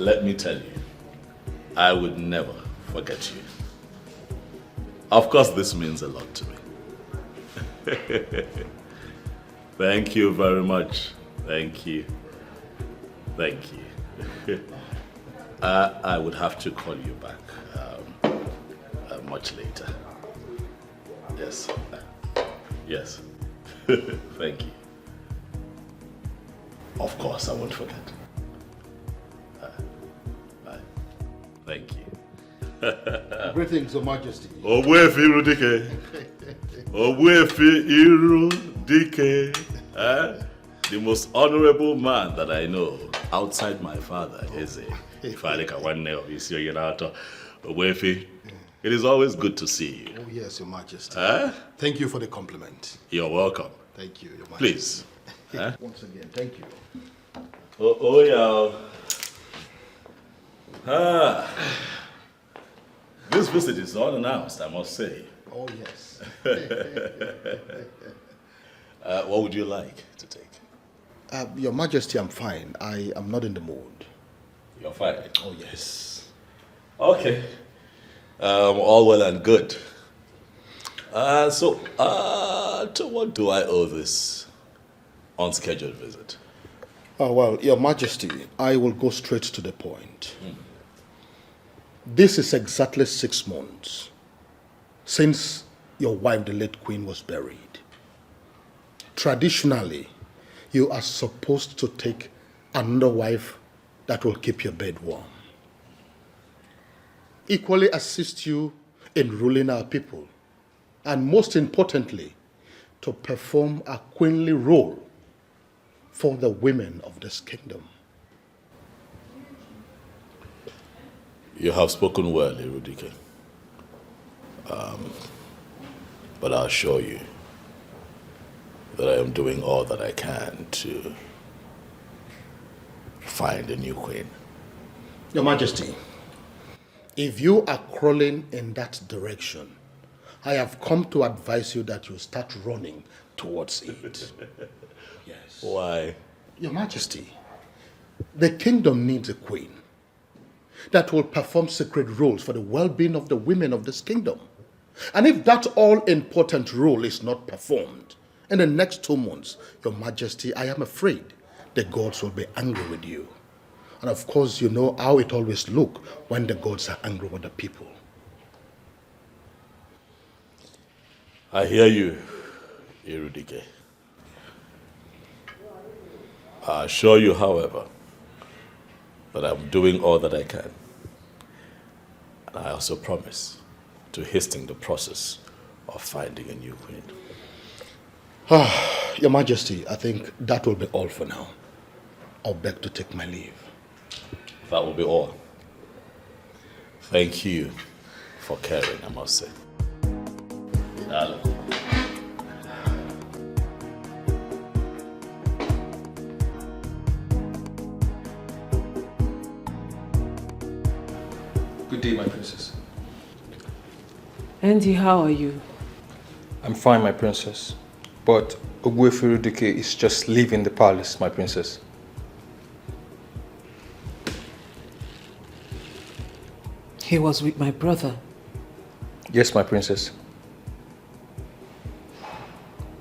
let me tell you, I would never forget you. Of course, this means a lot to me. Thank you very much. Thank you. Thank you. I would have to call you back much later. Yes. Yes. Thank you. Of course, I won't forget. Bye. Thank you. Greetings, Your Majesty. Ogbuefi Irudike. Ogbuefi Irudike. The most honorable man that I know outside my father is if I look at one nail, you see you know, Ogbuefi. It is always good to see you. Oh yes, Your Majesty. Thank you for the compliment. You're welcome. Thank you, Your Majesty. Please. Once again, thank you. Oh yeah. This visit is unannounced, I must say. Oh yes. What would you like to take? Your Majesty, I'm fine. I am not in the mood. You're fine? Oh yes. Okay. All well and good. So, to what do I owe this unscheduled visit? Oh, well, Your Majesty, I will go straight to the point. This is exactly 6 months since your wife, the late Queen, was buried. Traditionally, you are supposed to take another wife that will keep your bed warm. Equally assist you in ruling our people. And most importantly, to perform a queenly role for the women of this kingdom. You have spoken well, Irudike. But I assure you that I am doing all that I can to find a new queen. Your Majesty, if you are crawling in that direction, I have come to advise you that you start running towards it. Yes. Why? Your Majesty, the kingdom needs a queen that will perform sacred roles for the well-being of the women of this kingdom. And if that all-important role is not performed in the next 2 months, Your Majesty, I am afraid the gods will be angry with you. And of course, you know how it always looks when the gods are angry with the people. I hear you, Irudike. I assure you, however, that I'm doing all that I can. And I also promise to hasten the process of finding a new queen. Your Majesty, I think that will be all for now. I'll beg to take my leave. That will be all. Thank you for caring, I must say. Hello. Good day, my princess. Andy, how are you? I'm fine, my princess. But Ogbuefi Irudike is just leaving the palace, my princess. He was with my brother. Yes, my princess.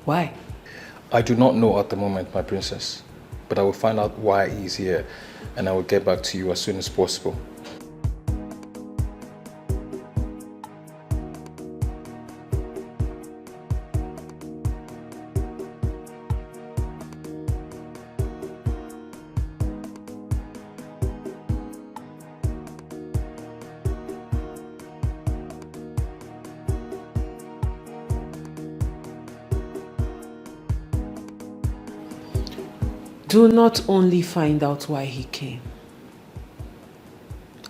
Why? I do not know at the moment, my princess. But I will find out why he is here, and I will get back to you as soon as possible. Do not only find out why he came.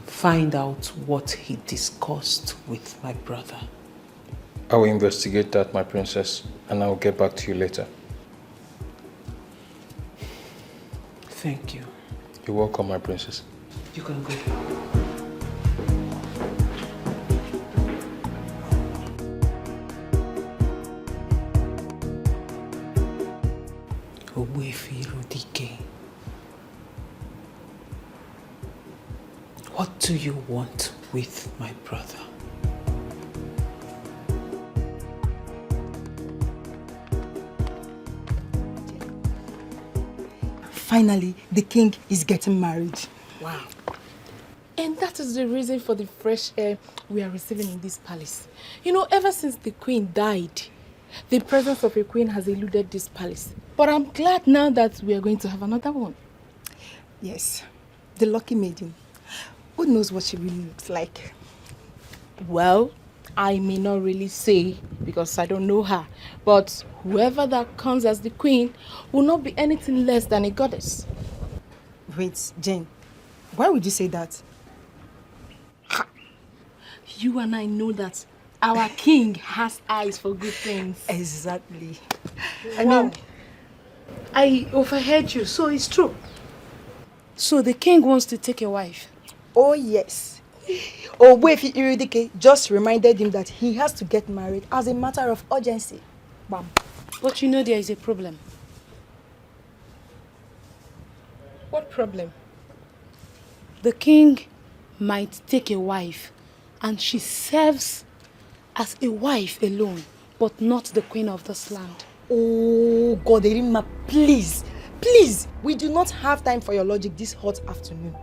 Find out what he discussed with my brother. I will investigate that, my princess, and I will get back to you later. Thank you. You're welcome, my princess. You can go. Ogbuefi Irudike. What do you want with my brother? Finally, the king is getting married. Wow. And that is the reason for the fresh air we are receiving in this palace. You know, ever since the queen died, the presence of a queen has eluded this palace. But I'm glad now that we are going to have another one. Yes, the lucky maiden. Who knows what she really looks like? Well, I may not really say because I don't know her. But whoever that comes as the queen will not be anything less than a goddess. Wait, Jane, why would you say that? You and I know that our king has eyes for good things. Exactly. I overheard you, so it's true. So the king wants to take a wife. Oh yes. Ogbuefi Iridike just reminded him that he has to get married as a matter of urgency. Bam. But you know there is a problem. What problem? The king might take a wife and she serves as a wife alone, but not the queen of this land. Oh God, Erima, please. Please, we do not have time for your logic this hot afternoon.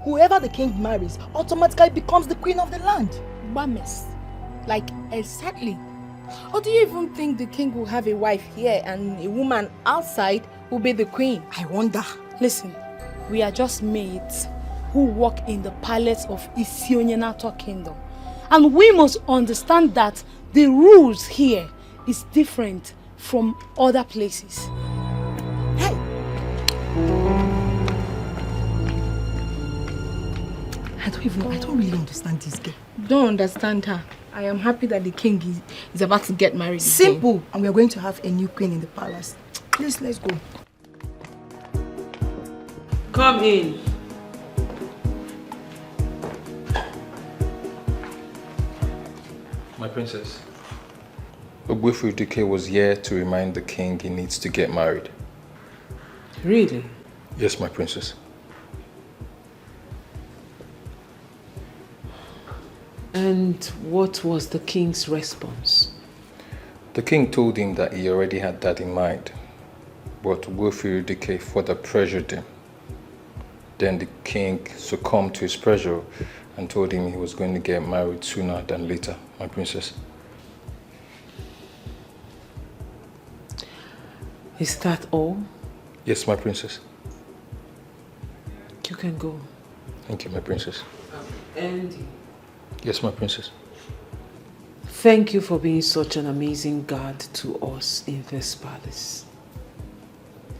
Whoever the king marries automatically becomes the queen of the land. Bames. Like, exactly. Or do you even think the king will have a wife here and a woman outside will be the queen? I wonder. Listen, we are just maids who work in the palace of Isionyenato Kingdom. And we must understand that the rules here is different from other places. Hey! I don't really understand this girl. Don't understand her. I am happy that the king is about to get married. Simple. And we are going to have a new queen in the palace. Please, let's go. Come in. My princess. Ogbuefi Dike was here to remind the king he needs to get married. Really? Yes, my princess. And what was the king's response? The king told him that he already had that in mind, but Ogbuefi Dike further pressured him. Then the king succumbed to his pressure and told him he was going to get married sooner than later, my princess. Is that all? Yes, my princess. You can go. Thank you, my princess. Andy. Yes, my princess. Thank you for being such an amazing guard to us in this palace.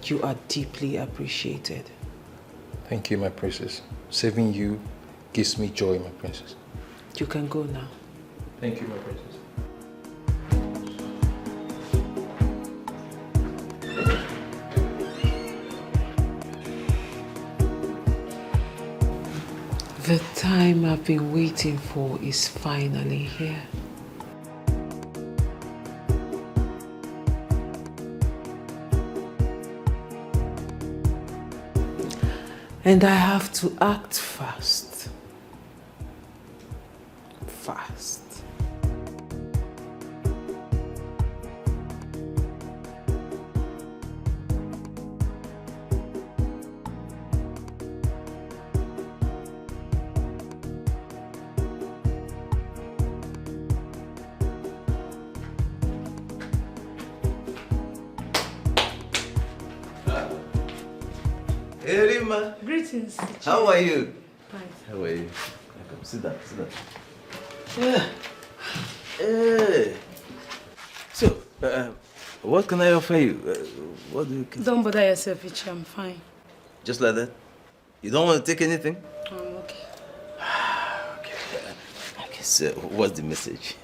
You are deeply appreciated. Thank you, my princess. Saving you gives me joy, my princess. You can go now. Thank you, my princess. The time I've been waiting for is finally here. And I have to act fast. Fast. Hey, Rima. Greetings. How are you? Fine. How are you? Welcome. Sit down, sit down. Yeah. Hey. So, what can I offer you? What do you... Don't bother yourself, Ichi. I'm fine. Just like that? You don't want to take anything? I'm okay. Okay, so what's the message?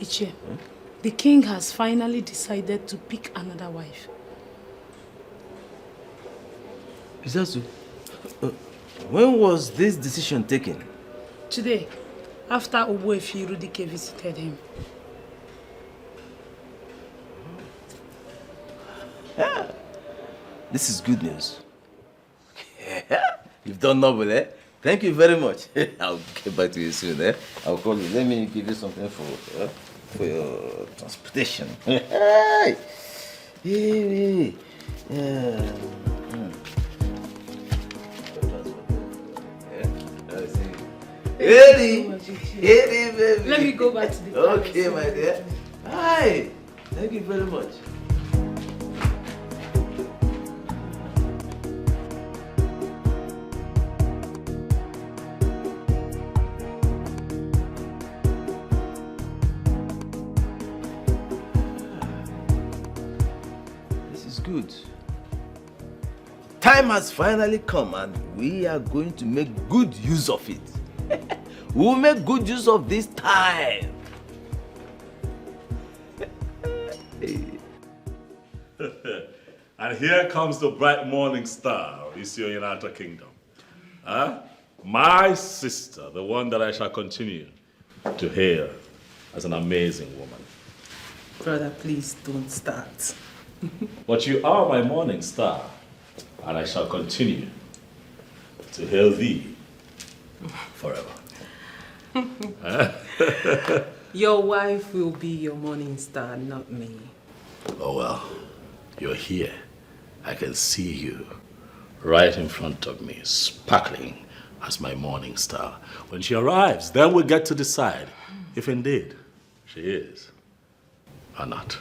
Ichi, the king has finally decided to pick another wife. Is that so? When was this decision taken? Today, after Ogbuefi Iridike visited him. This is good news. You've done noble, eh? Thank you very much. I'll get back to you soon. I'll call you. Let me give you something for your transportation. Hey. Eddie, baby. Let me go back to the Okay, my dear. Hi. Thank you very much. This is good. Time has finally come and we are going to make good use of it. We'll make good use of this time. And here comes the bright morning star of Wionderful Kingdom. Huh? My sister, the one that I shall continue to hail as an amazing woman. Brother, please don't start. But you are my morning star, and I shall continue to hail thee forever. Your wife will be your morning star, not me. Oh well, you're here. I can see you right in front of me, sparkling as my morning star. When she arrives, then we'll get to decide if indeed she is or not.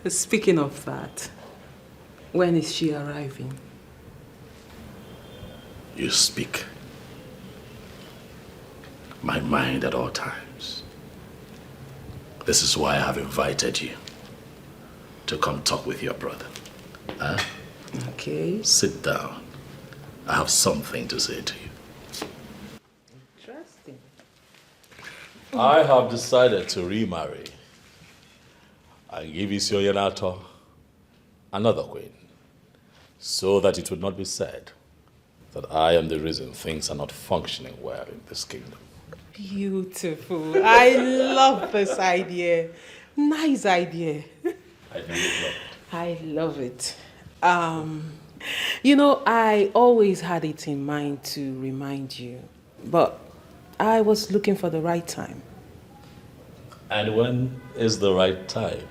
Speaking of that, when is she arriving? You speak my mind at all times. This is why I have invited you to come talk with your brother. Huh? Okay. Sit down. I have something to say to you. Interesting. I have decided to remarry and give Wionderful another queen, so that it would not be said that I am the reason things are not functioning well in this kingdom. Beautiful. I love this idea. Nice idea. I do love it. I love it. You know, I always had it in mind to remind you, but I was looking for the right time. And when is the right time?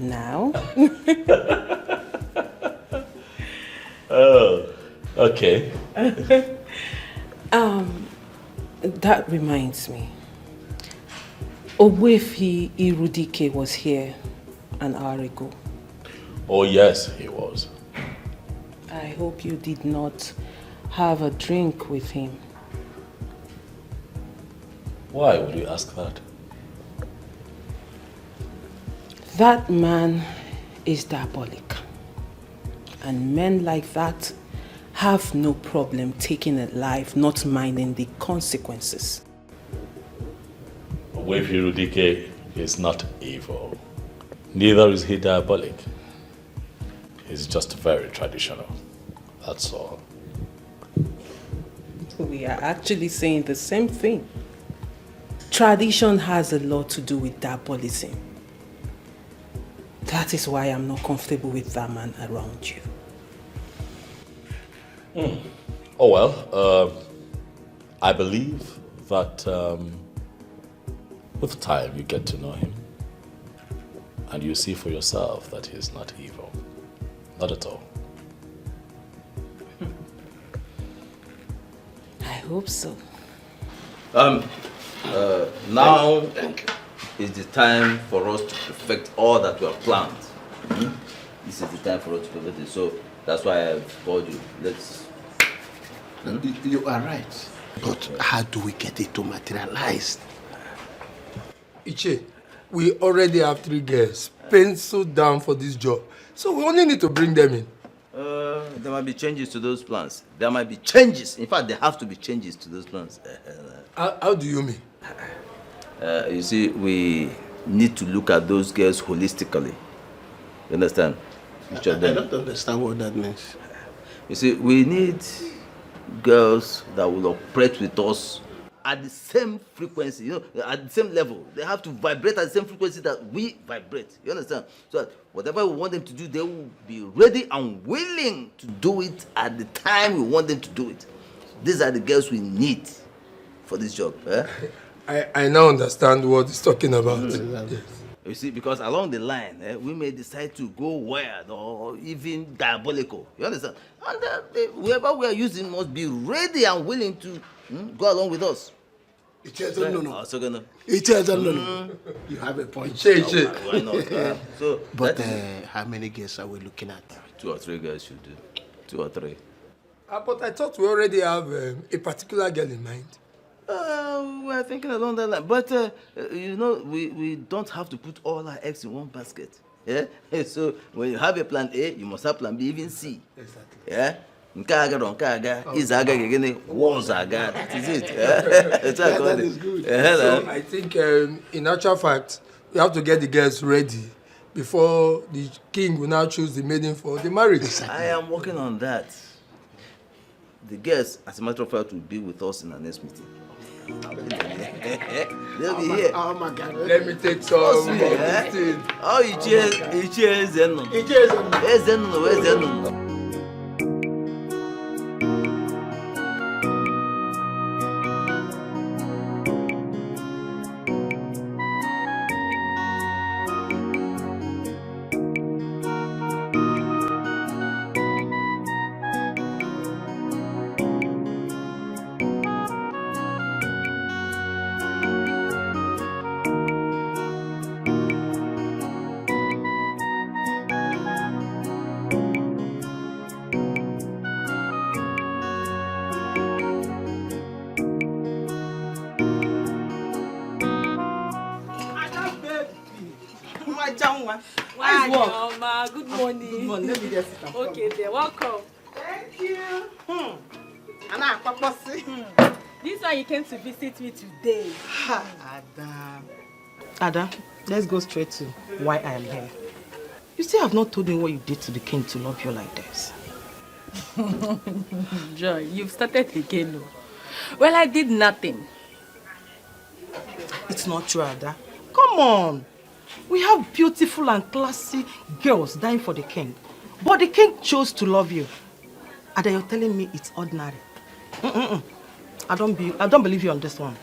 Now? Oh, okay. That reminds me. Owefi Irudike was here an hour ago. Oh yes, he was. I hope you did not have a drink with him. Why would you ask that? That man is diabolic. And men like that have no problem taking a life, not minding the consequences. Owefi Irudike is not evil. Neither is he diabolic. He's just very traditional. That's all. We are actually saying the same thing. Tradition has a lot to do with diabolism. That is why I'm not comfortable with that man around you. Oh well, I believe that with time you get to know him and you see for yourself that he is not evil. Not at all. I hope so. Now is the time for us to perfect all that we have planned. This is the time for us to perfect it. So that's why I've called you. Let's. You are right. But how do we get it to materialize? Iche, we already have 3 girls penciled down for this job. So we only need to bring them in. There might be changes to those plans. There might be changes. In fact, there have to be changes to those plans. How do you mean? You see, we need to look at those girls holistically. You understand? Each of them. I don't understand what that means. You see, we need girls that will operate with us at the same frequency, you know, at the same level. They have to vibrate at the same frequency that we vibrate. You understand? So that whatever we want them to do, they will be ready and willing to do it at the time we want them to do it. These are the girls we need for this job. Eh? I now understand what he's talking about. Yes. You see, because along the line, we may decide to go wild or even diabolical. You understand? And whoever we are using must be ready and willing to go along with us. No. You have a point. Why not? So, but how many girls are we looking at? 2 or 3 girls should do. 2 or 3. But I thought we already have a particular girl in mind. We're thinking along that line. But, you know, we don't have to put all our eggs in one basket. Yeah? So, when you have a plan A, you must have plan B, even C. Exactly. Yeah? That is it. That is good. So I think, in actual fact, we have to get the girls ready before the king will now choose the maiden for the marriage. I am working on that. The girls, as a matter of fact, will be with us in our next meeting. They'll be here. Oh my God. Let me take some of this thing. Oh, you cheers, Zeno. Where's Zeno? Good morning. Good morning. Let me just sit down. Okay, they're welcome. Thank you. Anna, Papa, This one you came to visit me today. Ada, let's go straight to why I am here. You still have not told me what you did to the king to love you like this. Joy, you've started again. Well, I did nothing. It's not true, Ada. Come on. We have beautiful and classy girls dying for the king. But the king chose to love you. Ada, you're telling me it's ordinary. I don't believe you on this one.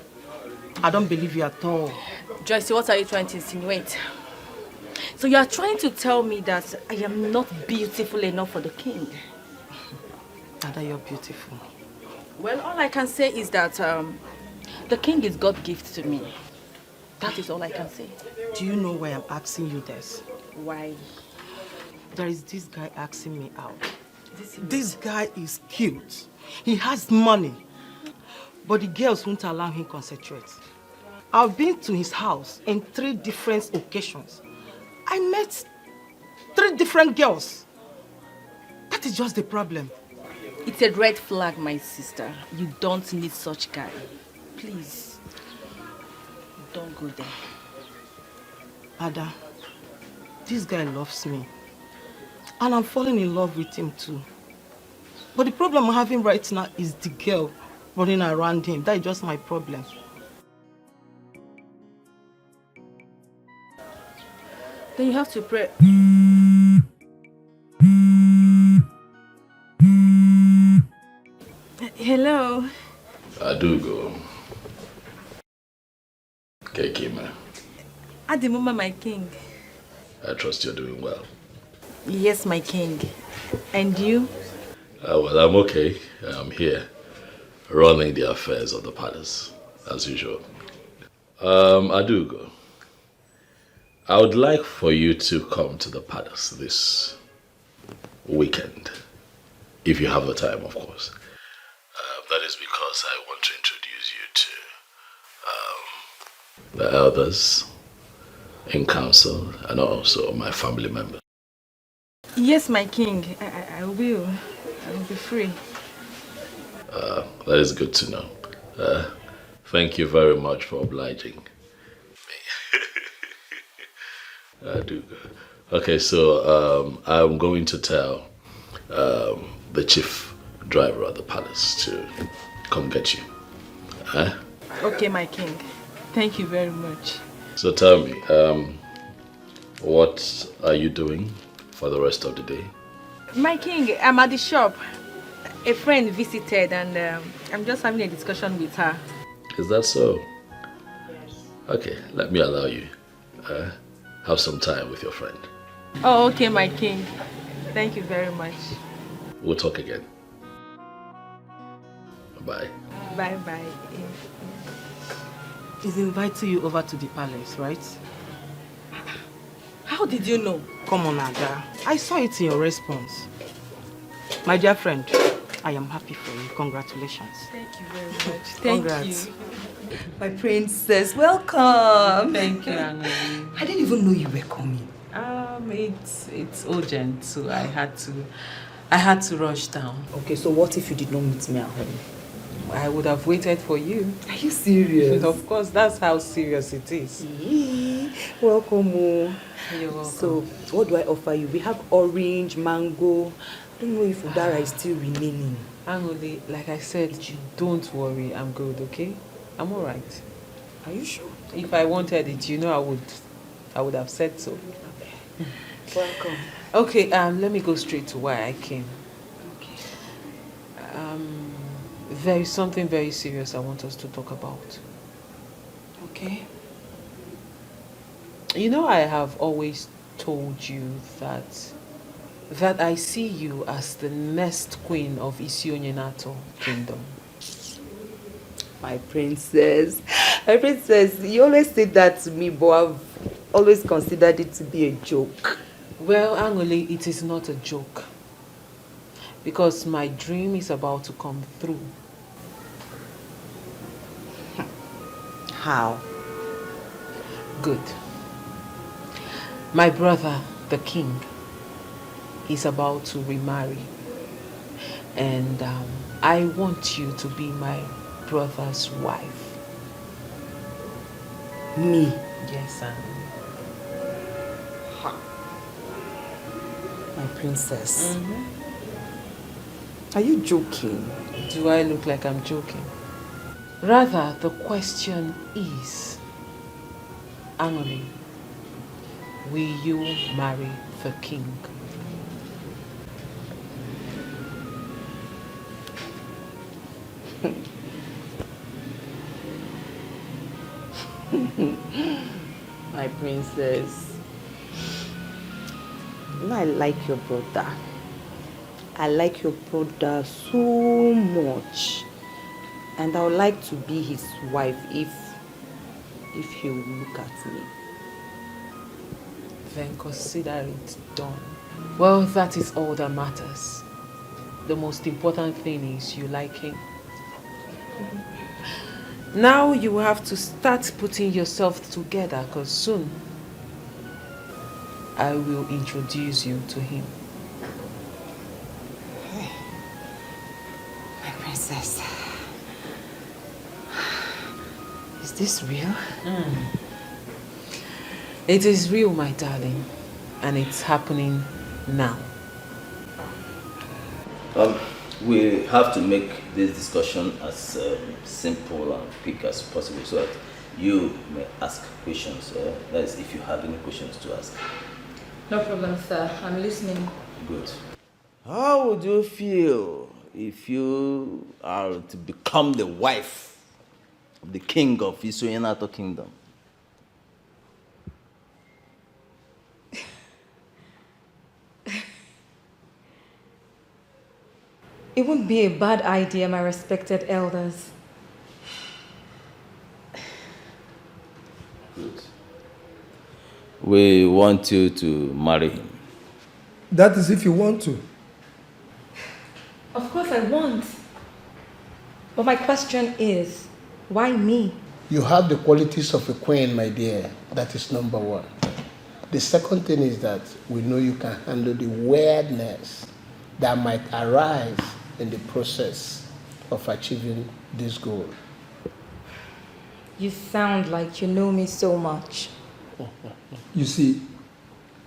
I don't believe you at all. Joyce, what are you trying to insinuate? So you are trying to tell me that I am not beautiful enough for the king? Ada, you're beautiful. Well, all I can say is that the king is God's gift to me. That is all I can say. Do you know why I'm asking you this? Why? There is this guy asking me out. This guy is cute. He has money. But the girls won't allow him to concentrate. I've been to his house in 3 different occasions. I met 3 different girls. That is just the problem. It's a red flag, my sister. You don't need such guy. Please. Don't go there. Ada, this guy loves me. And I'm falling in love with him too. But the problem I'm having right now is the girl running around him. That is just my problem. Then you have to pray. Hello. Adugo. Kekima. Adimuma, my king. I trust you're doing well. Yes, my king. And you? Well, I'm okay. I'm here, running the affairs of the palace, as usual. Adugo, I would like for you to come to the palace this weekend, if you have the time, of course. That is because I want to introduce you to the elders in council and also my family members. Yes, my king. I will. I will be free. That is good to know. Thank you very much for obliging me. I do. Okay, so I'm going to tell the chief driver of the palace to come get you. Okay, my king. Thank you very much. So tell me, what are you doing for the rest of the day? My king, I'm at the shop. A friend visited and I'm just having a discussion with her. Is that so? Yes. Okay, let me allow you. Have some time with your friend. Oh, okay, my king. Thank you very much. We'll talk again. Bye. Bye-bye. He's inviting you over to the palace, right? How did you know? Come on, Ada. I saw it in your response. My dear friend, I am happy for you. Congratulations. Thank you very much. Thank Congrats. you. My princess, welcome. Thank you, Anna. I didn't even know you were coming. It's urgent, so I had to rush down. Okay, so what if you did not meet me at home? I would have waited for you. Are you serious? Of course, that's how serious it is. Welcome. You're welcome. So, what do I offer you? We have orange, mango. I don't know if Udara is still remaining. Angoli, like I said, don't worry. I'm good, okay? I'm all right. Are you sure? If I wanted it, I would have said so. Okay. Welcome. Okay, let me go straight to why I came. Okay. There is something very serious I want us to talk about. Okay. You know, I have always told you that I see you as the next queen of Isionyenato kingdom. My princess, you always say that to me, but I've always considered it to be a joke. Well, Angoli, it is not a joke. Because my dream is about to come through. How? Good. My brother, the king, is about to remarry. And I want you to be my brother's wife. Me? Yes, Angoli. My princess. Are you joking? Do I look like I'm joking? Rather, the question is, Angoli, will you marry the king? My princess. You know, I like your brother. I like your brother so much. And I would like to be his wife if he will look at me. Then consider it done. Well, that is all that matters. The most important thing is you like him. Now you have to start putting yourself together, because soon I will introduce you to him. My princess. Is this real? It is real, my darling, and it's happening now. We have to make this discussion as simple and quick as possible so that you may ask questions. That is, if you have any questions to ask. No problem, sir. I'm listening. Good. How would you feel if you are to become the wife of the king of Isoyenato Kingdom? It wouldn't be a bad idea, my respected elders. Good. We want you to marry him. That is if you want to. Of course I want. But my question is, why me? You have the qualities of a queen, my dear. That is number one. The second thing is that we know you can handle the weirdness that might arise in the process of achieving this goal. You sound like you know me so much. You see,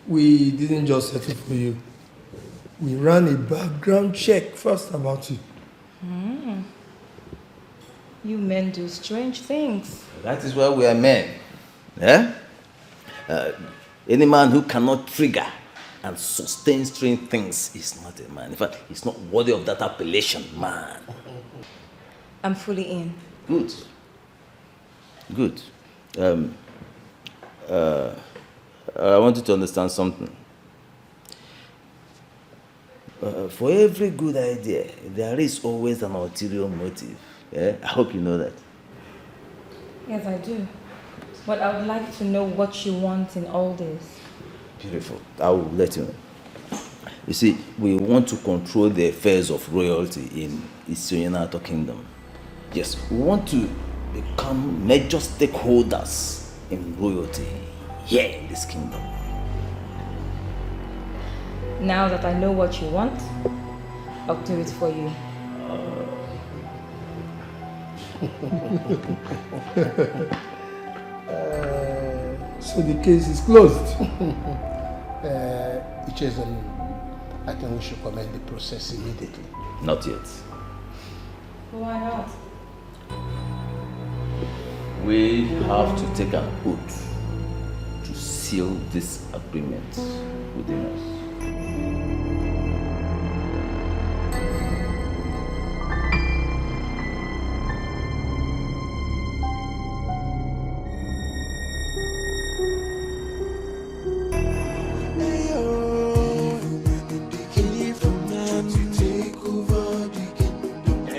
we didn't just settle for you. We ran a background check first about you. You men do strange things. That is why we are men. Eh? Any man who cannot trigger and sustain strange things is not a man. In fact, he's not worthy of that appellation, man. I'm fully in. Good. Good. I want you to understand something. For every good idea, there is always an ulterior motive. Yeah? I hope you know that. Yes, I do. But I would like to know what you want in all this. Beautiful. I will let you know. You see, we want to control the affairs of royalty in Wionderful Kingdom. Yes, we want to become major stakeholders in royalty here in this kingdom. Now that I know what you want, I'll do it for you. So the case is closed. I think we should commence the process immediately. Not yet. Why not? We have to take an oath to seal this agreement within us.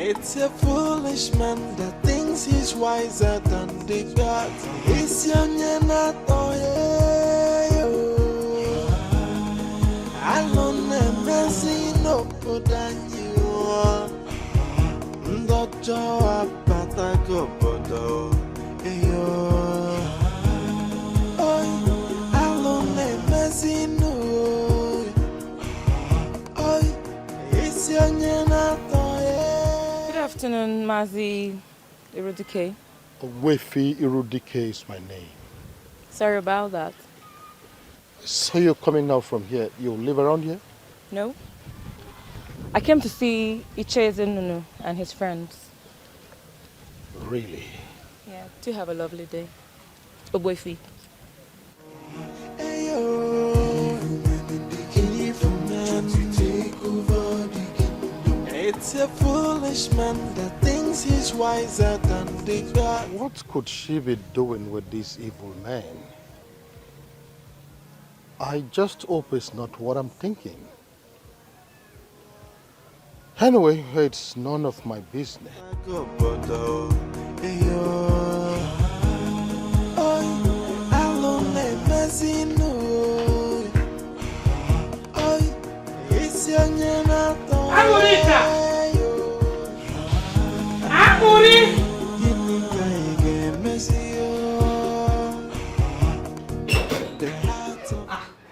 It's a foolish man that thinks he's wiser than the gods. It's young and not alone and messy no good than you are. Doctor, Patago, Bodo. Alone and messy no. It's young and not. Good afternoon, Mazi Irudike. Wefi Irudike is my name. Sorry about that. So you're coming now from here. You live around here? No. I came to see Iche Nunu and his friends. Really? Yeah, to have a lovely day. Oboifi. It's a foolish man that thinks he's wiser than the God. What could she be doing with this evil man? I just hope it's not what I'm thinking. Anyway, it's none of my business.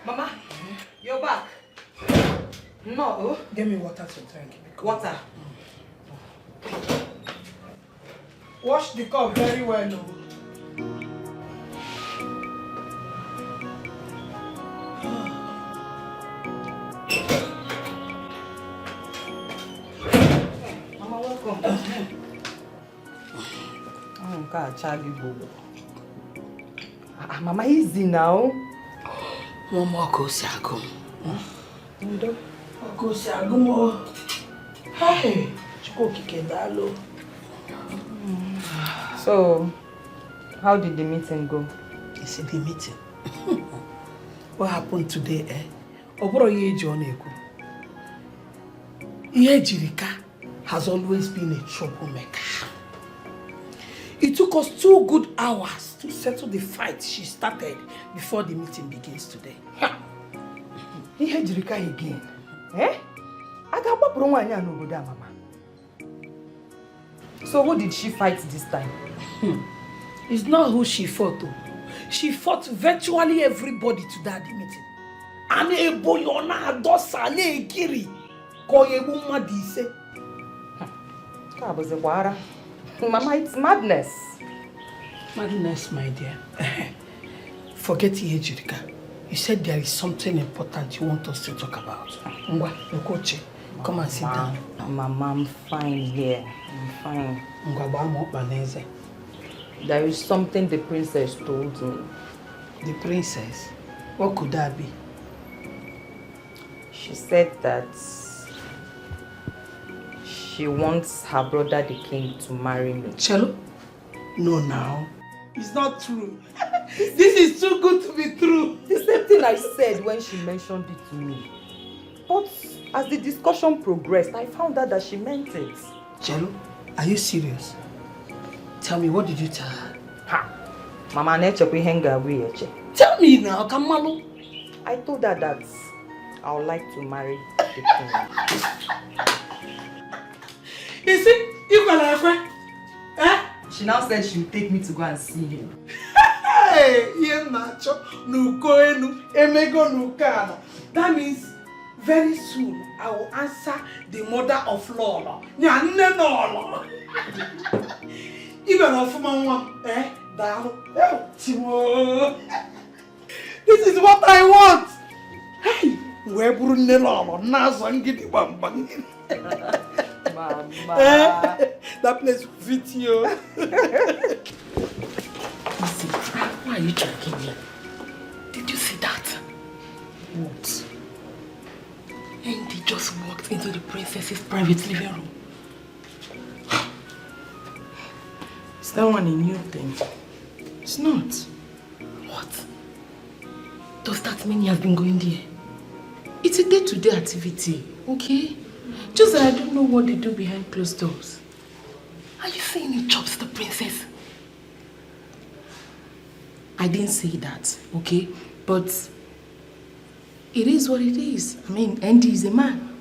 Mama, you're back. No. Get me water to drink. Water. Wash the cup very well. No? Mama, welcome. Mama, easy now. Mama, go sago. Go sago. Hey, go kikendalo. So, how did the meeting go? You see the meeting? What happened today, eh? Oboro Yeji Oneku. Yejirika has always been a troublemaker. It took us 2 good hours to settle the fight she started before the meeting begins today. Yejirika again. Eh? Mama. So who did she fight this time? It's not who she fought though. She fought virtually everybody to that meeting. And Eboyona Adosa ne Kiri. Koyebu Madise. Mama, it's madness. Madness, my dear. Forget Yejirika. You said there is something important you want us to talk about. Ngwa, Okoche, Come and sit down. Mama, I'm fine here. I'm fine. There is something the princess told me. The princess? What could that be? She said that she wants her brother the king to marry me. Chelo? No, now. It's not true. This is too good to be true. The same thing I said when she mentioned it to me. But as the discussion progressed, I found out that she meant it. Chelo, are you serious? Tell me, what did you tell her? Ha! Mama neche kwe henga we eche. Tell me now, Kamalu. I told her that I would like to marry the king. You see, you got like friend. Eh? She now said she would take me to go and see him. Hey, that means very soon I will answer the mother of Lola. Even of Mama, eh? This is what I want. Hey, where Brunel Lola, Nazangiti Bambang. Mama. That place will fit you. Listen, why are you dragging me? Did you see that? What? Andy just walked into the princess's private living room. Is that one a new thing? It's not. What? Does that mean he has been going there? It's a day-to-day activity, okay? Just that I don't know what they do behind closed doors. Are you saying he chops the princess? I didn't say that, okay? But it is what it is. I mean, Andy is a man.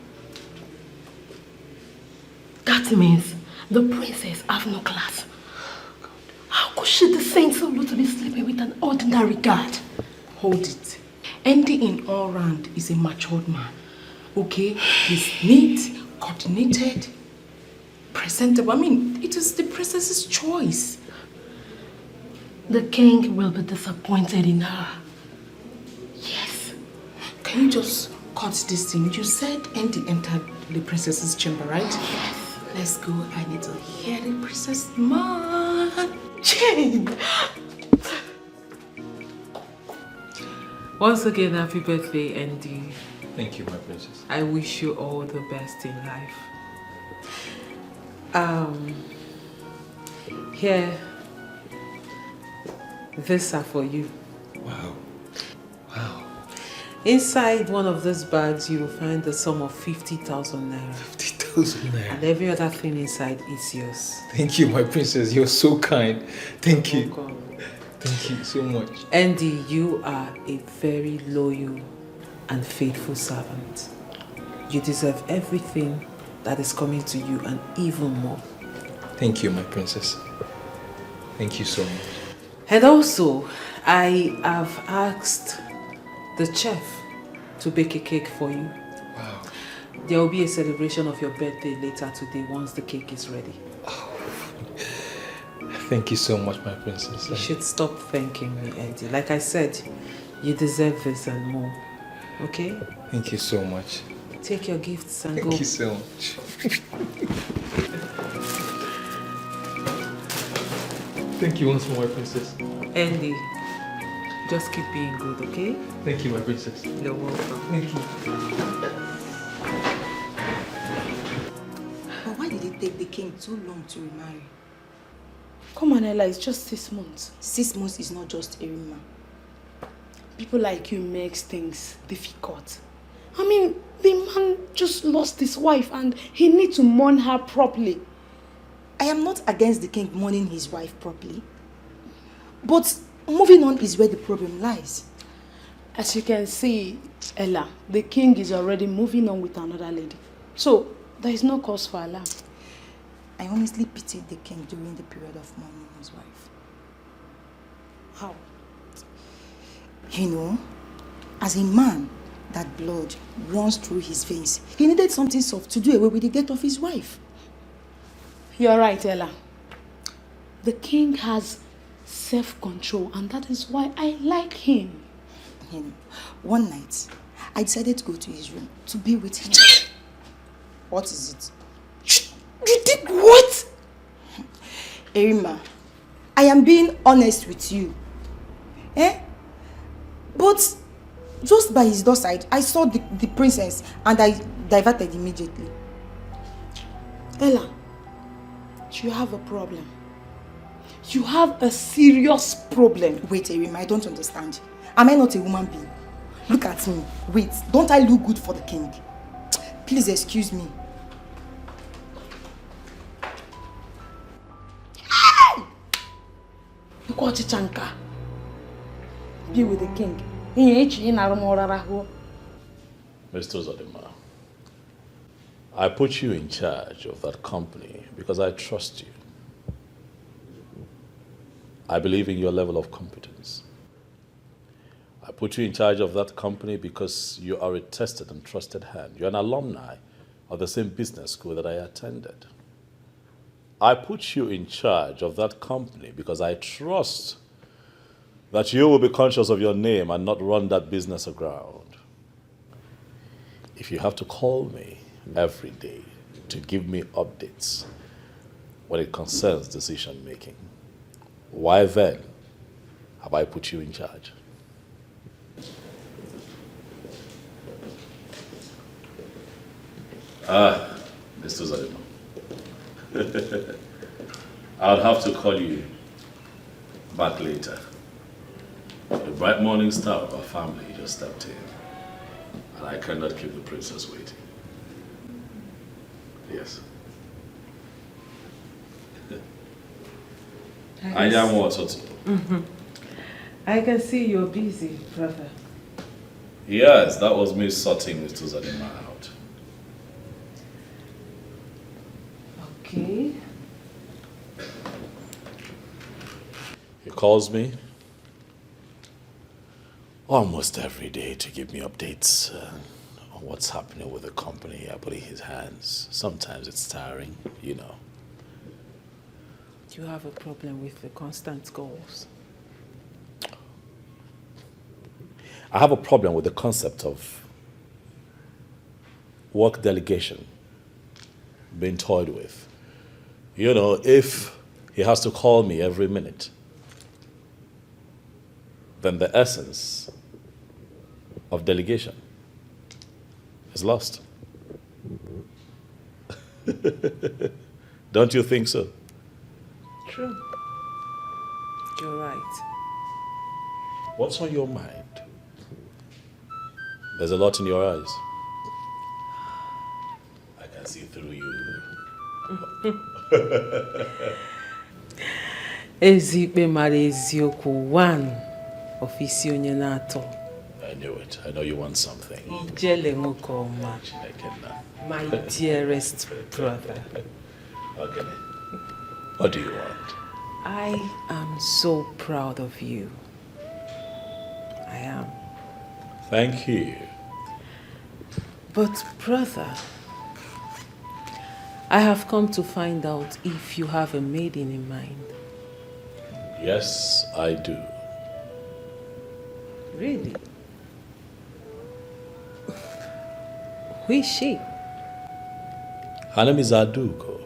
That means the princess has no class. How could she descend so low to be sleeping with an ordinary guard? Hold it. Andy in all round is a matured man. Okay? He's neat, coordinated, presentable. I mean, it is the princess's choice. The king will be disappointed in her. Yes. Can you just cut this thing? You said Andy entered the princess's chamber, right? Yes. Let's go. I need to hear the princess man. Jane! Once again, happy birthday, Andy. Thank you, my princess. I wish you all the best in life. Here, these are for you. Wow. Wow. Inside one of these bags, you will find the sum of 50,000 naira. 50,000 naira. And every other thing inside is yours. Thank you, my princess. You're so kind. Thank you. Welcome. Thank you so much. Andy, you are a very loyal and faithful servant. You deserve everything that is coming to you and even more. Thank you, my princess. Thank you so much. And also, I have asked the chef to bake a cake for you. Wow. There will be a celebration of your birthday later today once the cake is ready. Oh. Thank you so much, my princess. You should stop thanking me, Andy. Like I said, you deserve this and more. Okay? Thank you so much. Take your gifts and go. Thank you so much. Thank you once more, my princess. Andy, just keep being good, okay? Thank you, my princess. You're welcome. Thank you. But why did it take the king too long to remarry? Come on, Ella, it's just 6 months. 6 months is not just a remarry. People like you makes things difficult. I mean, the man just lost his wife and he needs to mourn her properly. I am not against the king mourning his wife properly. But moving on is where the problem lies. As you can see, Ella, the king is already moving on with another lady. So, there is no cause for alarm. I honestly pitied the king during the period of mourning his wife. How? You know, as a man, that blood runs through his veins. He needed something soft to do away with the death of his wife. You're right, Ella. The king has self-control, and that is why I like him. You know, one night, I decided to go to his room to be with him. What is it? You did what? Erima, I am being honest with you. But just by his doorstep, I saw the princess and I diverted immediately. Ella, you have a problem. You have a serious problem. Wait, Erima, I don't understand. Am I not a woman being? Look at me. Wait, don't I look good for the king? Please excuse me. Be with the king. Mr. Zodima, I put you in charge of that company because I trust you. I believe in your level of competence. I put you in charge of that company because you are a tested and trusted hand. You're an alumni of the same business school that I attended. I put you in charge of that company because I trust that you will be conscious of your name and not run that business aground. If you have to call me every day to give me updates when it concerns decision making, why then have I put you in charge? Mr. Zalima. I'll have to call you back later. The bright morning star of our family just stepped in, and I cannot keep the princess waiting. Yes. I am what? I can see you're busy, brother. Yes, that was me sorting Mr. Zalima out. Okay. He calls me almost every day to give me updates on what's happening with the company I put in his hands. Sometimes it's tiring, you know. Do you have a problem with the constant calls? I have a problem with the concept of work delegation being toyed with. You know, if he has to call me every minute, then the essence of delegation is lost. Don't you think so? True. You're right. What's on your mind? There's a lot in your eyes. I can see through you. Ezikpe mara eziokwu one of isi onye na-atọ. I knew it. I know you want something. Ijele nwoke ọma. My dearest brother. Okay. What do you want? I am so proud of you. I am. Thank you. But brother, I have come to find out if you have a maiden in mind. Yes, I do. Really? Who is she? Her name is Adugo.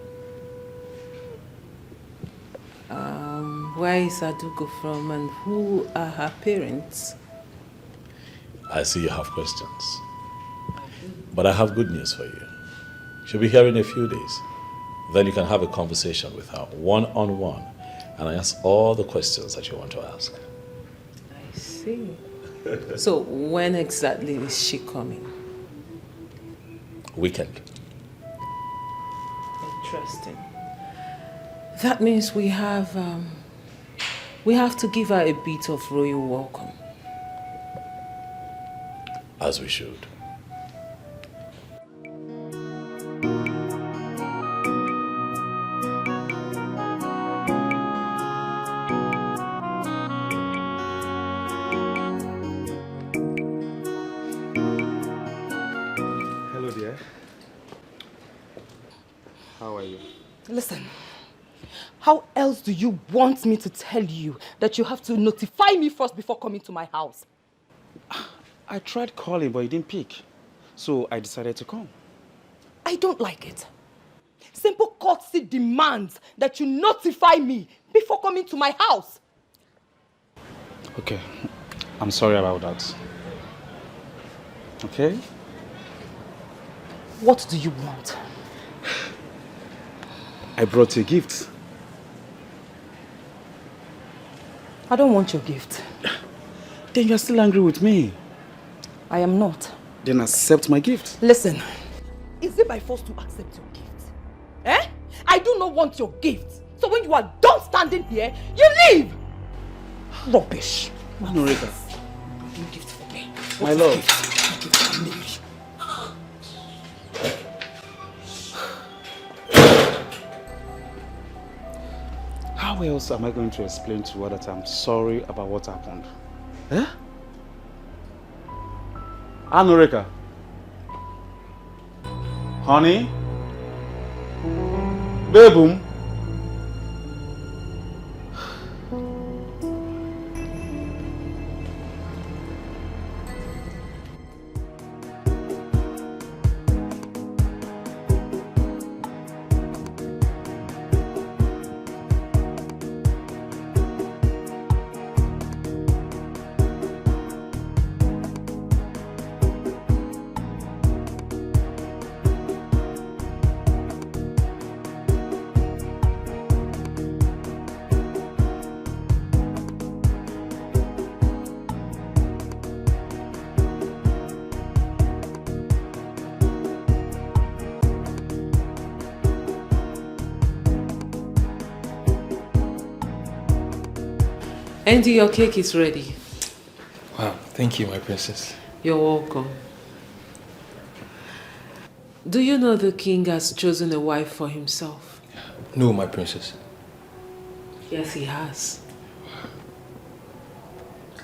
Where is Adugo from and who are her parents? I see you have questions. But I have good news for you. She'll be here in a few days. Then you can have a conversation with her one-on-one and ask all the questions that you want to ask. I see. So when exactly is she coming? Weekend. Interesting. That means we have to give her a bit of royal welcome. As we should. Hello, dear. How are you? Listen, how else do you want me to tell you that you have to notify me first before coming to my house? I tried calling, but you didn't pick. So I decided to come. I don't like it. Simple courtesy demands that you notify me before coming to my house. Okay, I'm sorry about that. Okay? What do you want? I brought you a gift. I don't want your gift. Then you're still angry with me. I am not. Then accept my gift. Listen, is it by force to accept your gift? Eh? I do not want your gift. So when you are done standing here, you leave! Rubbish. Norika. No gift for me. My love. No gift for me. How else am I going to explain to her that I'm sorry about what happened? Eh? Norika. Honey? Baboom? Andy, your cake is ready. Wow, thank you, my princess. You're welcome. Do you know the king has chosen a wife for himself? No, my princess. Yes, he has.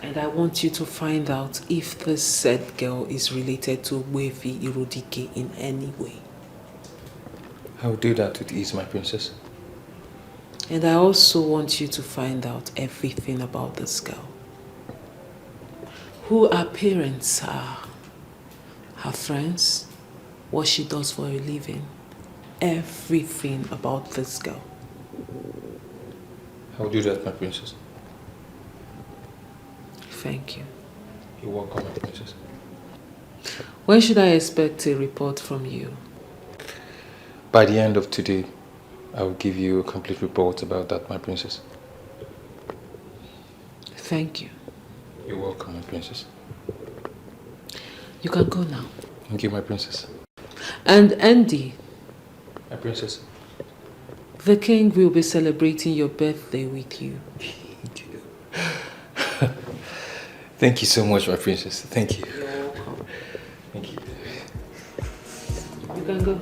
And I want you to find out if this said girl is related to Wefi Irodike in any way. I will do that with ease, my princess. And I also want you to find out everything about this girl. Who her parents are, her friends, what she does for a living, everything about this girl. I will do that, my princess. Thank you. You're welcome, my princess. When should I expect a report from you? By the end of today, I will give you a complete report about that, my princess. Thank you. You're welcome, my princess. You can go now. Thank you, my princess. And Andy. My princess. The king will be celebrating your birthday with you. Thank you so much, my princess. Thank you. You're welcome. Thank you. You can go.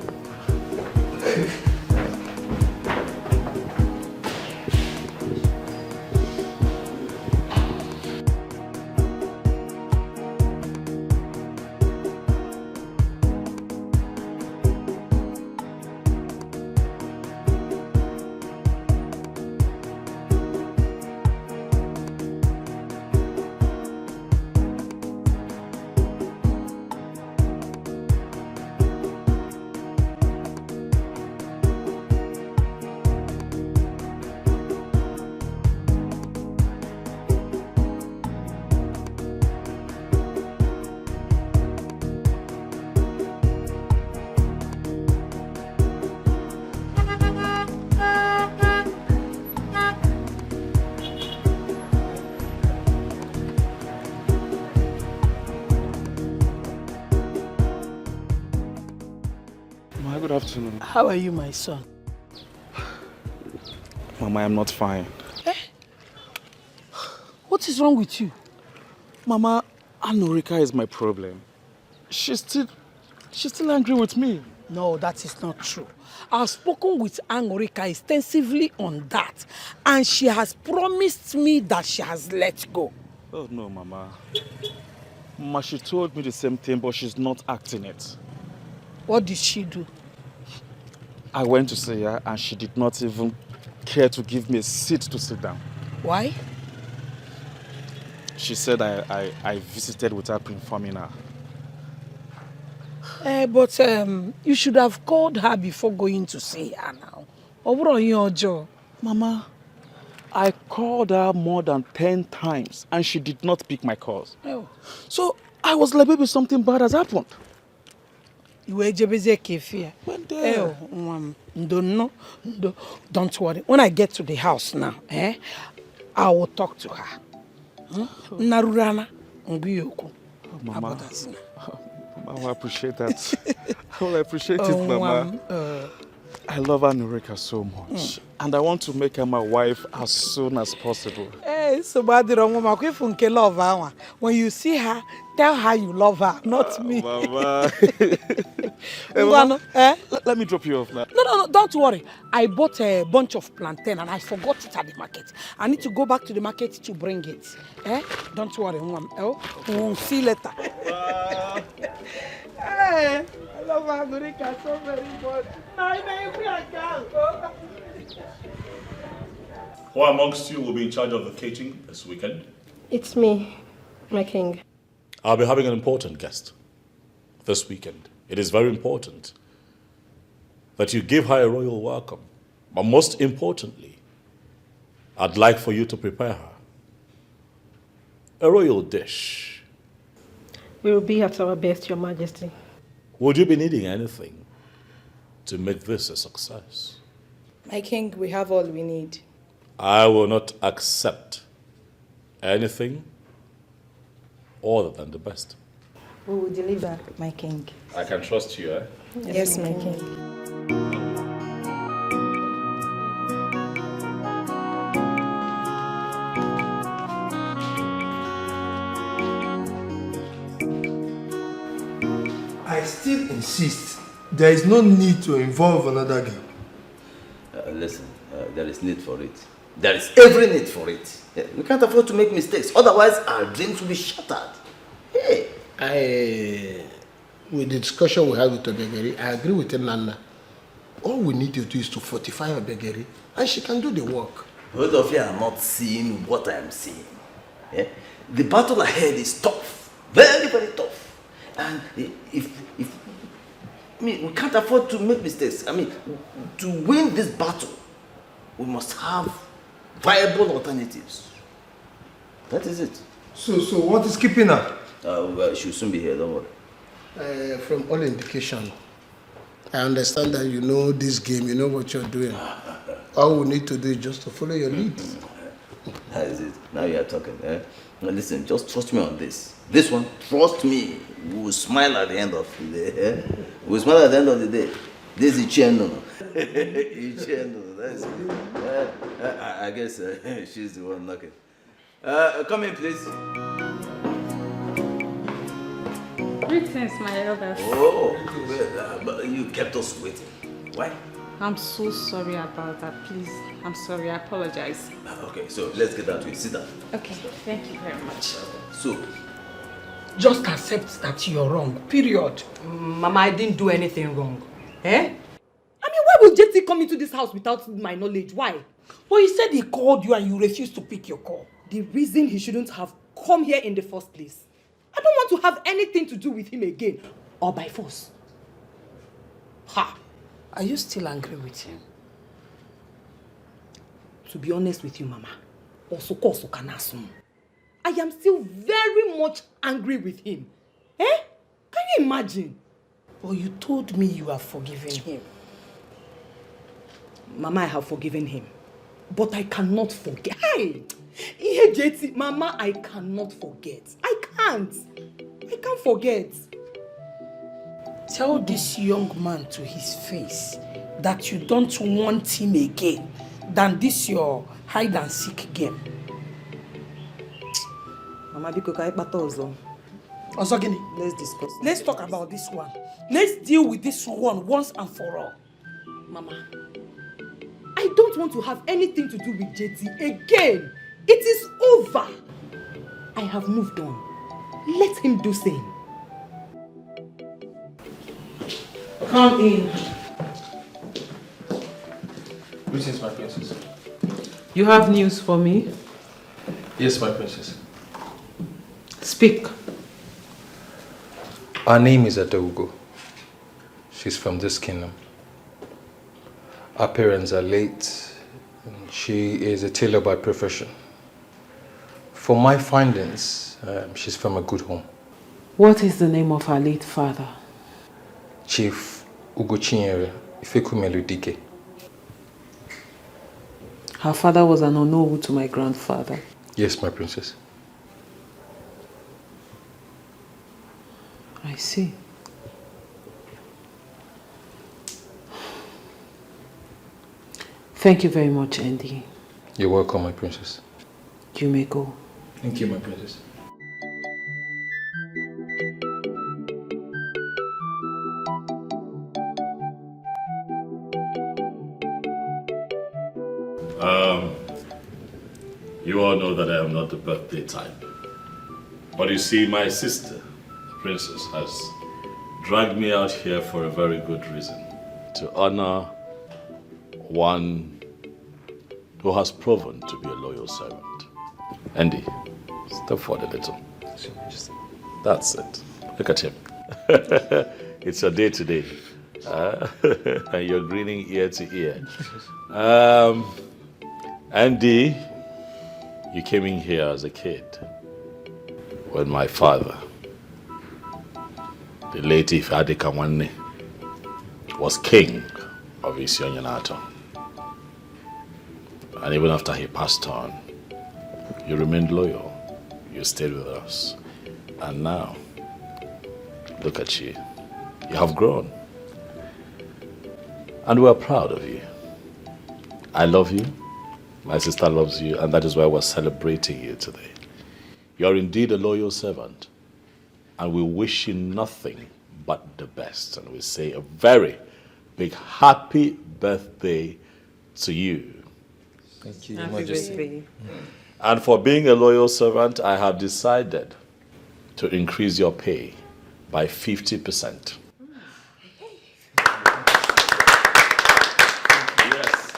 Good afternoon. How are you, my son? Mama, I'm not fine. Eh? What is wrong with you? Mama, Norika is my problem. She's still angry with me. No, that is not true. I've spoken with Norika extensively on that, and she has promised me that she has let go. Oh no, Mama. Mama, she told me the same thing, but she's not acting it. What did she do? I went to see her and she did not even care to give me a seat to sit down. Why? She said I visited without informing her. But you should have called her before going to see her now. Mama, I called her more than 10 times and she did not pick my calls. Oh. So I was like, maybe something bad has happened. You were Kefia. Don't worry. When I get to the house now, I will talk to her. Narurana, Mama, I appreciate that. I will appreciate it, Mama. I love Anurika so much. And I want to make her my wife as soon as possible. So bad love. When you see her, tell her you love her, not me. Mama. Mama, let me drop you off now. No, don't worry. I bought a bunch of plantain and I forgot it at the market. I need to go back to the market to bring it. Don't worry, we'll see you later. Hey, I love Anurika so very much. Who amongst you will be in charge of the catering this weekend? It's me, my king. I'll be having an important guest this weekend. It is very important that you give her a royal welcome. But most importantly, I'd like for you to prepare her a royal dish. We will be at our best, Your Majesty. Would you be needing anything to make this a success? My king, we have all we need. I will not accept anything other than the best. We will deliver, my king. I can trust you, eh? Yes, my king. I still insist there is no need to involve another girl. Listen, there is need for it. There is every need for it. We can't afford to make mistakes, otherwise our dreams will be shattered. Hey. With the discussion we had with Obegeri, I agree with Nana. All we need to do is to fortify Obegeri, and she can do the work. Both of you are not seeing what I am seeing. The battle ahead is tough, very, very tough. And we can't afford to make mistakes. To win this battle, we must have viable alternatives. That is it. So what is keeping her? Well, she'll soon be here, don't worry. From all indication, I understand that you know this game, you know what you're doing. All we need to do is just to follow your lead. That is it. Now you are talking. Now listen, just trust me on this. This one, trust me, we will smile at the end of the day. We will smile at the end of the day. This is Icheno. Icheno, that's it. I guess she's the one knocking. Come in, please. Greetings, my elders. Oh, but you kept us waiting. Why? I'm so sorry about that. Please, I'm sorry. I apologize. Okay, so let's get down to it. Sit down. Okay, thank you very much. So, just accept that you're wrong, period. Mama, I didn't do anything wrong. Why would JT come into this house without my knowledge? Why? Well, he said he called you and you refused to pick your call. The reason he shouldn't have come here in the first place. I don't want to have anything to do with him again, or by force. Ha! Are you still angry with him? To be honest with you, Mama, I am still very much angry with him. Can you imagine? Well, you told me you have forgiven him. Mama, I have forgiven him. But I cannot forget. JT, Mama, I cannot forget. I can't forget. Tell this young man to his face that you don't want him again than this your hide and seek game. Mama, because I Osogini. Let's discuss. Let's talk about this one. Let's deal with this one once and for all. Mama, I don't want to have anything to do with JT again. It is over. I have moved on. Let him do same. Come in. Greetings, my princess. You have news for me? Yes, my princess. Speak. Our name is Adogo. She's from this kingdom. Her parents are late. She is a tailor by profession. For my findings, she's from a good home. What is the name of her late father? Chief Ugochinyere Ifekumelu Dike. Her father was an Onowu to my grandfather. Yes, my princess. I see. Thank you very much, Andy. You're welcome, my princess. You may go. Thank you, my princess. You all know that I am not the birthday type. But you see, my sister, the princess, has dragged me out here for a very good reason. To honor one who has proven to be a loyal servant. Andy, step forward a little. That's it. Look at him. It's your day today. And you're grinning ear to ear. Andy, you came in here as a kid when my father, the late Ifeadikamwanne, was king of Isiyonyenato. And even after he passed on, you remained loyal. You stayed with us. And now, look at you. You have grown. And we're proud of you. I love you. My sister loves you. And that is why we're celebrating you today. You're indeed a loyal servant. And we wish you nothing but the best. And we say a very big happy birthday to you. Thank you, Happy birthday. And for being a loyal servant, I have decided to increase your pay by 50%. Yes.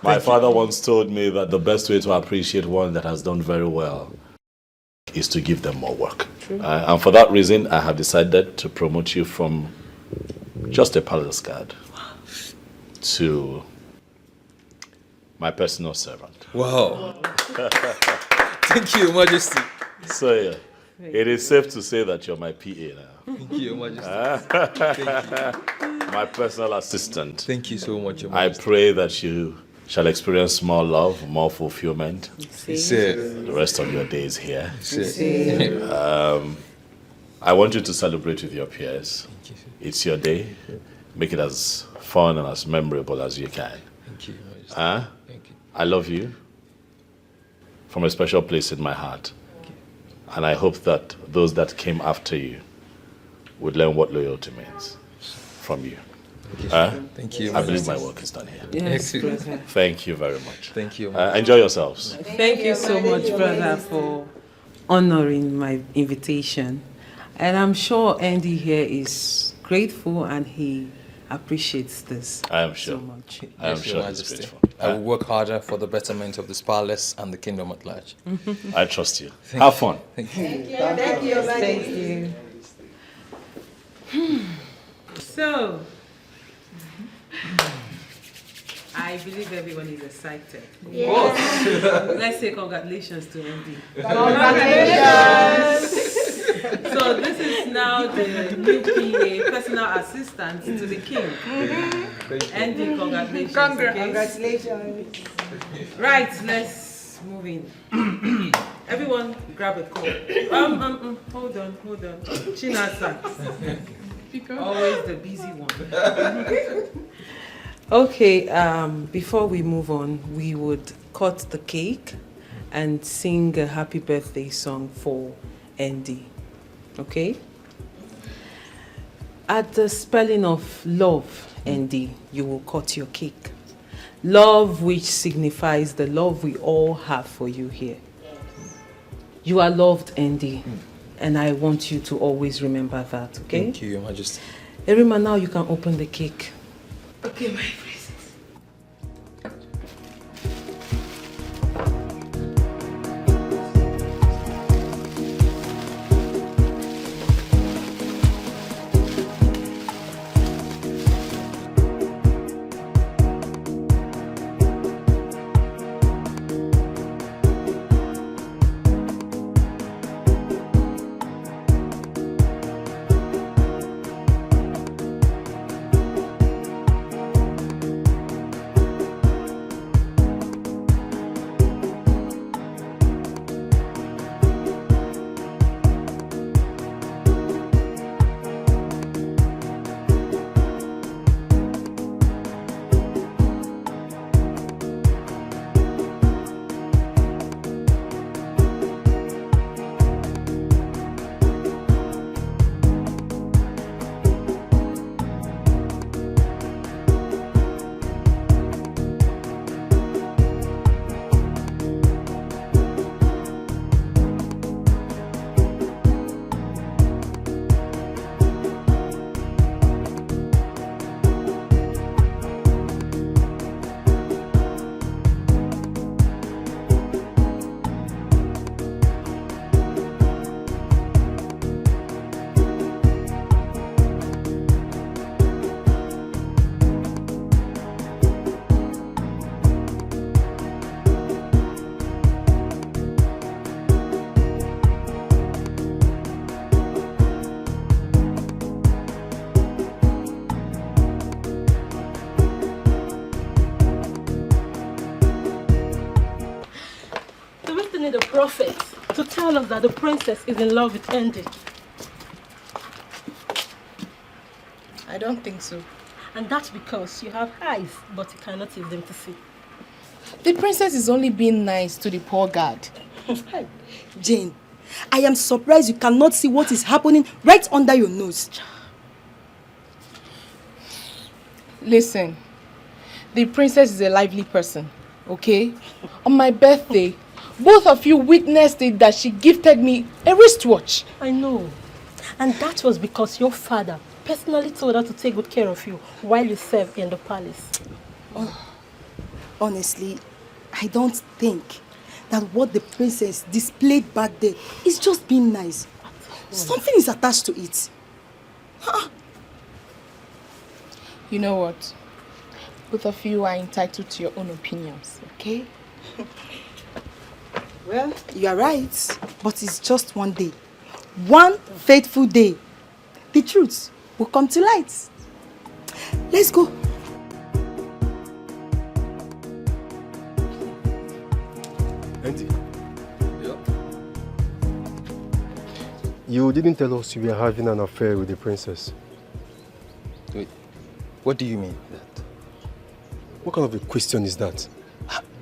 My father once told me that the best way to appreciate one that has done very well is to give them more work. And for that reason, I have decided to promote you from just a palace guard to my personal servant. Wow. Thank you, Your Majesty. So yeah, it is safe to say that you're my PA now. Thank you, Your Majesty. Thank you. My personal assistant. Thank you so much, Your I Majesty. pray that you shall experience more love, more fulfillment. The rest of your days here. Yes. I want you to celebrate with your peers. It's your day. Make it as fun and as memorable as you can. Thank you, Your Majesty. Thank you. I love you from a special place in my heart. And I hope that those that came after you would learn what loyalty means from you. Thank you. I believe my work is done here. Yes, brother. Thank you very much. Thank you. Enjoy yourselves. Thank you so much, brother, for honoring my invitation. And I'm sure Andy here is grateful and he appreciates this. I am sure. So much. I am Yes, sure Your he's Majesty. grateful. I will work harder for the betterment of this palace and the kingdom at large. I trust you. Have fun. Thank you. Thank you. Thank you. So, I believe everyone is excited. Yes. Let's say congratulations to Andy. Congratulations. So this is now the new PA, personal assistant to the king. Andy, congratulations. Congratulations. Right, let's move in. Everyone grab a cup. Hold on. Chinasa. Always the busy one. Okay, before we move on, we would cut the cake and sing a happy birthday song for Andy. Okay? At the spelling of love, Andy, you will cut your cake. Love, which signifies the love we all have for you here. You are loved, Andy, and I want you to always remember that, okay? Thank you, Your Majesty. Erima, now you can open the cake. Okay, my princess. prophet to tell us that the princess is in love with Andy? I don't think so. And that's because you have eyes, but you cannot use them to see. The princess is only being nice to the poor guard. Jane, I am surprised you cannot see what is happening right under your nose. Listen, the princess is a lively person, okay? On my birthday, both of you witnessed it that she gifted me a wristwatch. I know. And that was because your father personally told her to take good care of you while you served in the palace. Honestly, I don't think that what the princess displayed back there is just being nice. Something is attached to it. You know what? Both of you are entitled to your own opinions, okay? Well, you are right, but it's just one day. One fateful day. The truth will come to light. Let's go. Auntie. Yeah. You didn't tell us you were having an affair with the princess. Wait, what do you mean that? What kind of a question is that?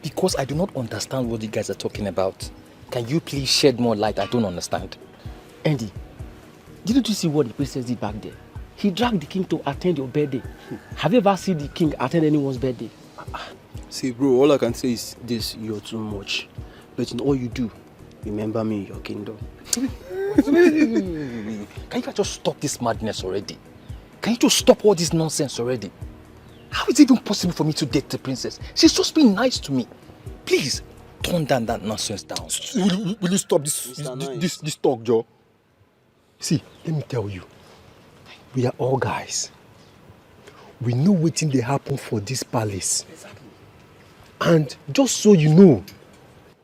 Because I do not understand what you guys are talking about. Can you please shed more light? I don't understand. Andy, didn't you see what the princess did back there? He dragged the king to attend your birthday. Have you ever seen the king attend anyone's birthday? See, bro, all I can say is this: you're too much. But in all you do, remember me in your kingdom. Can you guys just stop this madness already? Can you just stop all this nonsense already? How is it even possible for me to date the princess? She's just being nice to me. Please, tone down that nonsense down. Will you stop this talk, Joe? See, let me tell you. We are all guys. We know what they happen for this palace. Exactly. And just so you know,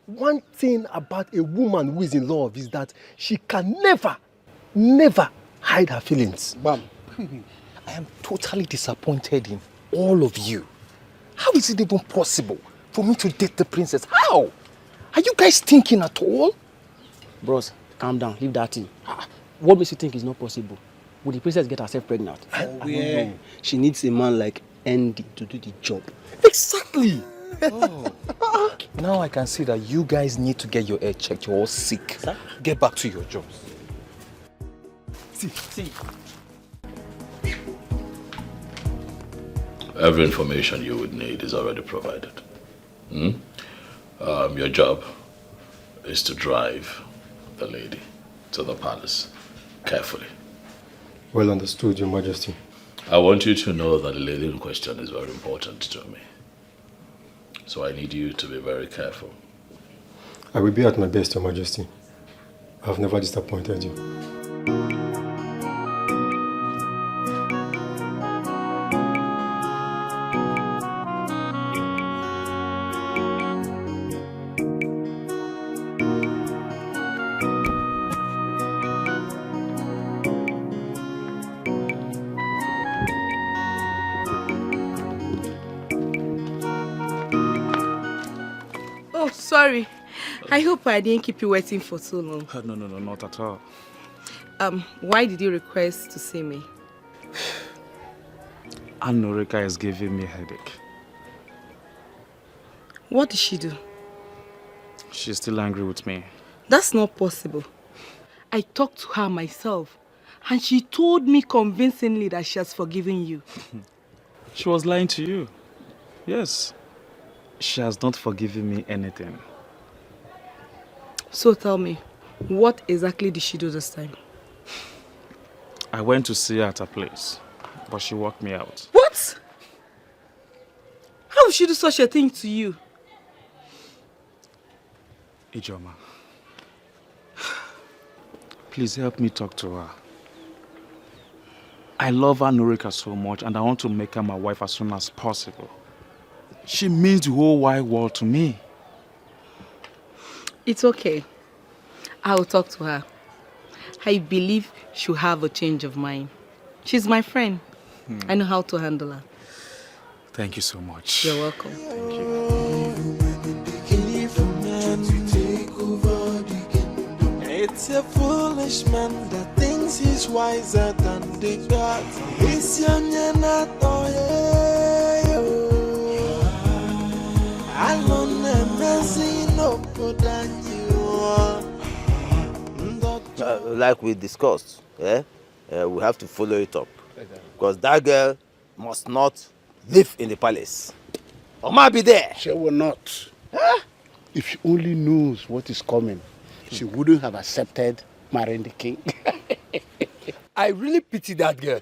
one thing about a woman who is in love is that she can never hide her feelings. Bam. I am totally disappointed in all of you. How is it even possible for me to date the princess? How? Are you guys thinking at all? Bros, calm down. Leave that thing. What makes you think it's not possible? Will the princess get herself pregnant? Yeah. She needs a man like Andy to do the job. Exactly. Oh. Now I can see that you guys need to get your head checked. You're all sick. Sir? Get back to your jobs. See. Every information you would need is already provided. Your job is to drive the lady to the palace carefully. Well understood, Your Majesty. I want you to know that the lady in question is very important to me. So I need you to be very careful. I will be at my best, Your Majesty. I have never disappointed you. Sorry. I hope I didn't keep you waiting for so long. No, not at all. Why did you request to see me? Norika is giving me a headache. What did she do? She's still angry with me. That's not possible. I talked to her myself, and she told me convincingly that she has forgiven you. She was lying to you. Yes. She has not forgiven me anything. So tell me, what exactly did she do this time? I went to see her at her place, but she walked me out. What? How would she do such a thing to you? Ijoma, please help me talk to her. I love Norika so much and I want to make her my wife as soon as possible. She means the whole wide world to me. It's okay. I will talk to her. I believe she'll have a change of mind. She's my friend. I know how to handle her. Thank you so much. You're welcome. Thank you. Take over. It's a foolish man that thinks he's wiser than the gods. It's your like we discussed, we have to follow it up. Because that girl must not live in the palace. Or might be there. She will not. If she only knows what is coming, she wouldn't have accepted marrying the king. I really pity that girl.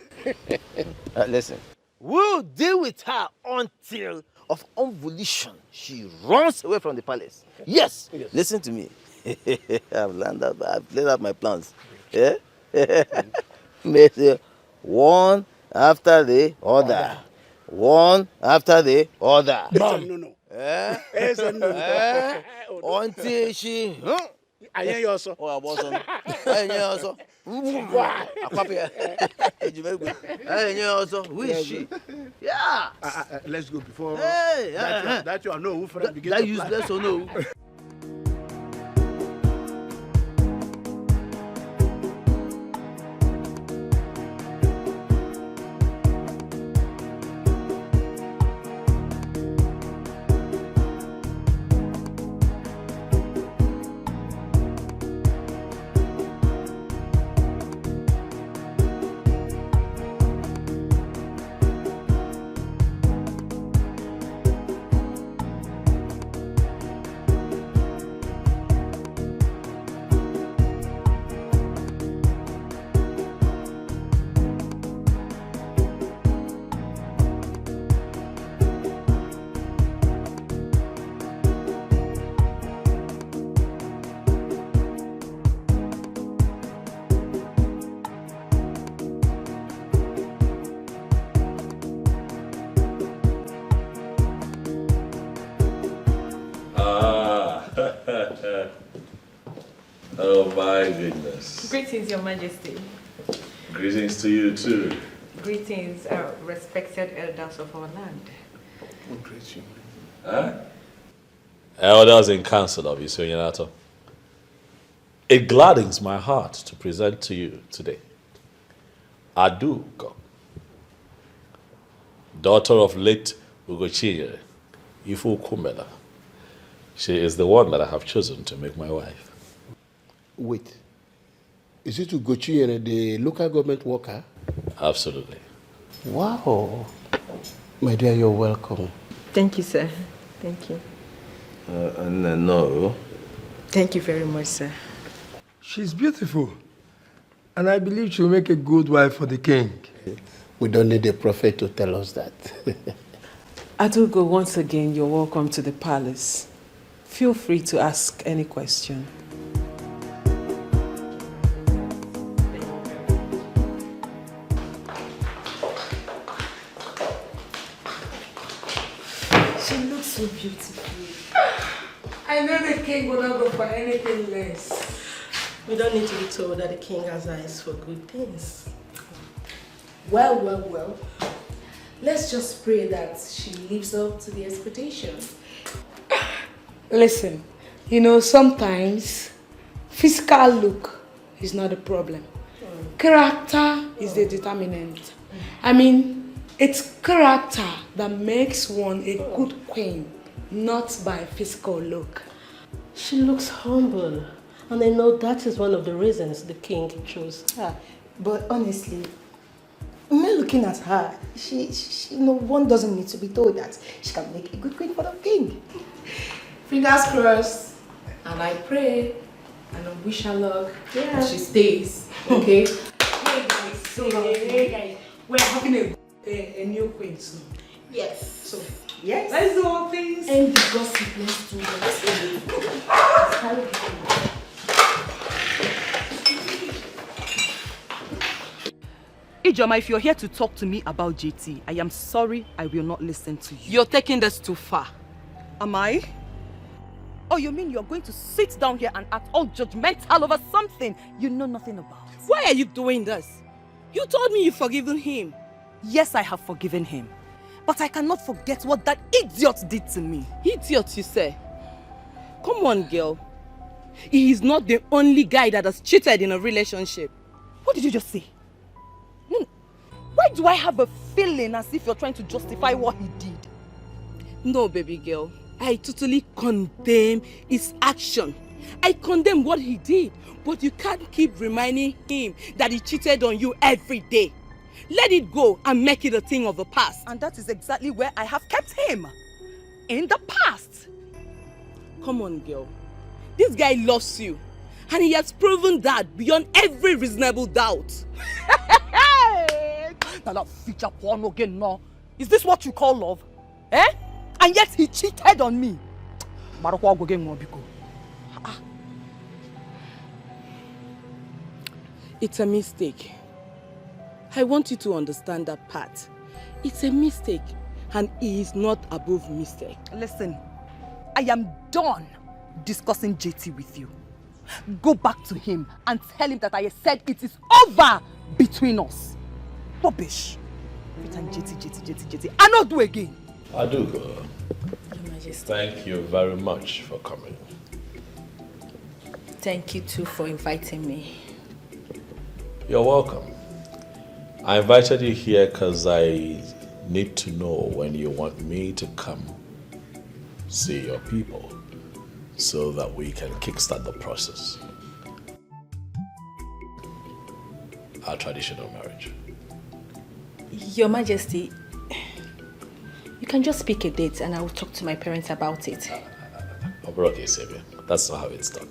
Listen, we'll deal with her until of unvolition she runs away from the palace. Yes. Listen to me. I've laid out my plans. Yeah? One after the other. One after the other. No. Until she... I hear you also. Oh, I was on. I hear you also. Who is she? Yeah. Let's go before Hey, that you are no friend begin that to useless plan. or no? Oh my goodness. Greetings, Your Majesty. Greetings to you too. Greetings, respected elders of our land. Huh? Elders in council of Wionderful. It gladdens my heart to present to you today Aduko, daughter of late Ugochinyere, Ifu Kumela. She is the one that I have chosen to make my wife. Wait. Is it Ugochinyere, the local government worker? Absolutely. Wow. My dear, you're welcome. Thank you, sir. Thank you. No. Thank you very much, sir. She's beautiful. And I believe she'll make a good wife for the king. We don't need a prophet to tell us that. Adugo, once again, you're welcome to the palace. Feel free to ask any question. She looks so beautiful. I know the king will not go for anything less. We don't need to be told that the king has eyes for good things. Well. Let's just pray that she lives up to the expectations. Listen, sometimes physical look is not a problem. Character is the determinant. I mean, it's character that makes one a good queen, not by physical look. She looks humble, and I know that is one of the reasons the king chose her. But honestly, me looking at her, she one doesn't need to be told that she can make a good queen for the king. Fingers crossed, and I pray, and I wish her luck. Yeah. She stays, okay? Hey guys, we're having a new queen soon. Yes. So, yes. Let's do all things. And the gossip, let's do that. Ijoma, if you're here to talk to me about JT, I am sorry, I will not listen to you. You're taking this too far. Am I? Oh, you mean you're going to sit down here and act all judgmental over something you know nothing about? Why are you doing this? You told me you've forgiven him. Yes, I have forgiven him. But I cannot forget what that idiot did to me. Idiot, you say? Come on, girl. he is not the only guy that has cheated in a relationship. What did you just say? No, why do I have a feeling as if you're trying to justify what he did? No, baby girl. I totally condemn his action. I condemn what he did. But you can't keep reminding him that he cheated on you every day. Let it go and make it a thing of the past. And that is exactly where I have kept him. In the past. Come on, girl. This guy loves you. And he has proven that beyond every reasonable doubt. Is this what you call love? Eh? And yet he cheated on me. It's a mistake. I want you to understand that part. It's a mistake, and he is not above mistake. Listen, I am done discussing JT with you. Go back to him and tell him that I said it is over between us. Rubbish. Every time JT. I not do again. I do go. Your Majesty. Thank you very much for coming. Thank you too for inviting me. You're welcome. I invited you here because I need to know when you want me to come see your people so that we can kickstart the process. Our traditional marriage. Your Majesty, you can just pick a date and I will talk to my parents about it. Okay, Savior. That's not how it's done.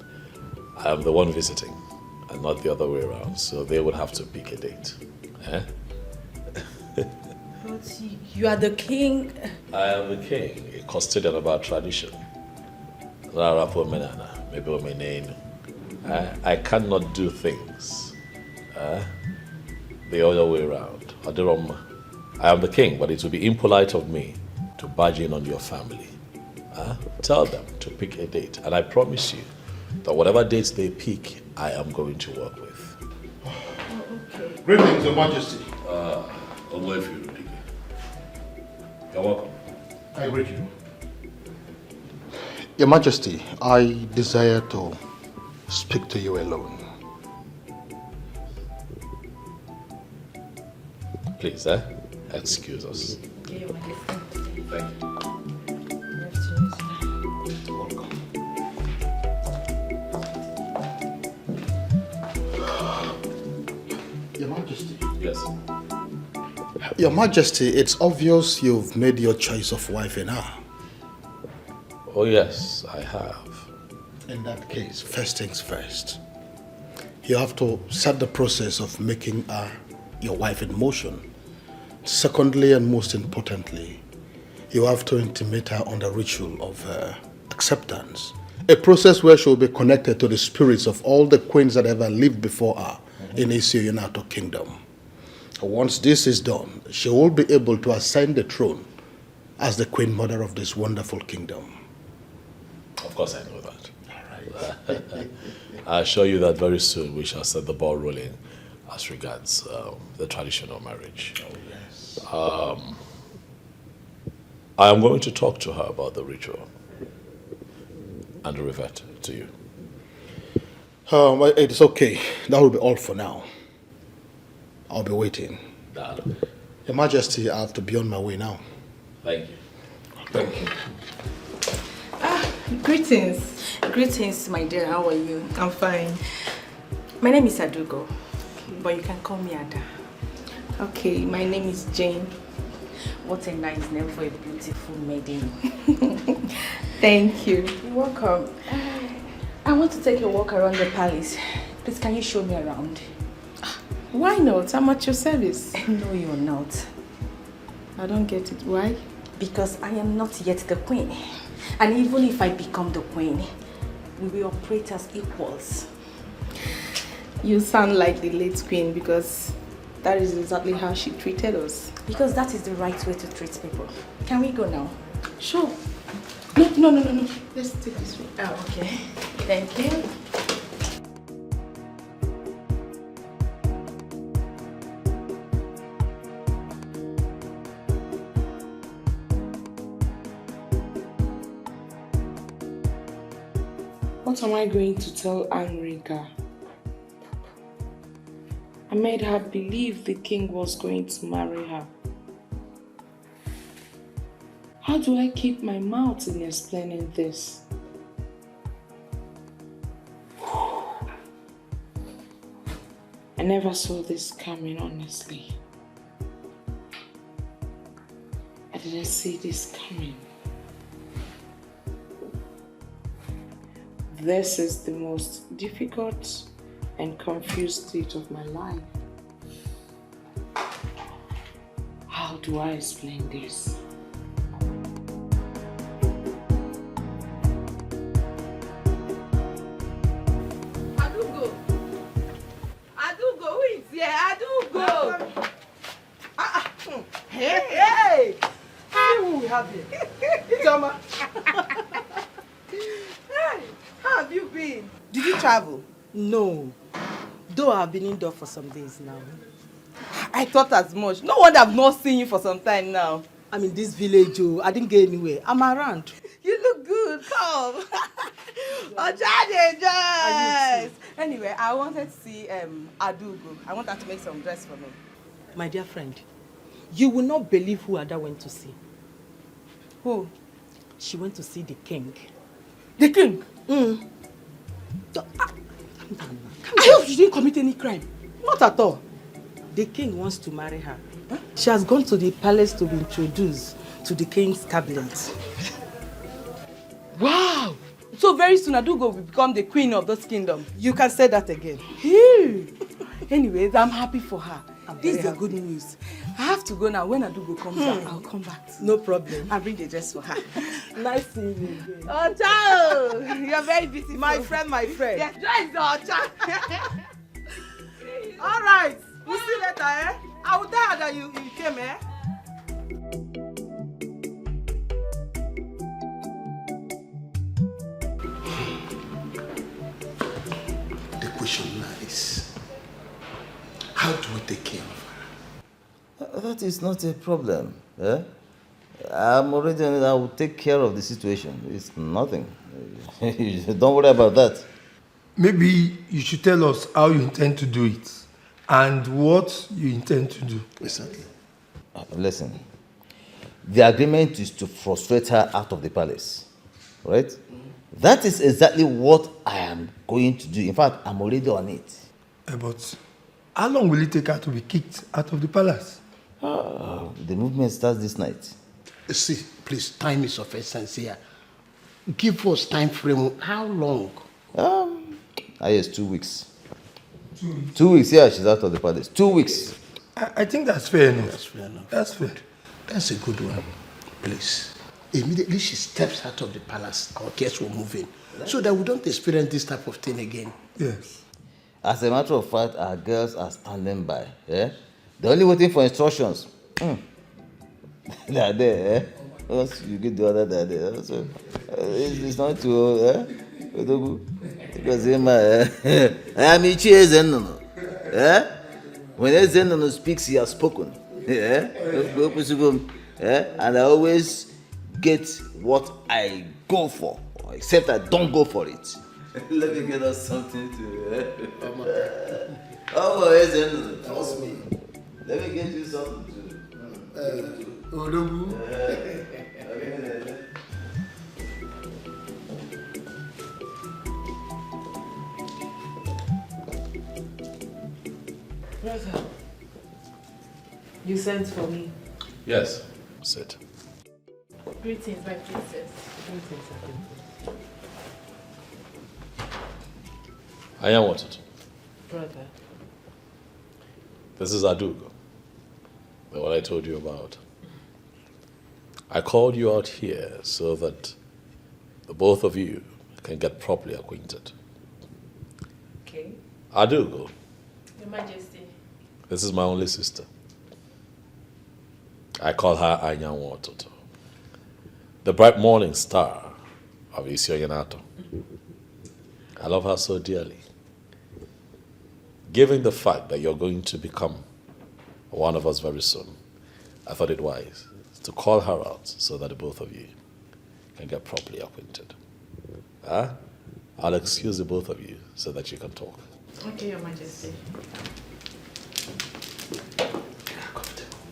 I am the one visiting and not the other way around, so they would have to pick a date. Eh? But you are the king. I am the king, a custodian of our tradition. I cannot do things the other way around. I am the king, but it would be impolite of me to barge in on your family. Tell them to pick a date, and I promise you that whatever dates they pick, I am going to work with. Okay. Greetings, Your Majesty. You're welcome. I greet you. Your Majesty, I desire to speak to you alone. Please, excuse us. Your Majesty. Thank you. Your Majesty. Yes. Your Majesty, it's obvious you've made your choice of wife in her. Oh yes, I have. In that case, first things first. You have to set the process of making her your wife in motion. Secondly, and most importantly, you have to intimate her on the ritual of acceptance. A process where she will be connected to the spirits of all the queens that ever lived before her in Wionderful kingdom. Once this is done, she will be able to ascend the throne as the queen mother of this wonderful kingdom. Of course I know that. All right. I assure you that very soon we shall set the ball rolling as regards the traditional marriage. Oh, yes. I am going to talk to her about the ritual and revert to you. It's okay. That will be all for now. I'll be waiting. Darling. Your Majesty, I have to be on my way now. Thank you. Thank you. Greetings. Greetings, my dear. How are you? I'm fine. My name is Adugo, but you can call me Ada. Okay, my name is Jane. What a nice name for a beautiful maiden. Thank you. You're welcome. I want to take a walk around the palace. Please, can you show me around? Why not? I'm at your service. No, you're not. I don't get it. Why? Because I am not yet the queen. And even if I become the queen, we will operate as equals. You sound like the late queen because that is exactly how she treated us. Because that is the right way to treat people. Can we go now? Sure. No. Let's take this way. Oh, okay. Thank you. What am I going to tell Anrika? I made her believe the king was going to marry her. How do I keep my mouth in explaining this? I never saw this coming, honestly. I didn't see this coming. This is the most difficult and confused state of my life. How do I explain this? Adugo, who is here? Adugo! Hey! See who we have here. Toma. Hey, how have you been? Did you travel? No. Though I've been indoors for some days now. I thought as much. No wonder I've not seen you for some time now. I'm in this village, oh. I didn't get anywhere. I'm around. You look good. Come. Joyce. Anyway, I wanted to see Adugo. I want her to make some dress for me. My dear friend, you will not believe who Ada went to see. Who? She went to see the king. The king? I hope she didn't commit any crime. Not at all. The king wants to marry her. Huh? She has gone to the palace to be introduced to the king's cabinet. Wow! So very soon Adugo will become the queen of this kingdom. You can say that again. Anyways, I'm happy for her. This is the good news. I have to go now. When Adugo comes out, I'll come back. No problem. I'll bring the dress for her. Nice seeing you again. Oh, ciao! You're very busy. My friend. Yes, drive the ciao. All right. We'll see you later, eh? I will tell her that you came, eh? The question now is, how do we take care of her? That is not a problem. Eh? I'm already on it. I will take care of the situation. It's nothing. Don't worry about that. Maybe you should tell us how you intend to do it and what you intend to do. Exactly. Listen, the agreement is to frustrate her out of the palace, right? That is exactly what I am going to do. In fact, I'm already on it. But how long will it take her to be kicked out of the palace? The movement starts this night. See, please, time is of essence here. Give us time frame. How long? Yes, 2 weeks. 2 weeks, yeah, she's out of the palace. 2 weeks. I think that's fair enough. That's fair enough. That's fair. That's a good one. Please. Immediately she steps out of the palace, our guests will move in. So that we don't experience this type of thing again. Yes. As a matter of fact, our girls are standing by. Yeah? They're only waiting for instructions. They are there. Eh? Once you get the other, they are there. So, it's not too... Because I am Ichi Ezenono. When Ezenono speaks, he has spoken. And I always get what I go for, except I don't go for it. Let me get us something to... Ezenono. Trust me. Let me get you something to... Brother, you sent for me. Yes, sit. Greetings, my princess. I am wanted. Brother. This is Adugo, the one I told you about. I called you out here so that the both of you can get properly acquainted. Okay. Adugo, Your Majesty. this is my only sister. I call her Anyanwu Ototo, the bright morning star of Isioyenato. I love her so dearly. Given the fact that you're going to become one of us very soon, I thought it wise to call her out so that the both of you can get properly acquainted. I'll excuse the both of you so that you can talk. Okay, Your Majesty.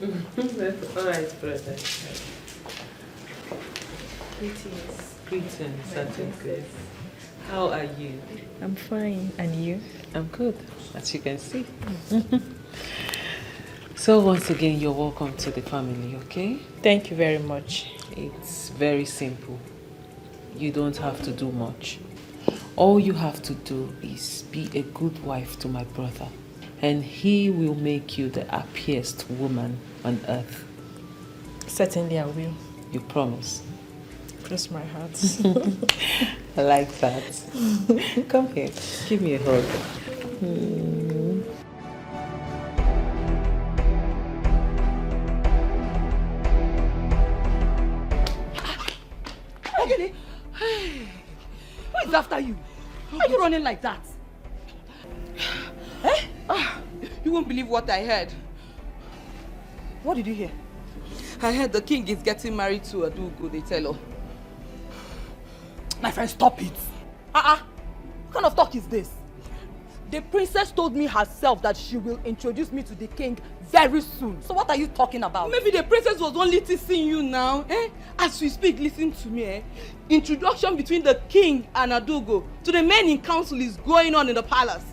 All right, brother. Greetings, Sergeant Grace. How are you? I'm fine. And you? I'm good, as you can see. So once again, you're welcome to the family, okay? Thank you very much. It's very simple. You don't have to do much. All you have to do is be a good wife to my brother, and he will make you the happiest woman on earth. Certainly I will. You promise? Cross my heart. I like that. Come here. Give me a hug. Who is after you? Why are you running like that? Eh? You won't believe what I heard. What did you hear? I heard the king is getting married to Adugo, they tell her. My friend, stop it. What kind of talk is this? The princess told me herself that she will introduce me to the king very soon. So what are you talking about? Maybe the princess was only teasing you now. As we speak, listen to me. Introduction between the king and Adugo to the men in council is going on in the palace.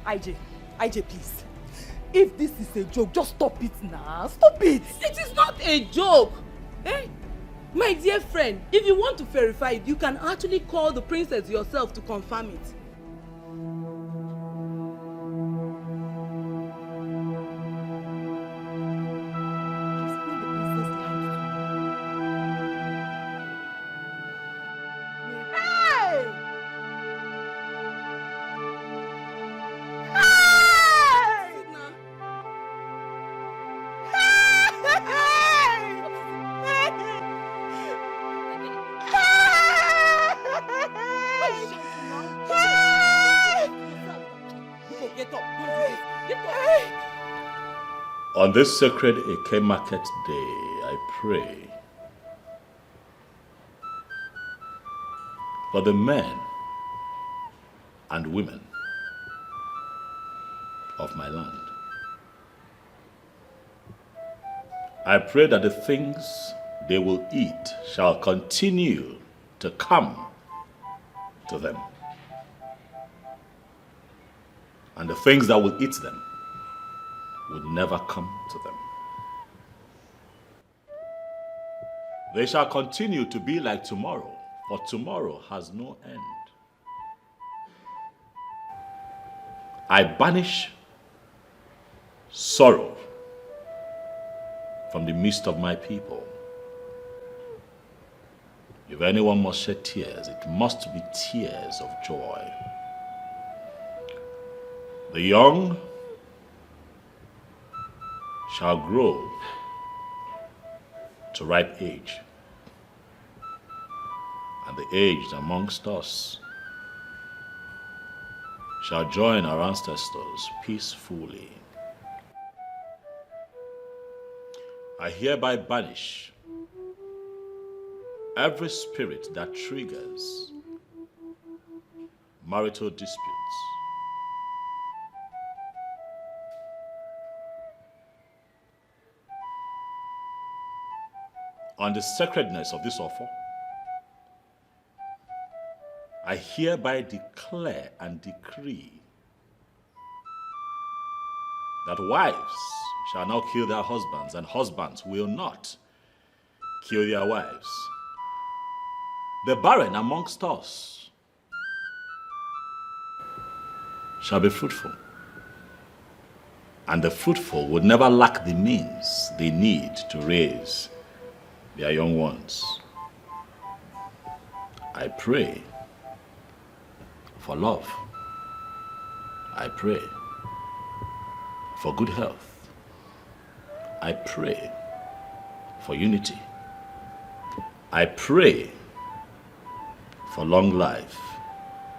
IJ, please. If this is a joke, just stop it now. Stop it. It is not a joke. My dear friend, if you want to verify it, you can actually call the princess yourself to confirm it. On this sacred Eke Market Day, I pray for the men and women of my land. I pray that the things they will eat shall continue to come to them, and the things that will eat them would never come to them. They shall continue to be like tomorrow, for tomorrow has no end. I banish sorrow from the midst of my people. If anyone must shed tears, it must be tears of joy. The young shall grow to ripe age, and the aged amongst us shall join our ancestors peacefully. I hereby banish every spirit that triggers marital disputes. On the sacredness of this offer, I hereby declare and decree that wives shall now kill their husbands, and husbands will not kill their wives. The barren amongst us shall be fruitful, and the fruitful would never lack the means they need to raise their young ones. I pray for love. I pray for good health. I pray for unity. I pray for long life,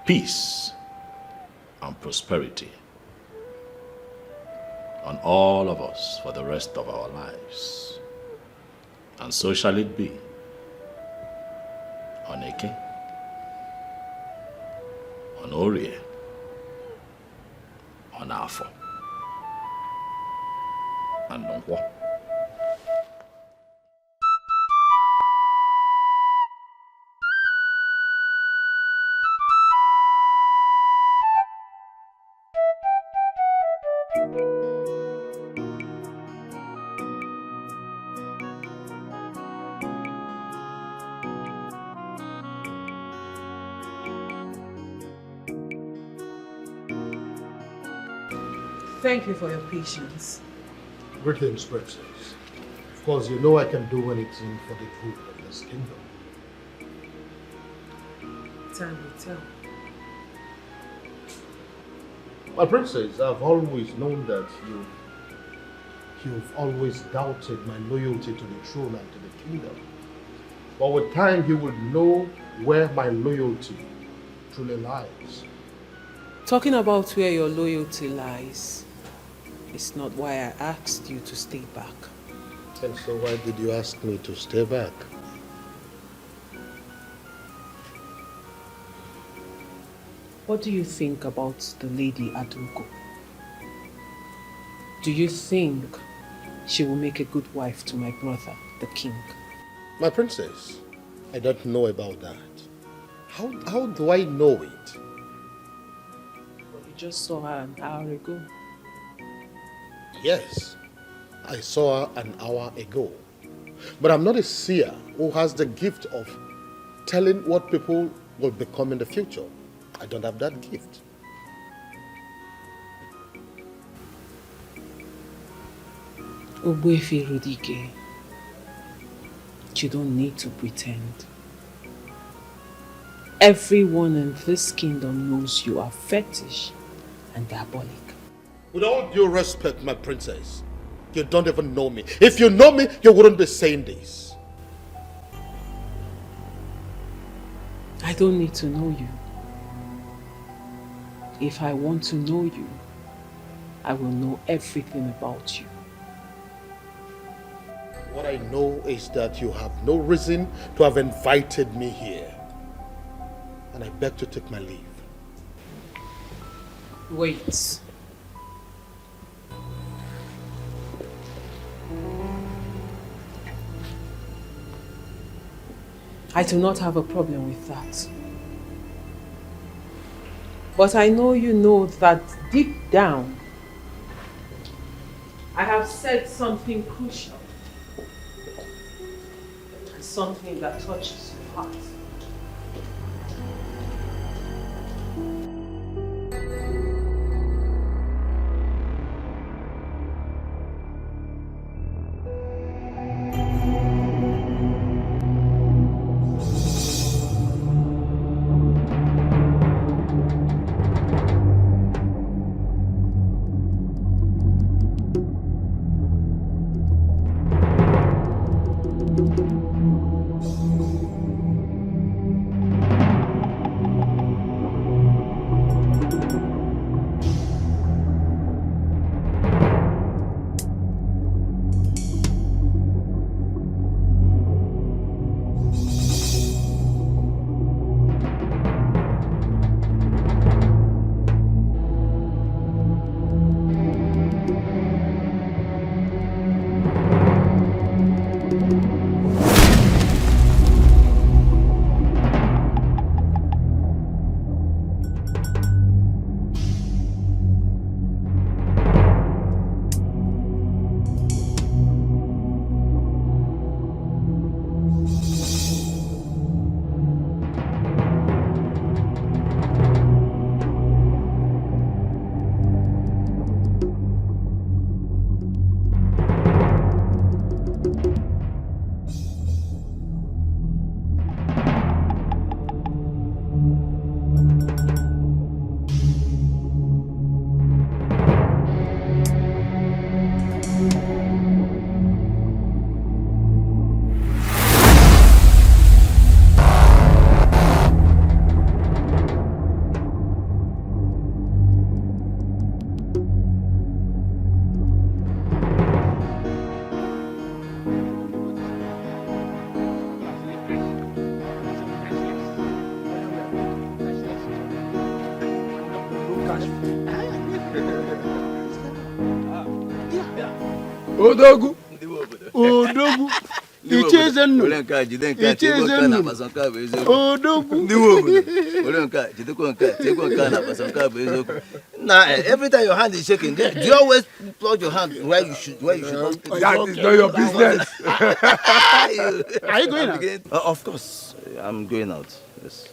peace, and prosperity on all of us for the rest of our lives. And so shall it be. On Eke, on Orie, on Afo, and Nongwa. Thank you for your patience. Greetings, Princess. Of course, you know I can do anything for the good of this kingdom. Time will tell. My princess, I've always known that you've always doubted my loyalty to the throne and to the kingdom. But with time, you will know where my loyalty truly lies. Talking about where your loyalty lies is not why I asked you to stay back. And so why did you ask me to stay back? What do you think about the lady Adugo? Do you think she will make a good wife to my brother, the king? My princess, I don't know about that. How do I know it? Well, you just saw her an hour ago. Yes, I saw her an hour ago. But I'm not a seer who has the gift of telling what people will become in the future. I don't have that gift. Ogbuefi Rudike, you don't need to pretend. Everyone in this kingdom knows you are fetish and diabolic. With all due respect, my princess, you don't even know me. If you know me, you wouldn't be saying this. I don't need to know you. If I want to know you, I will know everything about you. What I know is that you have no reason to have invited me here. And I beg to take my leave. Wait. I do not have a problem with that. But I know you know that deep down, I have said something crucial. And something that touches your heart. Odogu. Odogu. Ichezenu. Now, every time your hand is shaking, do you always plug your hand where you should not? That is not your business. Are you going out? Of course, I'm going out. Yes.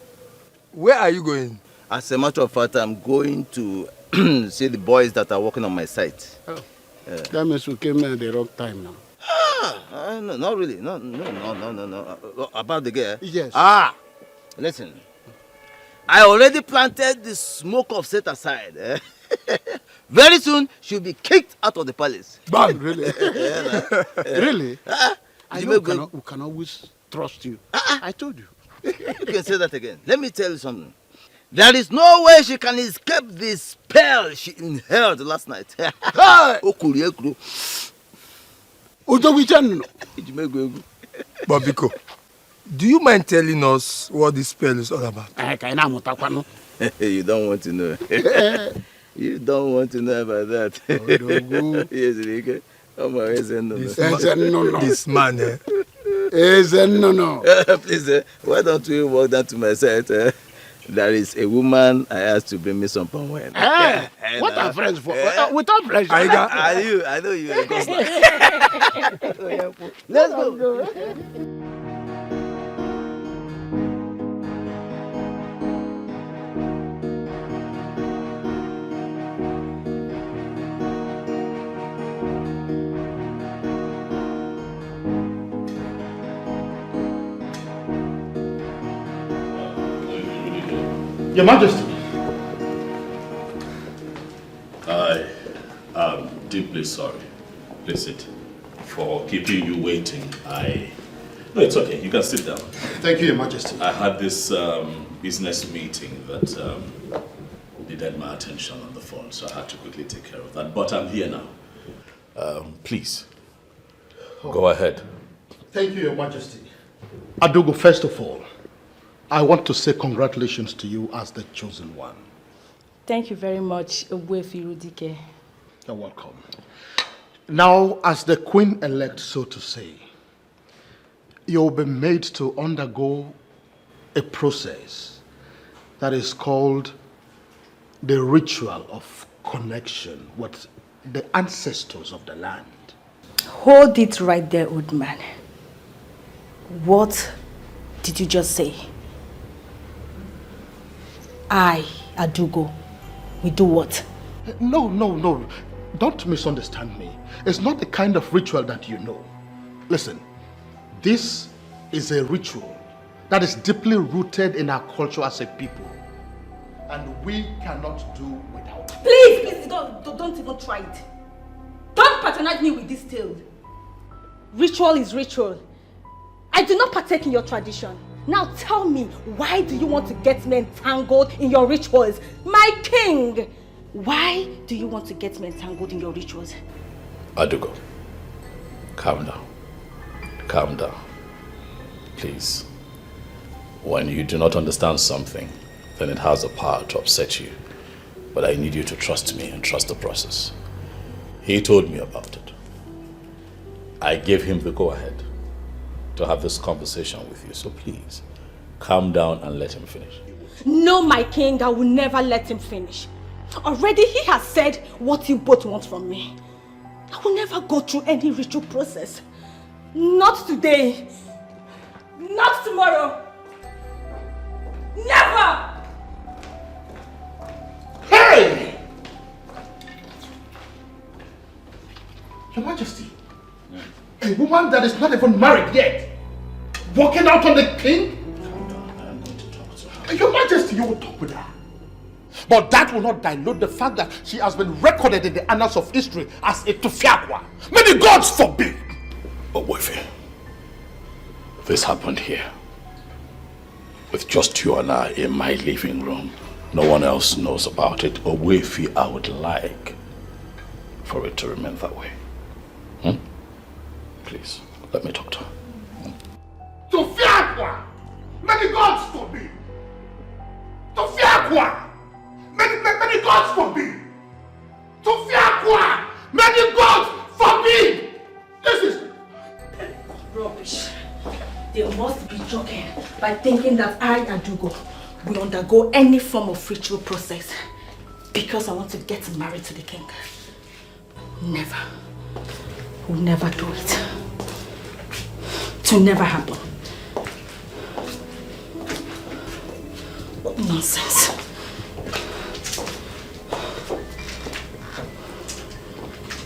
Where are you going? As a matter of fact, I'm going to see the boys that are working on my site. Oh. That means we came at the wrong time now. No, not really. No. About the girl? Yes. Listen. I already planted the smoke of set aside. Very soon, she'll be kicked out of the palace. Bang, really? Really? I know we can always trust you. I told you. You can say that again. Let me tell you something. There is no way she can escape the spell she inhaled last night. Bobiko, do you mind telling us what this spell is all about? You don't want to know. You don't want to know about that. Yes, Rike. This man, Please, why don't we walk down to my site? There is a woman I asked to bring me some palm wine. What are friends for? Without pleasure. I know you. Let's go. Your Majesty. I am deeply sorry. Please sit. For keeping you waiting. No, it's okay. You can sit down. Thank you, Your Majesty. I had this business meeting that needed my attention on the phone, so I had to quickly take care of that. But I'm here now. Please, go ahead. Thank you, Your Majesty. Adugo, first of all, I want to say congratulations to you as the chosen one. Thank you very much, Igwe. You're welcome. Now, as the queen-elect, so to say, you'll be made to undergo a process that is called the ritual of connection with the ancestors of the land. Hold it right there, old man. What did you just say? I, Adugo, we do what? No. Don't misunderstand me. It's not the kind of ritual that you know. Listen, this is a ritual that is deeply rooted in our culture as a people. And we cannot do without it. Please, don't even try it. Don't patronize me with this tale. Ritual is ritual. I do not partake in your tradition. Now tell me, why do you want to get me entangled in your rituals? My king! Why do you want to get me entangled in your rituals? Adugo, calm down. Calm down. Please. When you do not understand something, then it has the power to upset you. But I need you to trust me and trust the process. He told me about it. I gave him the go-ahead to have this conversation with you. So please, calm down and let him finish. No, my king, I will never let him finish. Already he has said what you both want from me. I will never go through any ritual process. Not today. Not tomorrow. Never! Hey! Your Majesty, a woman that is not even married yet, walking out on the king? Your Majesty, you will talk with her. But that will not dilute the fact that she has been recorded in the annals of history as a Tufiakwa. May the gods forbid! Ogwefe, this happened here. With just you and I in my living room. No one else knows about it. Ogwefe, I would like for it to remain that way. Please, let me talk to her. Tufiakwa! May the gods forbid! Tufiakwa! May the gods forbid! Tufiakwa! May the gods forbid! joking by thinking that I, Adugo, will undergo any form of ritual process because I want to get married to the king. Never. Will never do it. It will never happen. What nonsense.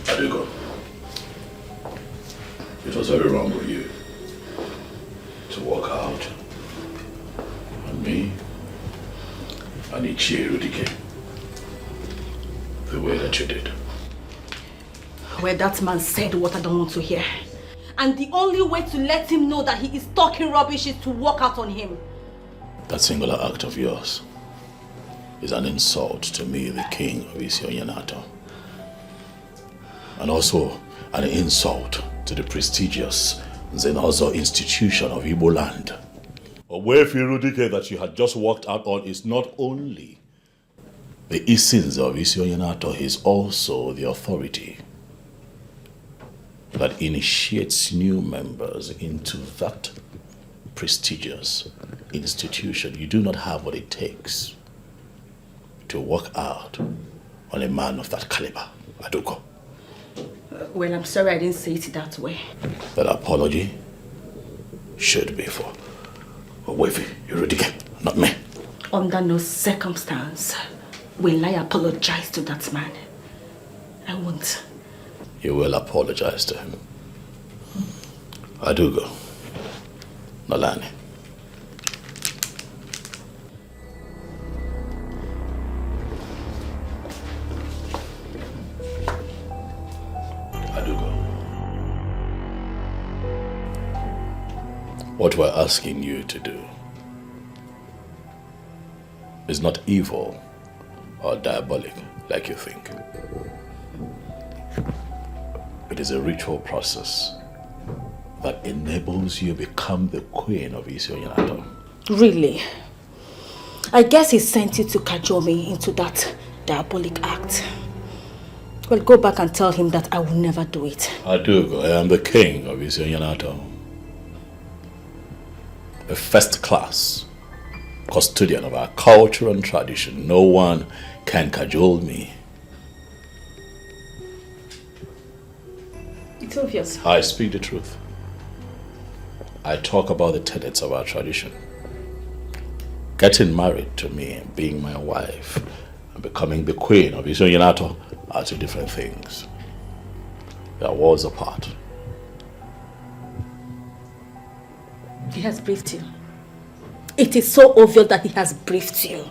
Adugo, it was very wrong of you to walk out on me and Ichie the way that you did. Well, that man said what I don't want to hear. And the only way to let him know that he is talking rubbish is to walk out on him. That singular act of yours is an insult to me, the king of Isiyonyanato. And also an insult to the prestigious Zenozo institution of Igbo land. Wionderful that you had just walked out on is not only the Isins of Isiyonyanato, he is also the authority that initiates new members into that prestigious institution. You do not have what it takes to walk out on a man of that caliber, Adugo. Well, I'm sorry I didn't say it that way. That apology should be for Wionderful, not me. Under no circumstance will I apologize to that man. I won't. You will apologize to him. Adugo, Nolani. Adugo, what we're asking you to do is not evil or diabolic like you think. It is a ritual process that enables you to become the queen of Isiyonyanato. Really? I guess he sent you to cajole me into that diabolic act. Well, go back and tell him that I will never do it. Adugo, I am the king of Isiyonyanato. A first-class custodian of our culture and tradition. No one can cajole me. It's obvious. I speak the truth. I talk about the tenets of our tradition. Getting married to me and being my wife and becoming the queen of Isiyonyanato are two different things. They are worlds apart. He has briefed you. It is so obvious that he has briefed you.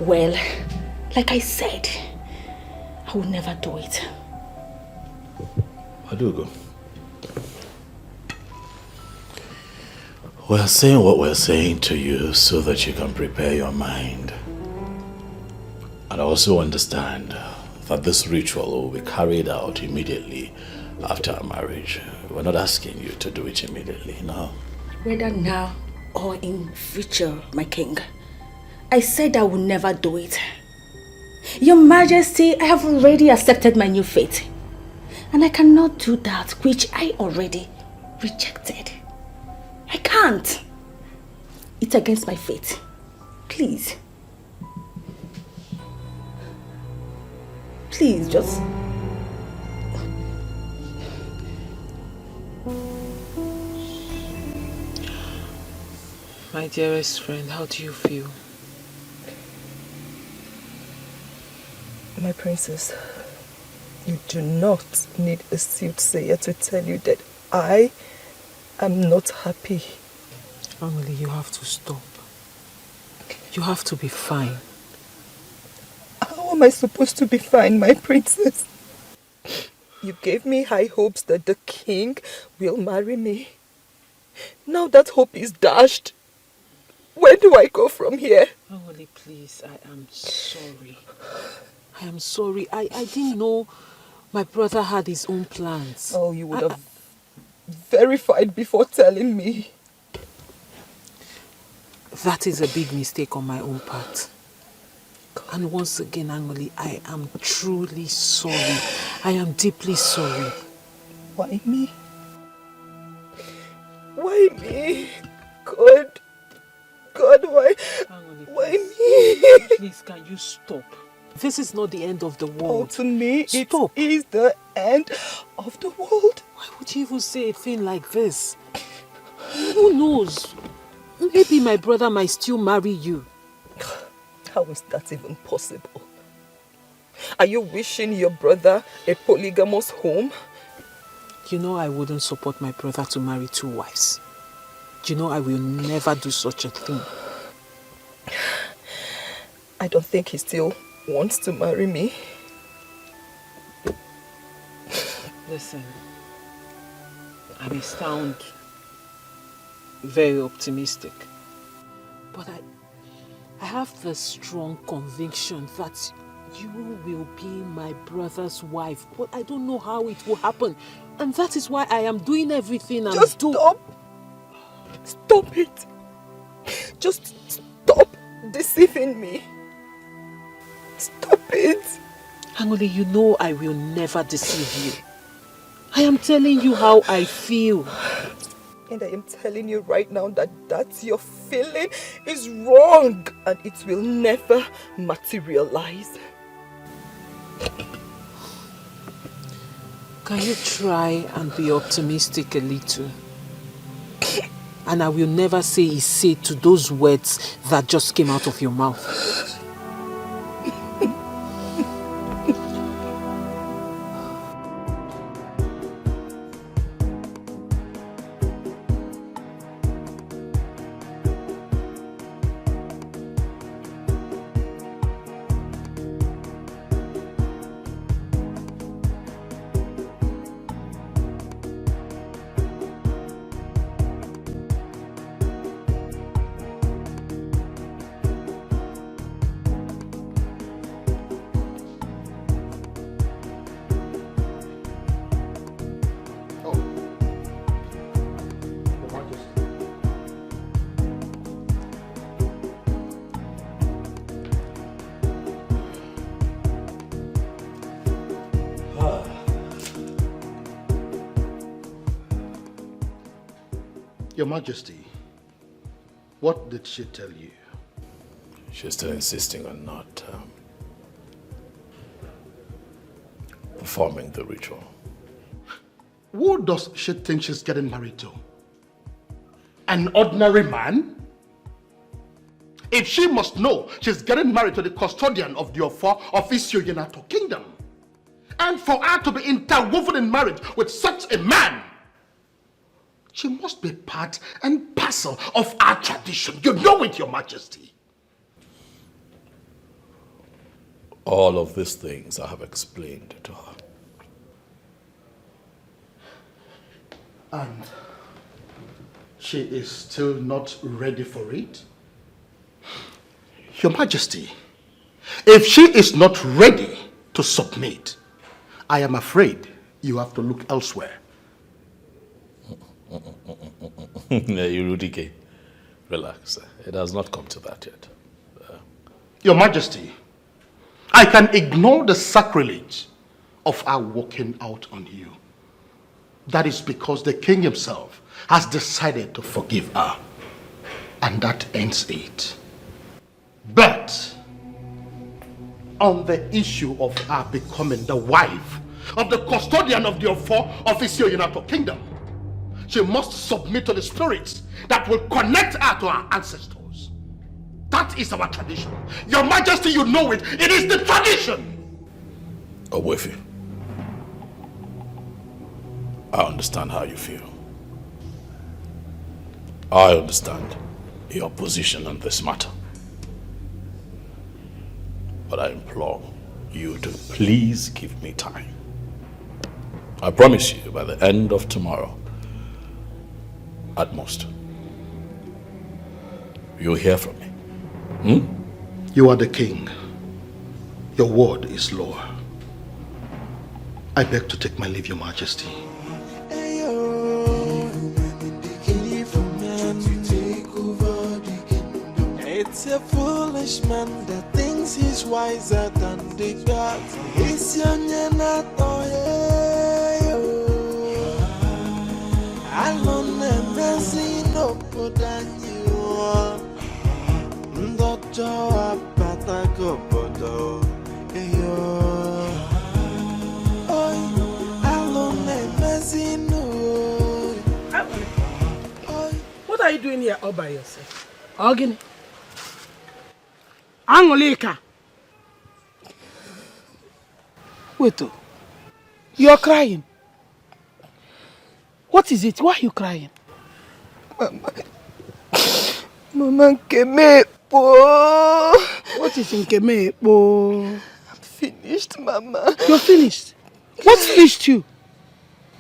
Well, like I said, I will never do it. Adugo, we're saying what we're saying to you so that you can prepare your mind. And also understand that this ritual will be carried out immediately after our marriage. We're not asking you to do it immediately, no. Whether now or in future, my king, I said I will never do it. Your Majesty, I have already accepted my new fate. And I cannot do that which I already rejected. I can't. It's against my fate. Please. Please, just... My dearest friend, how do you feel? My princess, you do not need a soothsayer to tell you that I am not happy. Emily, you have to stop. You have to be fine. How am I supposed to be fine, my princess? You gave me high hopes that the king will marry me. Now that hope is dashed. Where do I go from here? Emily, please, I am sorry. I am sorry. I didn't know my brother had his own plans. Oh, you would have verified before telling me. That is a big mistake on my own part. And once again, Angoli, I am truly sorry. I am deeply sorry. Why me? Why me? God, why me? Please, can you stop? This is not the end of the world. Oh, to me, stop. It is the end of the world. Why would you even say a thing like this? Who knows? Maybe my brother might still marry you. How is that even possible? Are you wishing your brother a polygamous home? You know I wouldn't support my brother to marry 2 wives. You know I will never do such a thing. I don't think he still wants to marry me. Listen, I may sound very optimistic, but I have the strong conviction that you will be my brother's wife, but I don't know how it will happen. And that is why I am doing everything I'm Just stop! Stop it! Just stop deceiving me. Stop it! Angole, you know I will never deceive you. I am telling you how I feel. And I am telling you right now that your feeling is wrong and it will never materialize. Can you try and be optimistic a little? And I will never say a say to those words that just came out of your mouth. Your Majesty, what did she tell you? She's still insisting on not performing the ritual. Who does she think she's getting married to? An ordinary man? If she must know she's getting married to the custodian of the Ofo of Isioyenato Kingdom, and for her to be interwoven in marriage with such a man, she must be part and parcel of our tradition. You know it, Your Majesty. All of these things I have explained to her. And she is still not ready for it? Your Majesty, if she is not ready to submit, I am afraid you have to look elsewhere. Irudike, relax. It has not come to that yet. Your Majesty, I can ignore the sacrilege of our walking out on you. That is because the king himself has decided to forgive her. And that ends it. But on the issue of her becoming the wife of the custodian of the Ofo of Isioyenato Kingdom, she must submit to the spirits that will connect her to our ancestors. That is our tradition. Your Majesty, you know it. It is the tradition. Ogwefi, I understand how you feel. I understand your position on this matter. But I implore you to please give me time. I promise you, by the end of tomorrow, at most, you'll hear from me. You are the king. Your word is law. I beg to take my leave, Your Majesty. It's a foolish man that thinks he's wiser than the gods. It's alone messing up you Ndojo apatako bodo What are you doing here all by yourself? Ogini. Angolika. Wait, you're crying. What is it? Why are you crying? Mama Nkemepo. What is Nkemepo? I'm finished, Mama. You're finished? What finished you?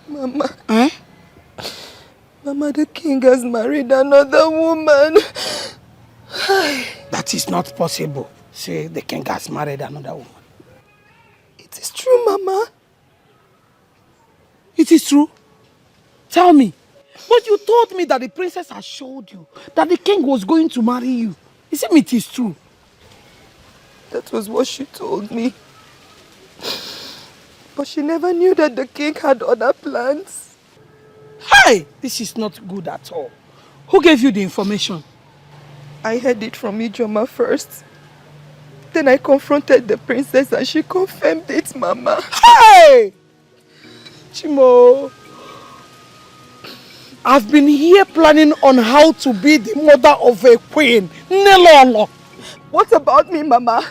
Mama. Eh? Mama, the king has married another woman. That is not possible. Say the king has married another woman. It is true, Mama. It is true? Tell me. But you told me that the princess assured you that the king was going to marry you. It is true? That was what she told me. But she never knew that the king had other plans. Hey! This is not good at all. Who gave you the information? I heard it from Ijoma first. Then I confronted the princess and she confirmed it, Mama. Hey! Chimo, I've been here planning on how to be the mother of a queen. Nelolo. What about me, Mama?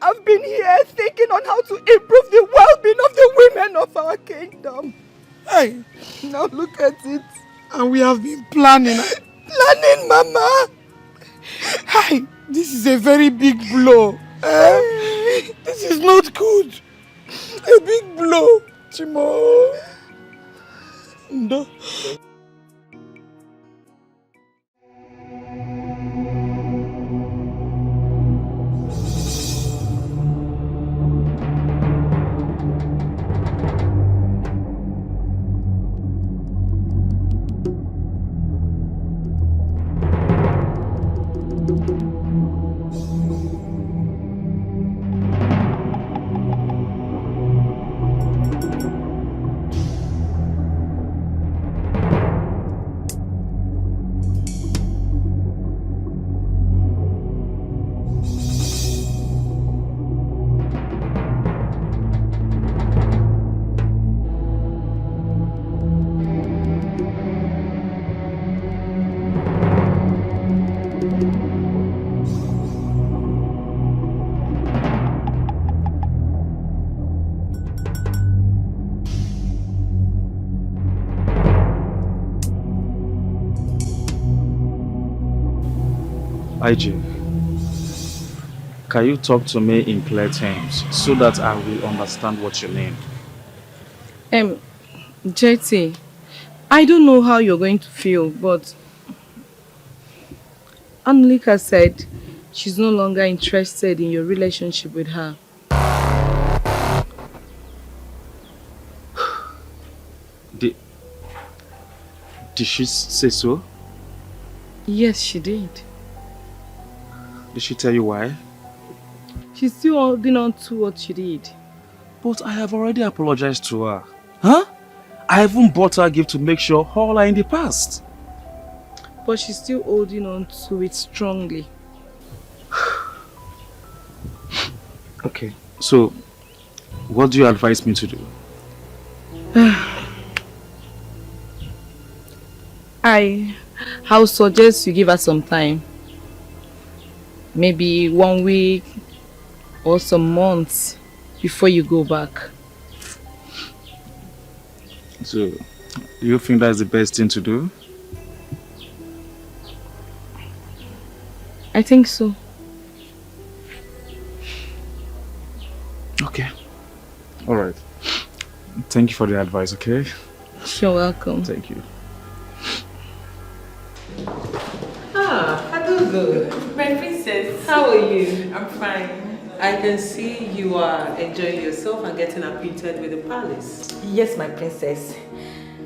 I've been here thinking on how to improve the well-being of the women of our kingdom. Hey! Now look at it. And we have been planning. Planning, Mama! Hey! This is a very big blow. This is not good. A big blow. Chimo. No. IJ, can you talk to me in clear terms so that I will understand what you mean? JT, I don't know how you're going to feel, but Annalika said she's no longer interested in your relationship with her. Did she say so? Yes, she did. Did she tell you why? She's still holding on to what she did. But I have already apologized to her. Huh? I even bought her a gift to make sure all are in the past. But she's still holding on to it strongly. Okay, so what do you advise me to do? I'll suggest you give her some time. Maybe 1 week or some months before you go back. So, do you think that's the best thing to do? I think so. Okay. Alright. Thank you for the advice, okay? You're welcome. Thank you. Adugo, my princess, how are you? I'm fine. I can see you are enjoying yourself and getting acquainted with the palace. Yes, my princess.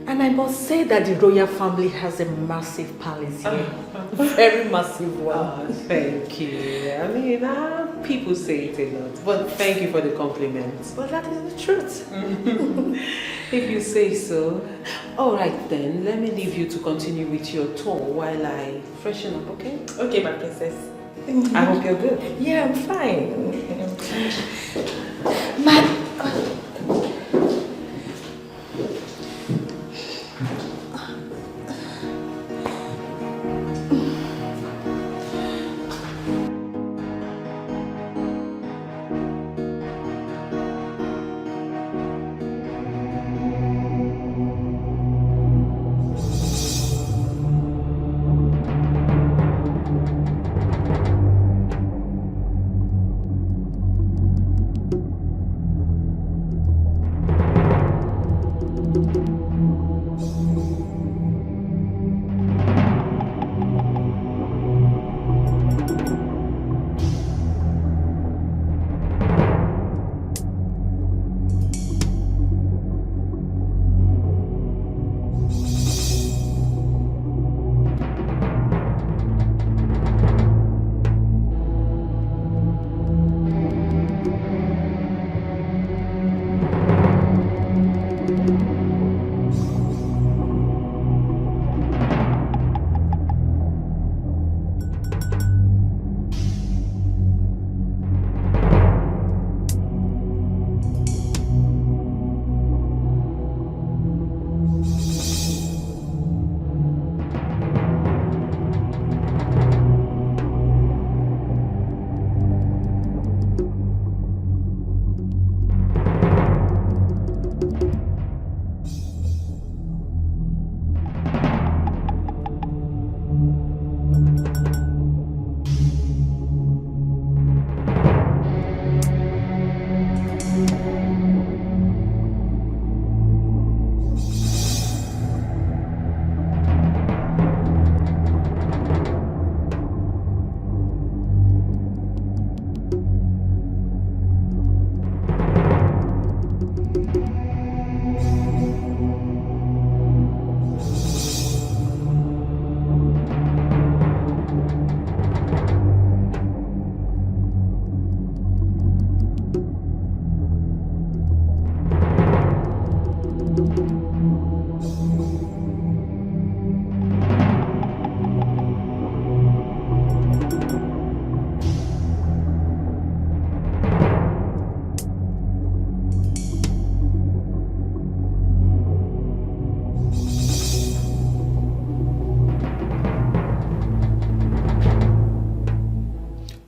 And I must say that the royal family has a massive palace here. Very massive one. Thank you. I mean, people say it a lot, but thank you for the compliment. But that is the truth. If you say so. All right then, let me leave you to continue with your tour while I freshen up, okay? Okay, my princess. I hope you're good. Yeah, I'm fine.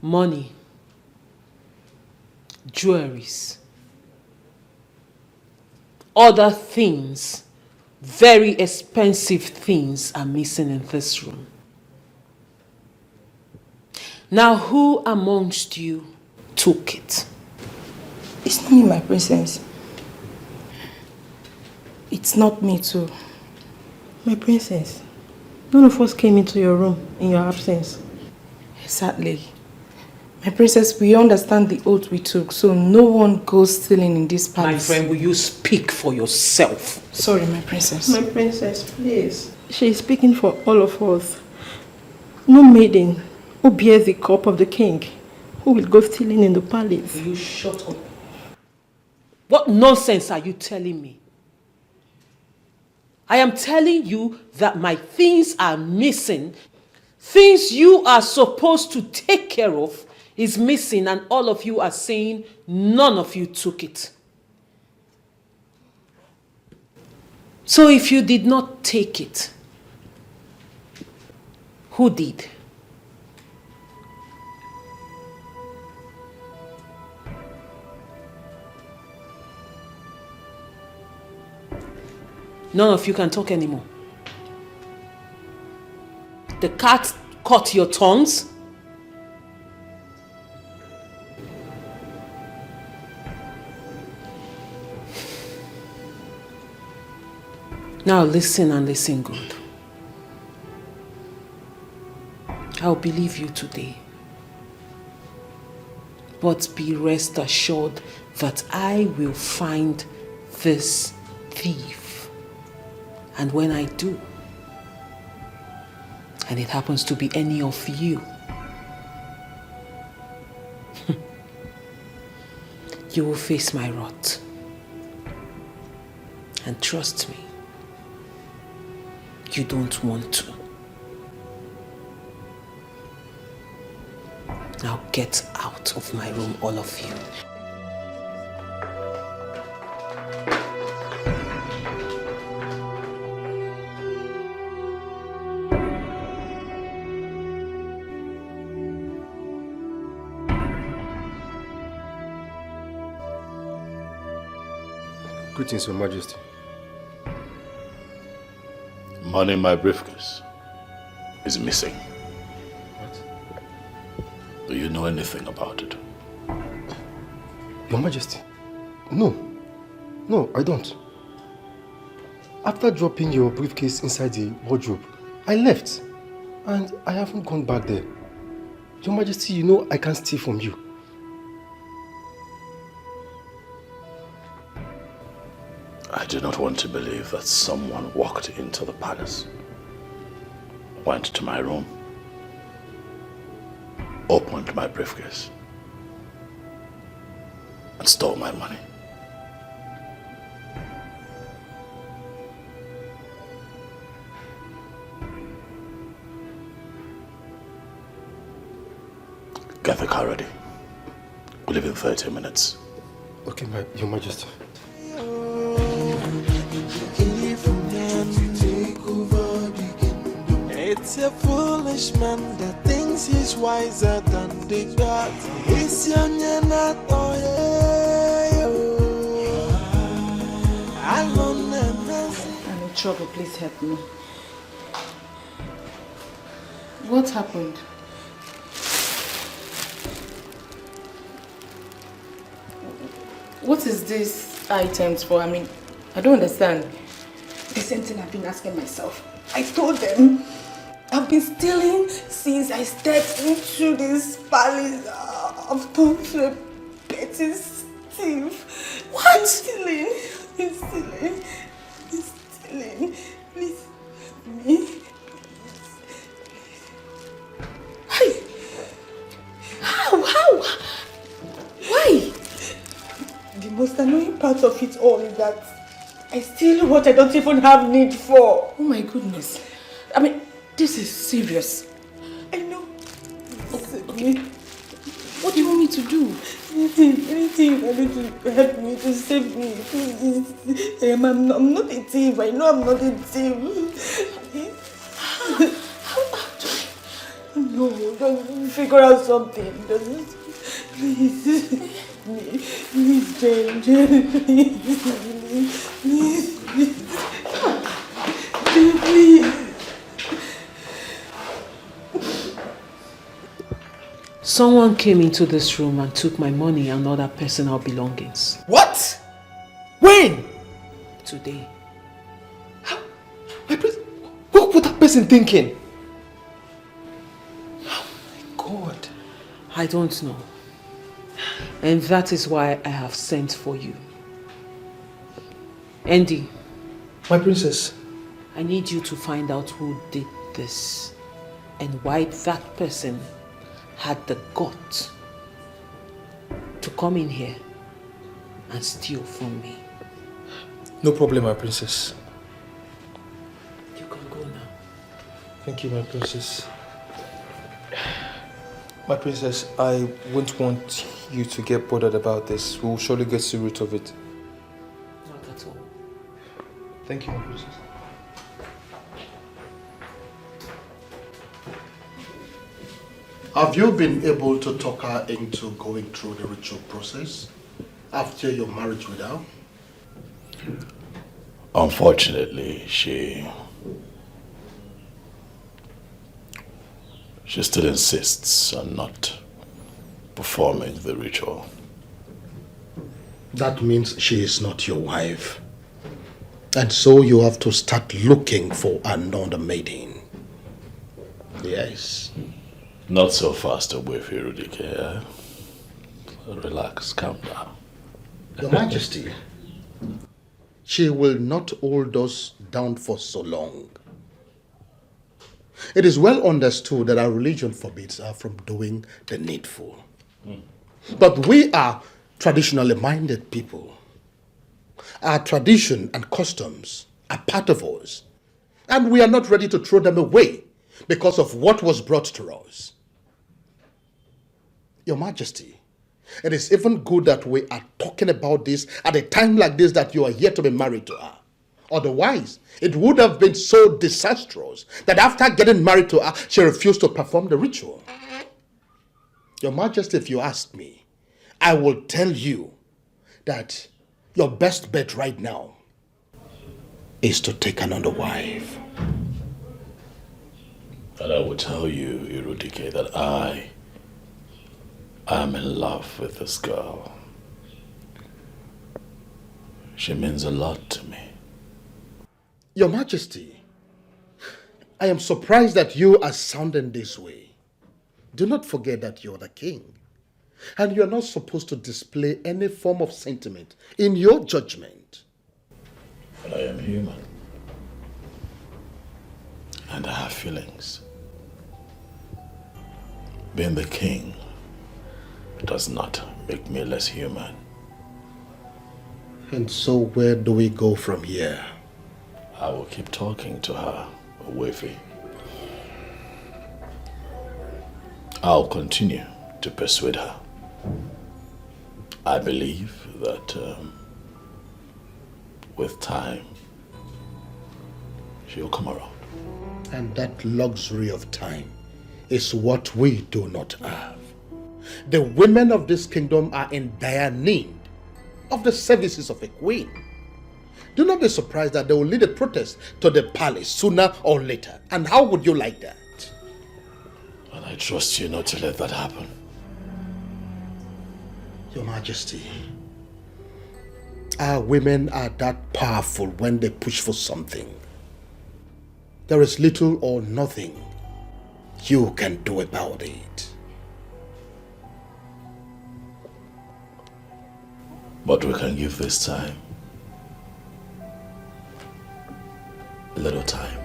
Money, jewelries, other things, very expensive things are missing in this room. Now, who amongst you took it? It's not me, my princess. It's not me too. My princess, none of us came into your room in your absence. Exactly. My princess, we understand the oath we took, so no one goes stealing in this palace. My friend, will you speak for yourself? Sorry, my princess. My princess, please. She is speaking for all of us. No maiden who bears the cup of the king who will go stealing in the palace. Will you shut up? What nonsense are you telling me? I am telling you that my things are missing. Things you are supposed to take care of is missing, and all of you are saying none of you took it. So if you did not take it, who did? None of you can talk anymore. The cat caught your tongues. Now listen, and listen good. I'll believe you today. But be rest assured that I will find this thief. And when I do, and it happens to be any of you, you will face my wrath. And trust me, you don't want to. Now get out of my room, all of you. Greetings, Your Majesty. Money in my briefcase is missing. What? Do you know anything about it? Your Majesty, no. No, I don't. After dropping your briefcase inside the wardrobe, I left. And I haven't gone back there. Your Majesty, you know I can't steal from you. I do not want to believe that someone walked into the palace, went to my room, opened my briefcase, and stole my money. Get the car ready. We'll leave in 30 minutes. Okay, Your Majesty. It's a foolish man that thinks he's wiser than the gods. It's young and not I'm in trouble, please help me. What happened? What is these items for? I mean, I don't understand. The same thing I've been asking myself. I told them I've been stealing since I stepped into this palace. I've turned to a petty thief. What? Stealing. Please, me. Hey! How? Why? The most annoying part of it all is that I steal what I don't even have need for. Oh my goodness. I mean, this is serious. I know. Okay. What do you want me to do? Anything you can do to help me, to save me, please. I'm not a thief. I know I'm not a thief. No, just figure out something. Please. Please, Jane. Please. Someone came into this room and took my money and other personal belongings. What? When? Today. What was that person thinking? Oh my God. I don't know. And that is why I have sent for you. Andy. My princess. I need you to find out who did this and why that person had the guts to come in here and steal from me. No problem, my princess. You can go now. Thank you, my princess. My princess, I wouldn't want you to get bothered about this. We'll surely get to the root of it. Not at all. Thank you, my princess. Have you been able to talk her into going through the ritual process after your marriage with her? Unfortunately, she still insists on not performing the ritual. That means she is not your wife. And so you have to start looking for another maiden. Yes. Not so fast away, Rudike. Relax, calm down. Your Majesty, she will not hold us down for so long. It is well understood that our religion forbids her from doing the needful. But we are traditionally minded people. Our tradition and customs are part of us. And we are not ready to throw them away because of what was brought to us. Your Majesty, it is even good that we are talking about this at a time like this, that you are yet to be married to her. Otherwise, it would have been so disastrous that after getting married to her, she refused to perform the ritual. Your Majesty, if you ask me, I will tell you that your best bet right now is to take another wife. And I will tell you, Irudike, that I am in love with this girl. She means a lot to me. Your Majesty, I am surprised that you are sounding this way. Do not forget that you're the king, and you're not supposed to display any form of sentiment in your judgment. But I am human, and I have feelings. Being the king does not make me less human. And so where do we go from here? I will keep talking to her, Owefi. I'll continue to persuade her. I believe that with time, she'll come around. And that luxury of time is what we do not have. The women of this kingdom are in dire need of the services of a queen. Do not be surprised that they will lead a protest to the palace sooner or later. And how would you like that? And I trust you not to let that happen. Your Majesty, our women are that powerful when they push for something. There is little or nothing you can do about it. But we can give this time a little time.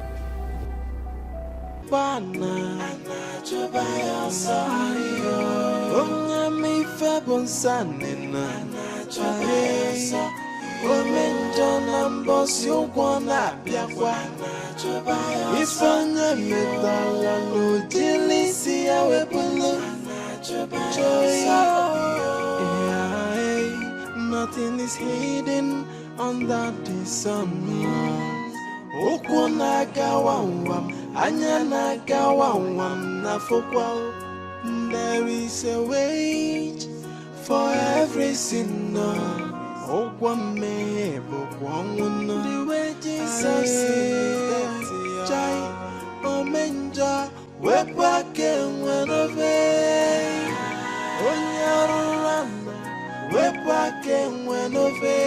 Nothing is hidden under the sun. Okuna gawawam, anyana gawawam na fokwa. There is a wage for every sinner. Okwame bokwamuna. The wages of sin, jai omenja wepake wenove. Onyaruranda wepake wenove.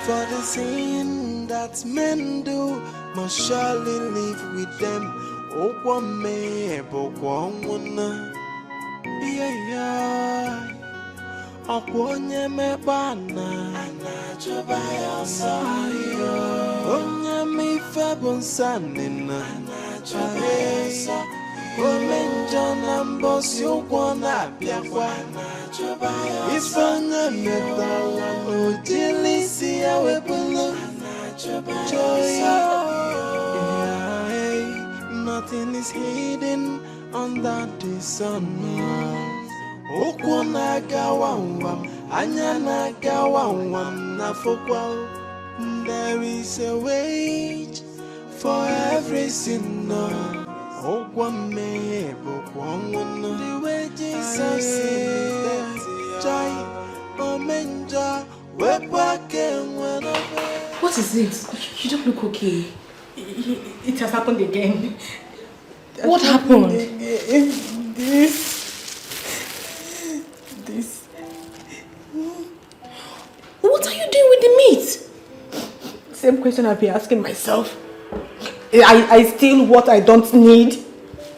For the sin that men do must surely live with them. Okwame bokwamuna. Yeah. Okwonye mebana anachobaya sayo. Onye mifebon sanina anachobaya. Omenjo nambosi ukwana biakwa anachobaya. Ifanya metala ojilisi ya webulu anachobaya. Nothing is hidden under the sun. Okuna gawawam, anyana gawawam na fokwa. There is a wage for every sinner. Okwame bokwamuna. The wages of sin, jai omenja wepake wenove. What is it? You don't look okay. It has happened again. What happened? This. What are you doing with the meat? Same question I've been asking myself. I steal what I don't need.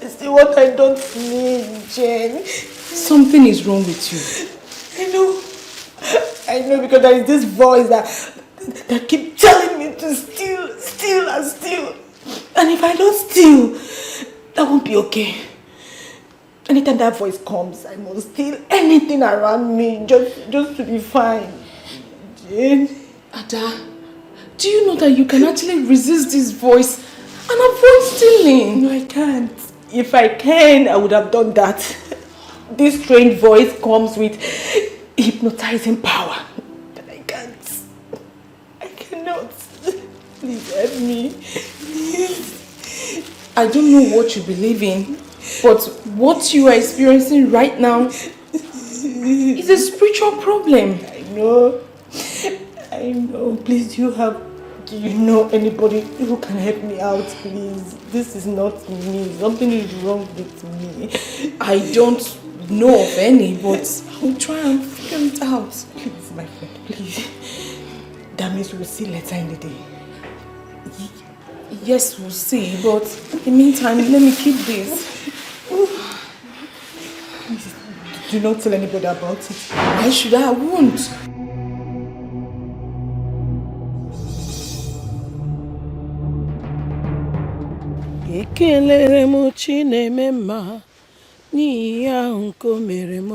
I steal what I don't need, Jane. Something is wrong with you. I know because there is this voice that keeps telling me to steal and steal. And if I don't steal, that won't be okay. Anytime that voice comes, I must steal anything around me just to be fine. Jane. Ada, Do you know that you can actually resist this voice and avoid stealing? No, I can't. If I can, I would have done that. This strange voice comes with hypnotizing power. But I can't. I cannot. Please help me. Please. I don't know what you believe in, but what you are experiencing right now is a spiritual problem. I know. I know. Please, do you know anybody who can help me out, please? This is not me. Something is wrong with me. I don't know of any, but I'll try and figure it out. Please, my friend, please. That means we'll see later in the day. Yes, we'll see, but in the meantime, let me keep this. Please, do not tell anybody about it. Why should I? Won't. Ekelere m Chineme mma n'ihi ahụ nke o mere m.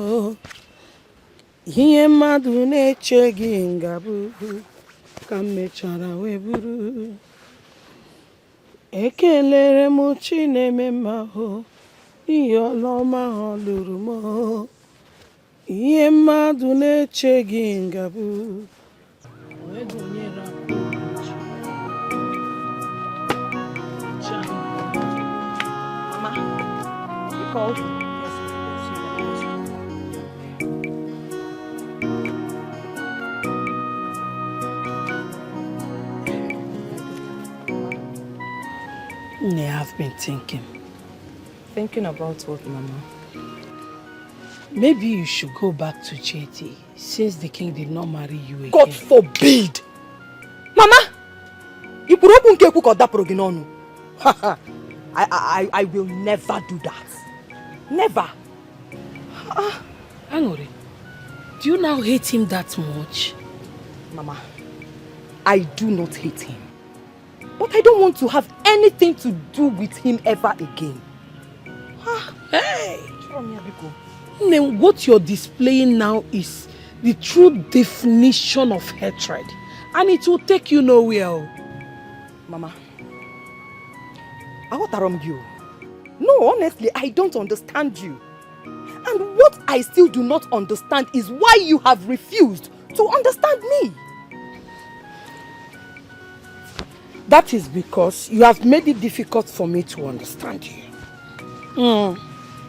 Ihe mmadụ na-echeghị ngabụ ka m mechara wee bụrụ. Ekelere m Chineme mma n'ihi ọlụ ọma ọ lụrụ m. Ihe mmadụ na-echeghị ngabụ wee gụnyere called? I've been thinking. Thinking about what, Mama? Maybe you should go back to JT since the king did not marry you again. God forbid! Mama! You put open cake or that proginono. I will never do that. Never. Angori, do you now hate him that much? Mama, I do not hate him. But I don't want to have anything to do with him ever again. Hey! Then what you're displaying now is the true definition of hatred. And it will take you nowhere. Mama, I want you. No, honestly, I don't understand you. And what I still do not understand is why you have refused to understand me. That is because you have made it difficult for me to understand you.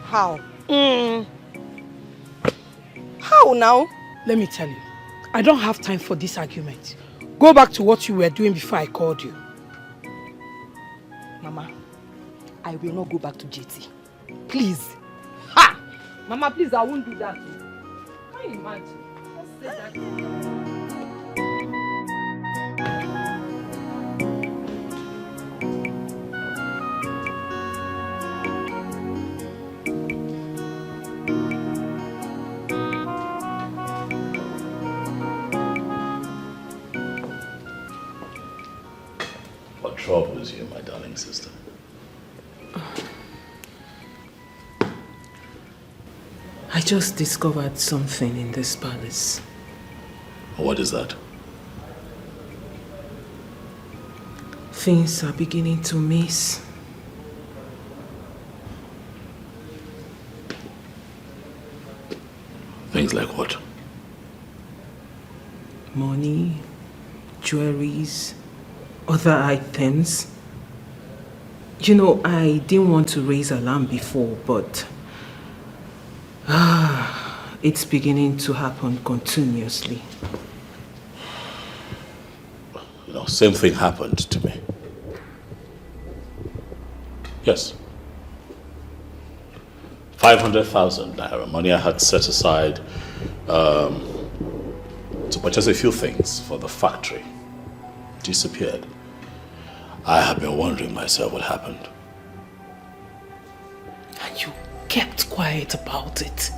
How? How now? Let me tell you, I don't have time for this argument. Go back to what you were doing before I called you. Mama, I will not go back to JT. Please. Ha! Mama, please, I won't do that. Can you imagine? Just say that. What troubles you, my darling sister? I just discovered something in this palace. What is that? Things are beginning to miss. Things like what? Money, jewelries, other items. You know, I didn't want to raise alarm before, but it's beginning to happen continuously. You know, same thing happened to me. Yes. 500,000 naira, money I had set aside to purchase a few things for the factory, disappeared. I have been wondering myself what happened. And you kept quiet about it.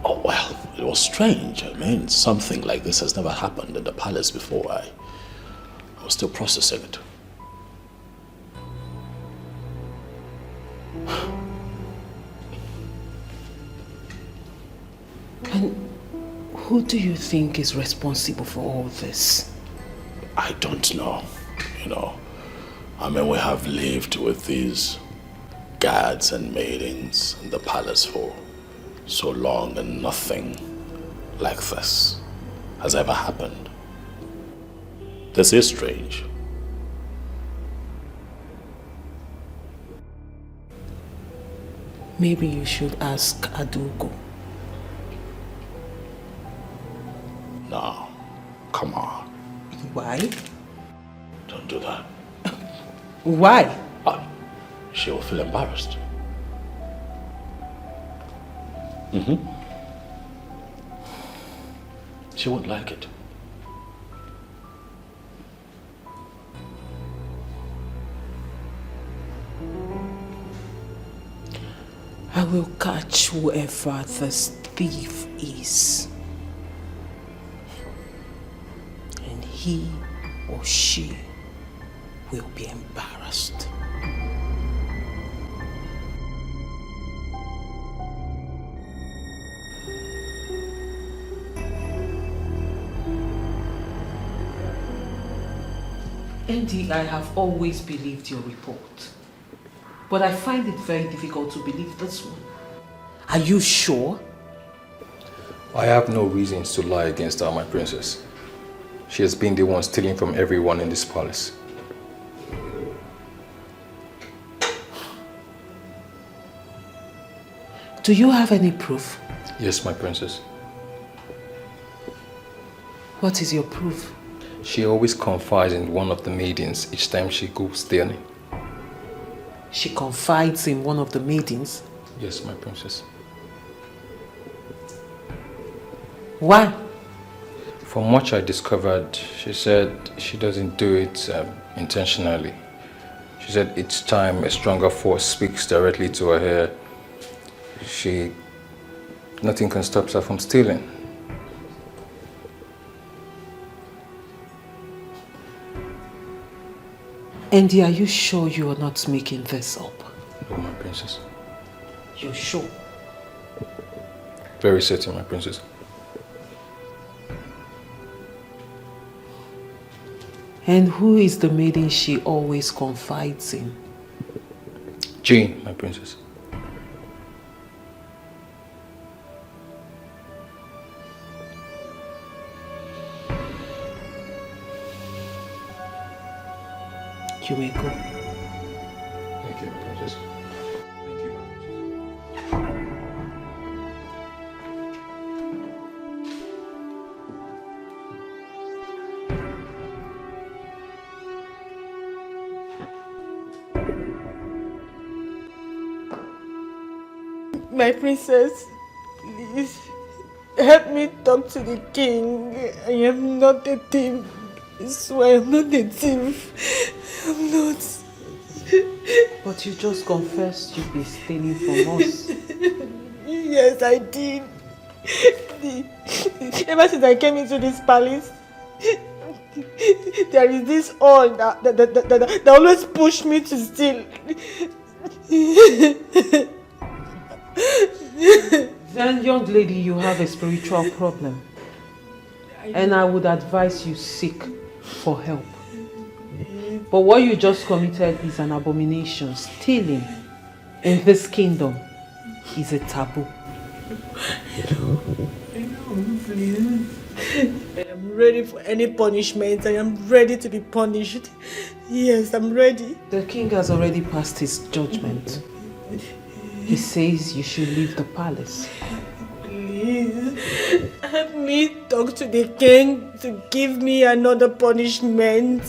Oh, well, it was strange. I mean, something like this has never happened in the palace before. I was still processing it. And who do you think is responsible for all this? I don't know. I mean, we have lived with these guards and maidens in the palace for so long, and nothing like this has ever happened. This is strange. Maybe you should ask Adugo. No, come on. Why? Don't do that. Why? She will feel embarrassed. She won't like it. I will catch whoever this thief is. And he or she will be embarrassed. Andy, I have always believed your report. But I find it very difficult to believe this one. Are you sure? I have no reasons to lie against her, my princess. She has been the one stealing from everyone in this palace. Do you have any proof? Yes, my princess. What is your proof? She always confides in one of the maidens each time she goes stealing. She confides in one of the maidens? Yes, my princess. Why? From what I discovered, she said she doesn't do it intentionally. She said each time a stronger force speaks directly to her hair, nothing can stop her from stealing. Andy, are you sure you are not making this up? No, my princess. You're sure? Very certain, my princess. And who is the maiden she always confides in? Jane, my princess. You may go. Thank you, princess. My princess, please help me talk to the king. I am not a thief. I swear I'm not a thief. I'm not. But you just confessed you've been stealing from us. Yes, I did. Ever since I came into this palace, there is this all that always push me to steal. Then, young lady, you have a spiritual problem. And I would advise you seek for help. But what you just committed is an abomination. Stealing in this kingdom is a taboo. Please. I am ready for any punishment. I am ready to be punished. Yes, I'm ready. The king has already passed his judgment. He says you should leave the palace. Please, help me talk to the king to give me another punishment.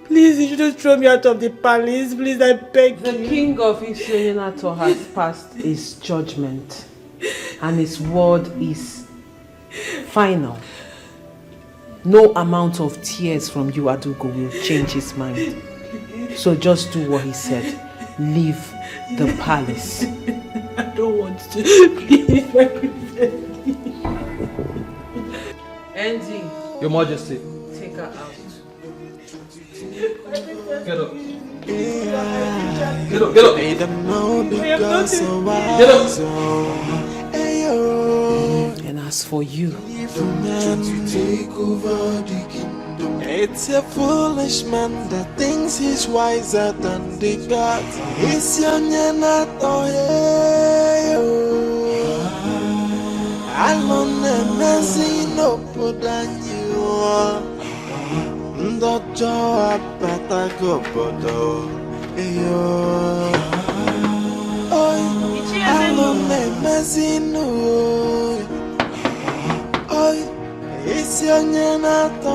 Please, you shouldn't throw me out of the palace. Please, I beg you. The king of Islenato has passed his judgment. And his word is final. No amount of tears from you, Adugo, will change his mind. So just do what he said. Leave the palace. I don't want to. Please, my princess. Andy. Your Majesty. Take her out. Get up. Get up, get up. Get And as for you, to take over the kingdom. It's a foolish man that thinks he's wiser than the gods. It's your nyanato. Alone messy no podanyo. Ndojo apata go podo. Alone messy no. It's your nyanato.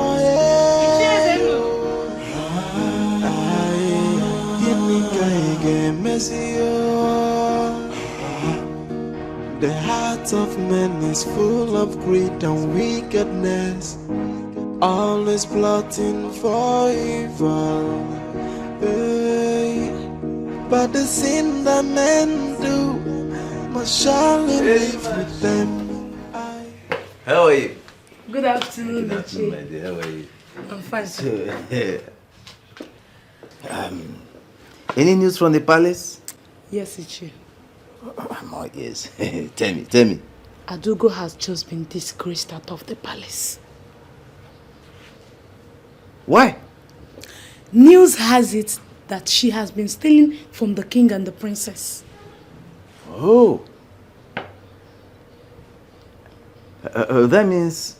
The heart of man is full of greed and wickedness, always plotting for evil. But the sin that men do must surely live with them. How are you? Good afternoon, Good afternoon, my dear. How are you? I'm fine. Any news from the palace? Yes, Ichi. I'm all ears. Tell me. Adugo has just been disgraced out of the palace. Why? News has it that she has been stealing from the king and the princess. Oh. That means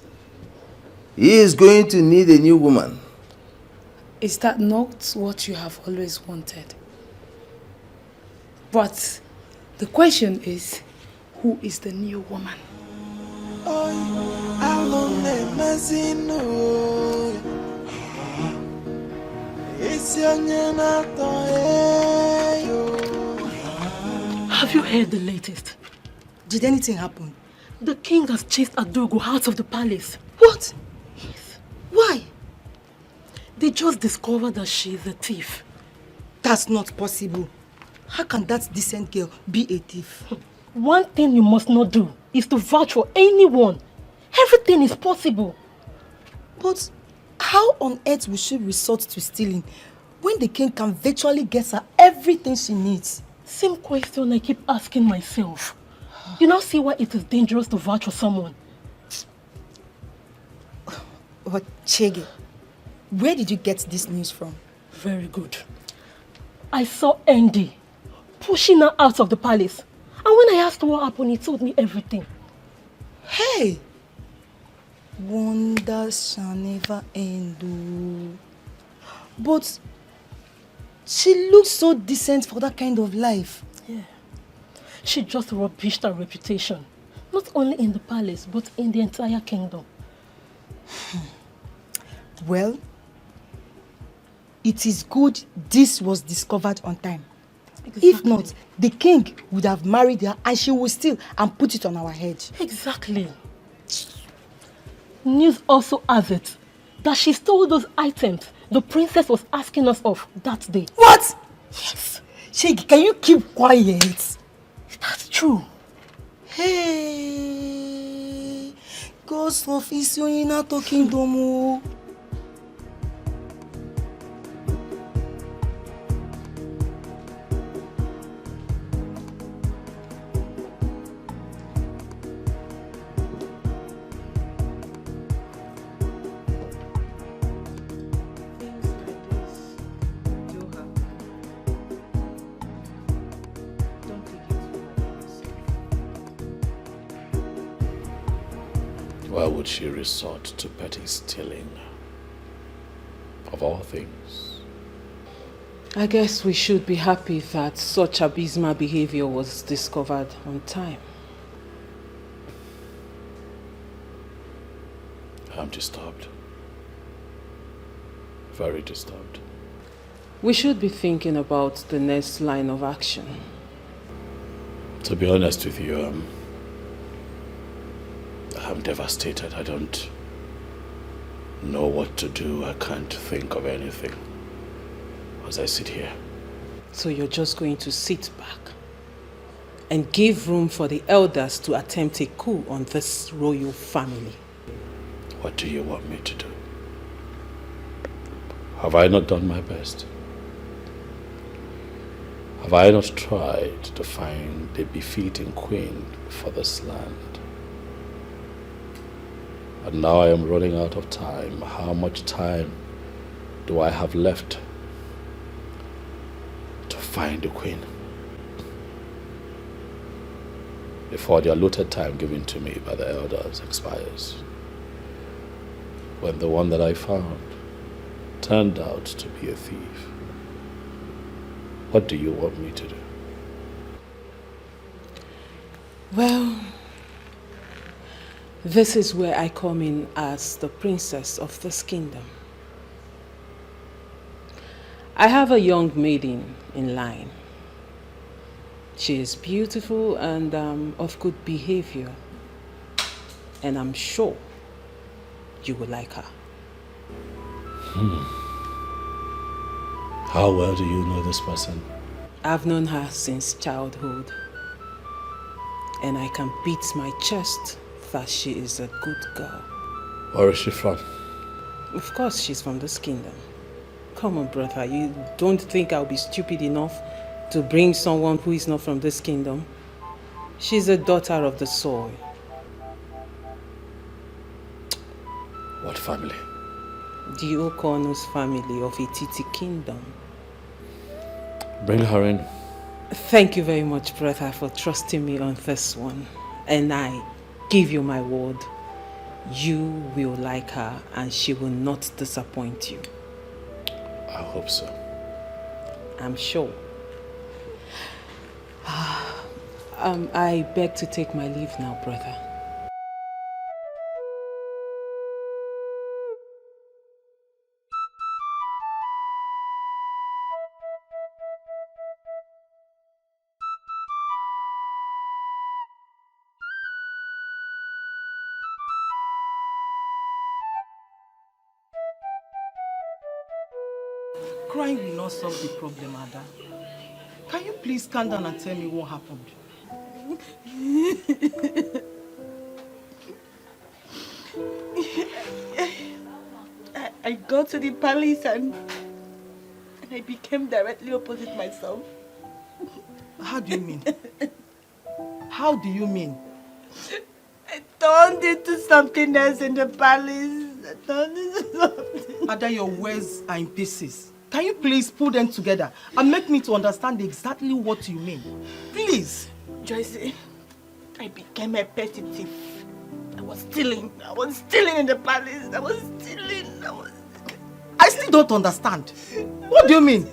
he is going to need a new woman. Is that not what you have always wanted? But the question is, who is the new woman? Have you heard the latest? Did anything happen? The king has chased Adogo out of the palace. What? Yes. Why? They just discovered that she is a thief. That's not possible. How can that decent girl be a thief? One thing you must not do is to vouch for anyone. Everything is possible. But how on earth will she resort to stealing when the king can virtually get her everything she needs? Same question I keep asking myself. You now see why it is dangerous to vouch for someone. But Chege, where did you get this news from? Very good. I saw Andy pushing her out of the palace. And when I asked what happened, he told me everything. Hey! Wonders shall never end. But she looks so decent for that kind of life. Yeah. She just rubbished her reputation. Not only in the palace, but in the entire kingdom. Well, it is good this was discovered on time. Exactly. If not, the king would have married her and she would steal and put it on our head. Exactly. News also has it that she stole those items the princess was asking us of that day. What? Yes. Shegi, can you keep quiet? That's true. Hey, Ghost of Isioina talking domo. Why would she resort to petty stealing? Of all things. I guess we should be happy that such abysmal behavior was discovered on time. I'm disturbed. Very disturbed. We should be thinking about the next line of action. To be honest with you, I'm devastated. I don't know what to do. I can't think of anything as I sit here. So you're just going to sit back and give room for the elders to attempt a coup on this royal family? What do you want me to do? Have I not done my best? Have I not tried to find a befitting queen for this land? And now I am running out of time. How much time do I have left to find the queen before the allotted time given to me by the elders expires? When the one that I found turned out to be a thief. What do you want me to do? Well, this is where I come in as the princess of this kingdom. I have a young maiden in line. She is beautiful and of good behavior, and I'm sure you will like her. How well do you know this person? I've known her since childhood, and I can beat my chest that she is a good girl. Where is she from? Of course she's from this kingdom. Come on, brother, you don't think I'll be stupid enough to bring someone who is not from this kingdom? She's a daughter of the soil. What family? The Okono's family of Ititi kingdom. Bring her in. Thank you very much, brother, for trusting me on this one. And I give you my word, you will like her and she will not disappoint you. I hope so. I'm sure. I beg to take my leave now, brother. Crying will not solve the problem, Ada. Can you please calm down and tell me what happened? I got to the palace and I became directly opposite myself. How do you mean? How do you mean? I turned into something else in the palace. I turned into something. Ada, your words are in pieces. Can you please put them together and make me to understand exactly what you mean? Please. Joyce, I became a petty thief. I was stealing in the palace. I still don't understand. What do you mean?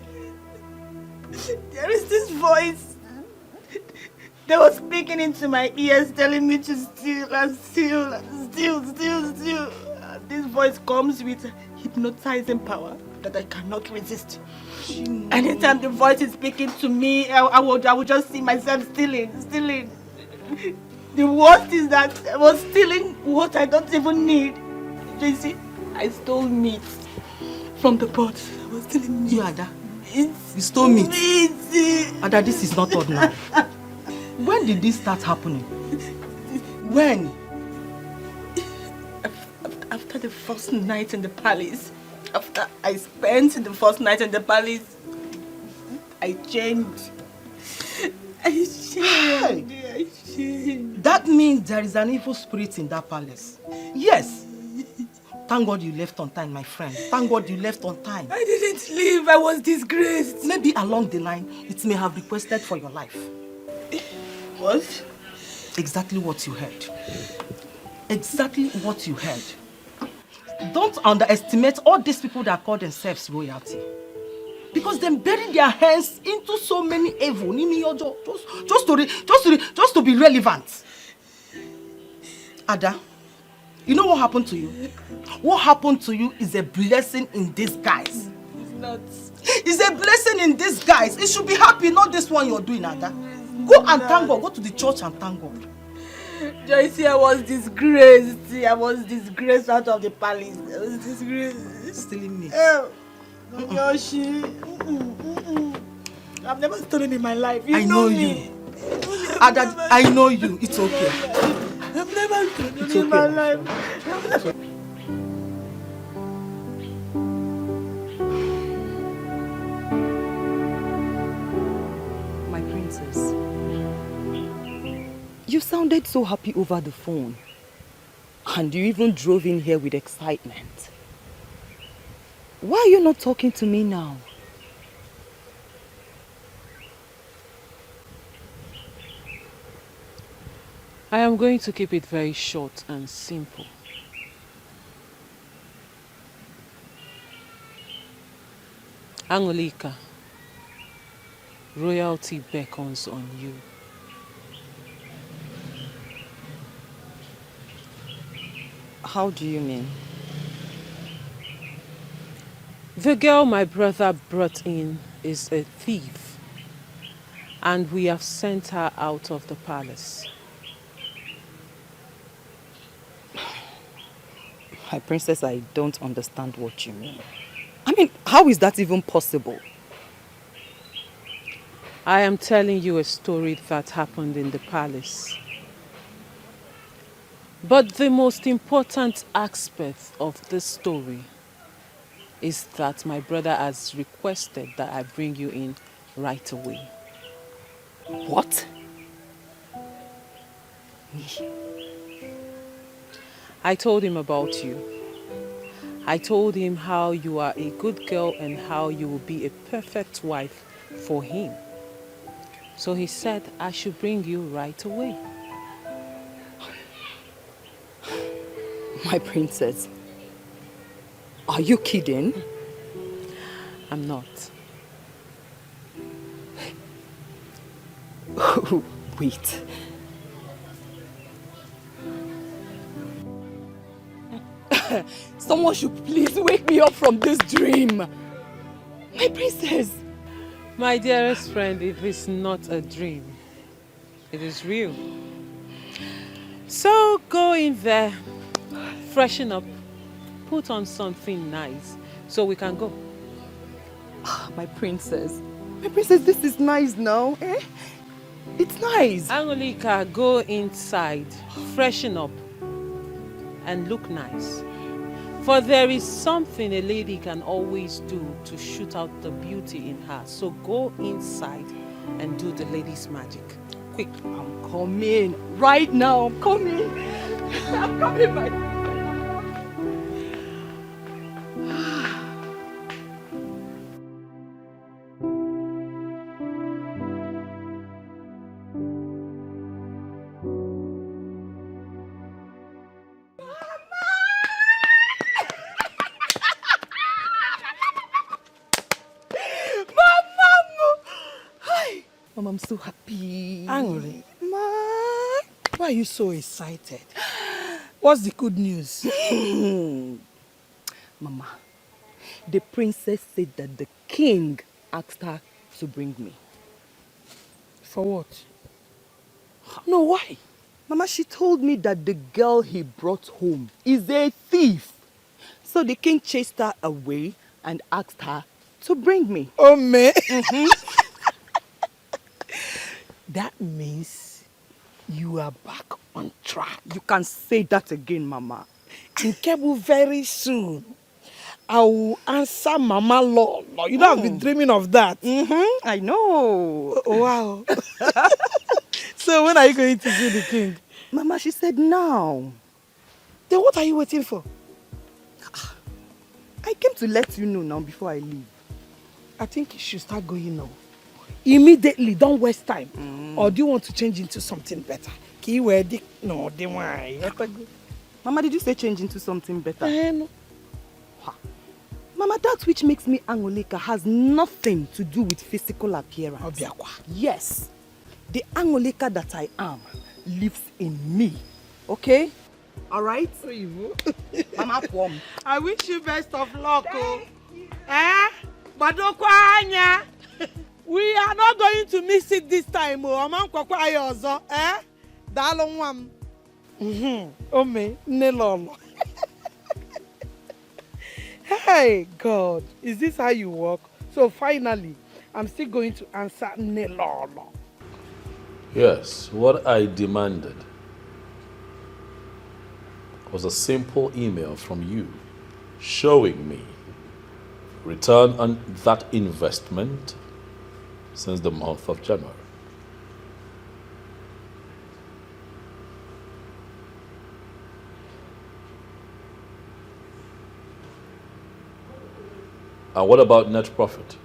There is this voice that was speaking into my ears telling me to steal and steal and steal. This voice comes with hypnotizing power that I cannot resist. Anytime the voice is speaking to me, I would just see myself stealing. The worst is that I was stealing what I don't even need. You see, I stole meat from the pot. I was stealing meat. You, Ada? You stole meat? Ada, this is not ordinary. When did this start happening? When? After the first night in the palace. After I spent the first night in the palace, I changed. That means there is an evil spirit in that palace. Yes. Thank God you left on time, my friend. Thank God you left on time. I didn't leave. I was disgraced. Maybe along the line, it may have requested for your life. What? Exactly what you heard. Exactly what you heard. Don't underestimate all these people that call themselves royalty. Because they bury their hands into so many evil, just to be relevant. Ada, you know what happened to you? What happened to you is a blessing in disguise. It's not. It's a blessing in disguise. It should be happy, not this one you're doing, Ada. Go and thank God. Go to the church and thank God. Joyce, I was disgraced. I was disgraced out of the palace. I was disgraced. Stealing me. Yoshi. I've never stolen in my life. I know you. Ada, I know you. It's okay. I've never stolen in my life. My princess. You sounded so happy over the phone. And you even drove in here with excitement. Why are you not talking to me now? I am going to keep it very short and simple. Angolika, royalty beckons on you. How do you mean? The girl my brother brought in is a thief, and we have sent her out of the palace. My princess, I don't understand what you mean. I mean, how is that even possible? I am telling you a story that happened in the palace. But the most important aspect of this story is that my brother has requested that I bring you in right away. What? I told him about you. I told him how you are a good girl and how you will be a perfect wife for him. So he said I should bring you right away. My princess, are you kidding? I'm not. Wait. Someone should please wake me up from this dream. My princess. My dearest friend, it is not a dream. It is real. So go in there, freshen up, put on something nice so we can go. My princess. My princess, this is nice now. Eh? It's nice. Angolika, go inside, freshen up, and look nice. For there is something a lady can always do to shoot out the beauty in her. So go inside and do the lady's magic. Quick. I'm coming. Right now, I'm coming. I'm coming, my princess. Mama, I'm so happy. Angry? Ma, why are you so excited? What's the good news? Mama, the princess said that the king asked her to bring me. For what? No, why? Mama, she told me that the girl he brought home is a thief. So the king chased her away and asked her to bring me. Oh, me? That means you are back on track. You can say that again, Mama. In Kebu, very soon, I will answer Mama Law. You know, I've been dreaming of that. I know. Oh, wow. So when are you going to see the king? Mama, she said now. Then what are you waiting for? I came to let you know now before I leave. I think you should start going now. Immediately, don't waste time. Or do you want to change into something better? No, they want. Mama, did you say change into something better? No. Mama, that which makes me Angolika has nothing to do with physical appearance. Obiakwa. Yes. The Angolika that I am lives in me. Okay? Alright? Mama, come. I wish you best of luck. Badokwanya. We are not going to miss it this time. Dalongwam. Ome, nelolo. Hey, God, is this how you walk? So finally, I'm still going to answer nelolo. Yes, what I demanded was a simple email from you showing me return on that investment since the month of January. And what about net profit?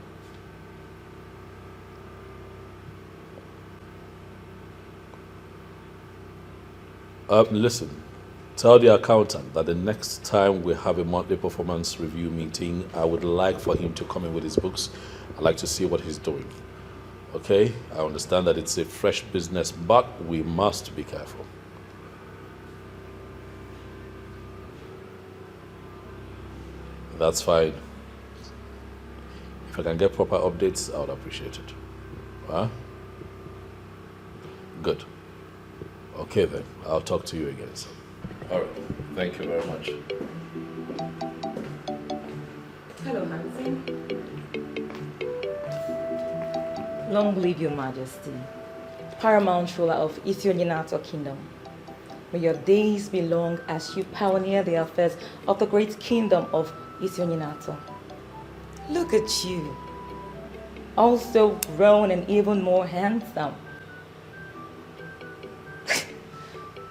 Listen, tell the accountant that the next time we have a monthly performance review meeting, I would like for him to come in with his books. I'd like to see what he's doing. Okay? I understand that it's a fresh business, but we must be careful. That's fine. If I can get proper updates, I would appreciate it. Huh? Good. Okay then, I'll talk to you again soon. All right, thank you very much. Hello, Nancy. Long live your majesty, paramount ruler of Ithioninato Kingdom. May your days be long as you pioneer the affairs of the great kingdom of Ithioninato. Look at you, also grown and even more handsome.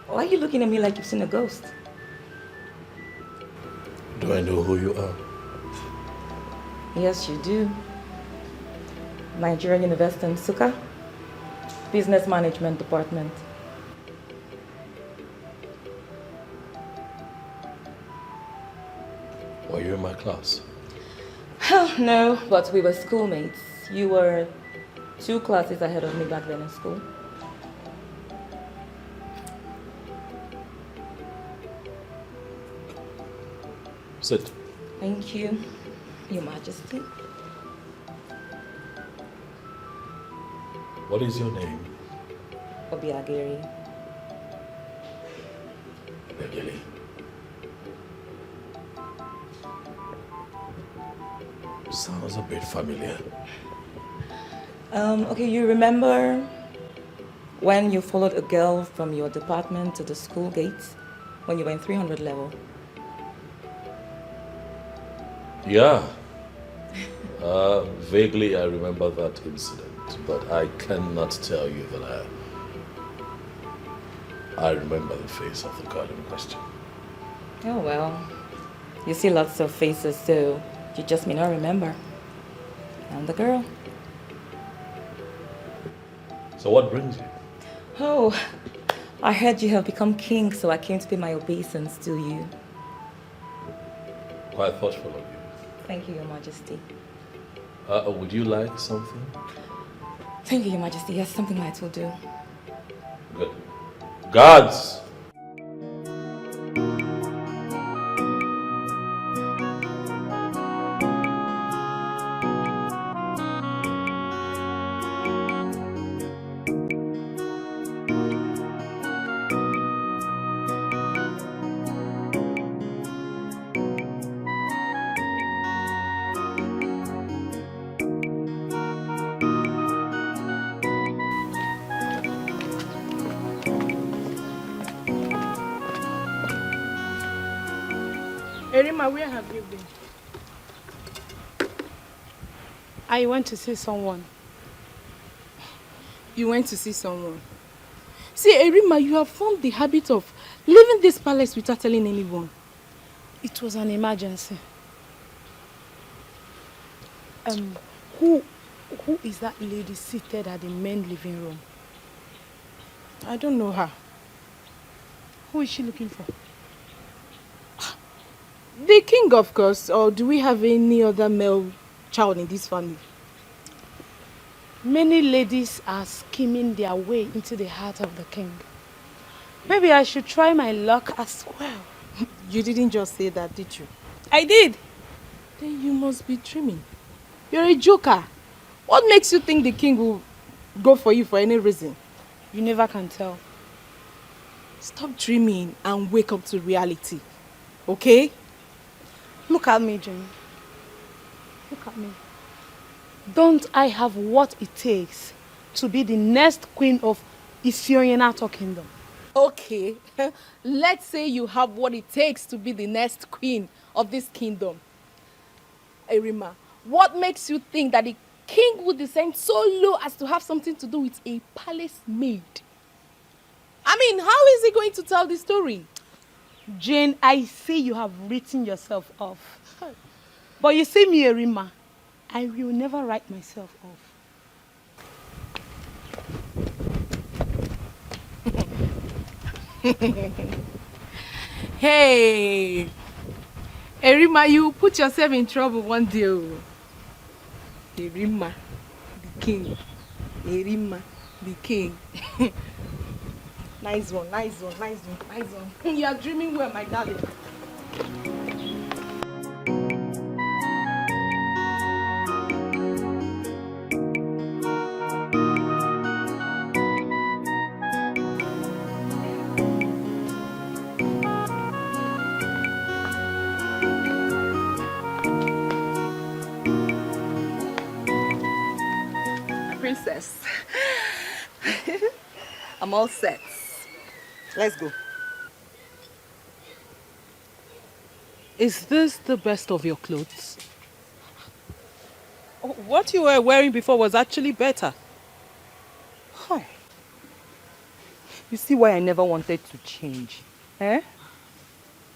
Why are you looking at me like you've seen a ghost? Do I know who you are? Yes, you do. Nigerian University in Nsukka, Business Management Department. Were you in my class? No, but we were schoolmates. You were 2 classes ahead of me back then in school. Sit. Thank you, Your Majesty. What is your name? Obiageri. Begili. Sounds a bit familiar. Okay, you remember when you followed a girl from your department to the school gates when you were in 300 level? Yeah. Vaguely I remember that incident, but I cannot tell you that I remember the face of the girl in question. Oh well, you see lots of faces, so you just may not remember. I'm the girl. So what brings you? Oh, I heard you have become king, so I came to pay my obeisance to you. Quite thoughtful of you. Thank you, Your Majesty. Would you like something? Thank you, Your Majesty. Yes, something light will do. Good. Guards! Erima, where have you been? I went to see someone. You went to see someone? See, Erima, you have formed the habit of leaving this palace without telling anyone. It was an emergency. Who is that lady seated at the main living room? I don't know her. Who is she looking for? The king, of course, or do we have any other male child in this family? Many ladies are scheming their way into the heart of the king. Maybe I should try my luck as well. You didn't just say that, did you? I did. Then you must be dreaming. You're a joker. What makes you think the king will go for you for any reason? You never can tell. Stop dreaming and wake up to reality. Okay? Look at me, Jimmy. Look at me. Don't I have what it takes to be the next queen of Ithioninato Kingdom? Okay, let's say you have what it takes to be the next queen of this kingdom. Erima, what makes you think that the king would descend so low as to have something to do with a palace maid? I mean, how is he going to tell the story? Jane, I see you have written yourself off. But you see me, Erima, I will never write myself off. Hey, Erima, you put yourself in trouble one day. Erima, the king. Erima, the king. Nice one, nice one, nice one, nice one. You are dreaming well, my darling. Princess. I'm all set. Let's go. Is this the best of your clothes? What you were wearing before was actually better. Huh. You see why I never wanted to change, eh?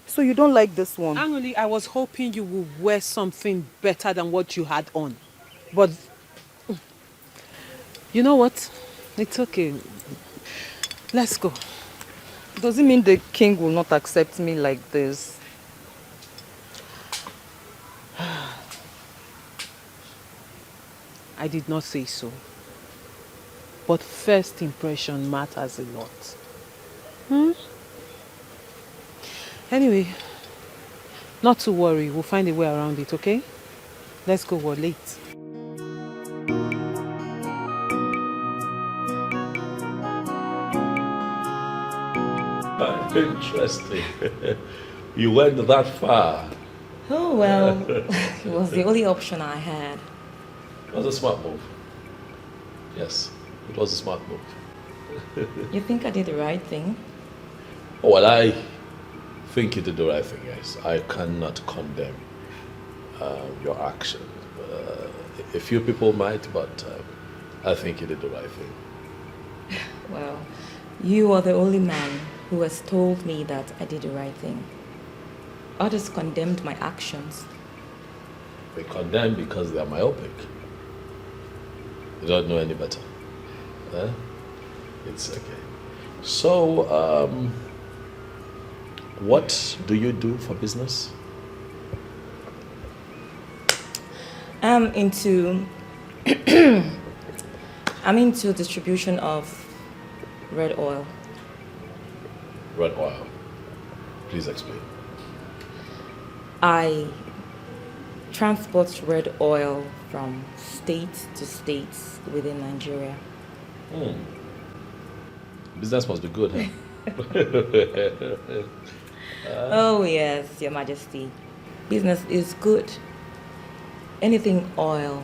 So you don't like this one? Angoli, I was hoping you would wear something better than what you had on. But, you know what? It's okay. Let's go. Does it mean the king will not accept me like this? I did not say so. But first impression matters a lot. Anyway, not to worry. We'll find a way around it, okay? Let's go, we're late. Interesting. You went that far. Oh, well, it was the only option I had. It was a smart move. Yes, it was a smart move. You think I did the right thing? Oh, well, I think you did the right thing, yes. I cannot condemn your action. A few people might, but I think you did the right thing. Well, you are the only man who has told me that I did the right thing. Others condemned my actions. They condemn because they are myopic. They don't know any better. It's okay. So, what do you do for business? I'm into distribution of red oil. Red oil. Please explain. I transport red oil from state to state within Nigeria. Business must be good, huh? Oh yes, Your Majesty. Business is good. Anything oil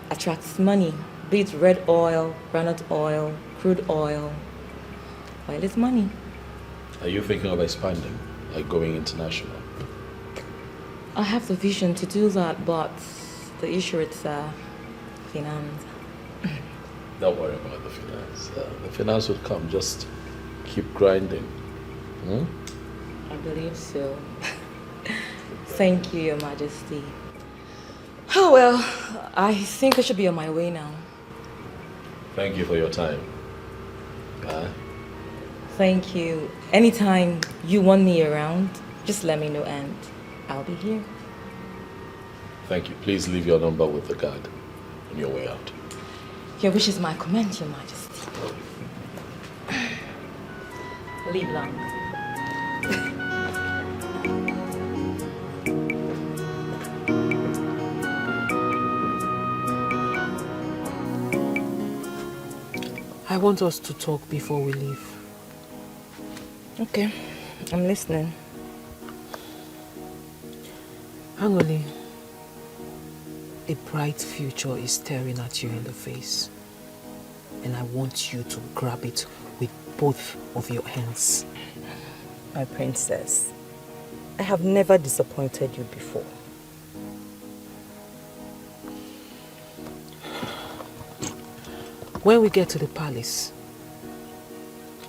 attracts money. Be it red oil, granite oil, crude oil. Oil is money. Are you thinking of expanding, like going international? I have the vision to do that, but the issue is finance. Don't worry about the finance. The finance will come. Just keep grinding. I believe so. Thank you, Your Majesty. Oh well, I think I should be on my way now. Thank you for your time. Thank you. Anytime you want me around, just let me know and I'll be here. Thank you. Please leave your number with the guard on your way out. Your wish is my command, Your Majesty. Live long. I want us to talk before we leave. Okay, I'm listening. Angoli, a bright future is staring at you in the face. And I want you to grab it with both of your hands. My princess, I have never disappointed you before. When we get to the palace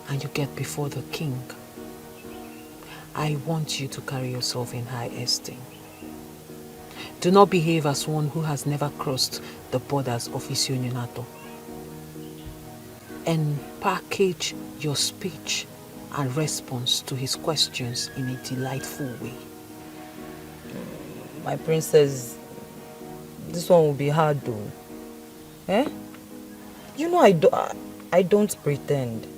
and you get before the king, I want you to carry yourself in high esteem. Do not behave as one who has never crossed the borders of Isionyonato. And package your speech and response to his questions in a delightful way. My princess, this one will be hard though. Eh? You know I don't pretend.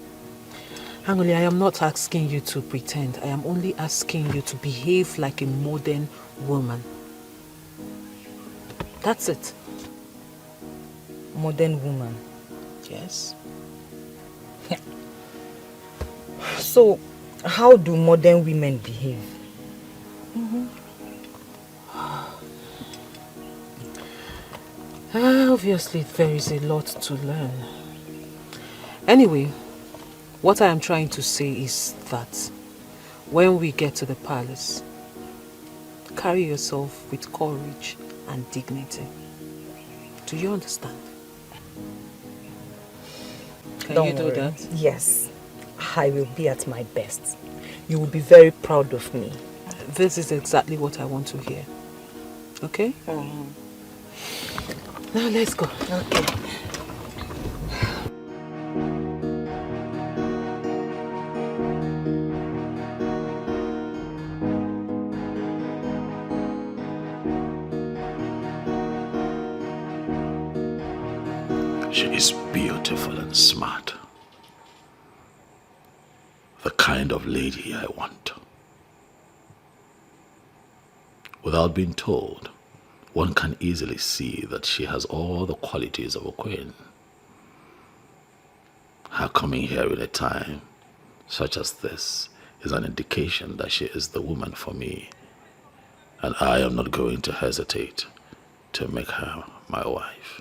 Angoli, I am not asking you to pretend. I am only asking you to behave like a modern woman. That's it. Modern woman? Yes. So, how do modern women behave? Obviously, there is a lot to learn. Anyway, what I am trying to say is that when we get to the palace, carry yourself with courage and dignity. Do you understand? Can you do that? Yes, I will be at my best. You will be very proud of me. This is exactly what I want to hear. Okay? Now let's go. Okay. She is beautiful and smart. The kind of lady I want. Without being told, one can easily see that she has all the qualities of a queen. Her coming here in a time such as this is an indication that she is the woman for me, and I am not going to hesitate to make her my wife.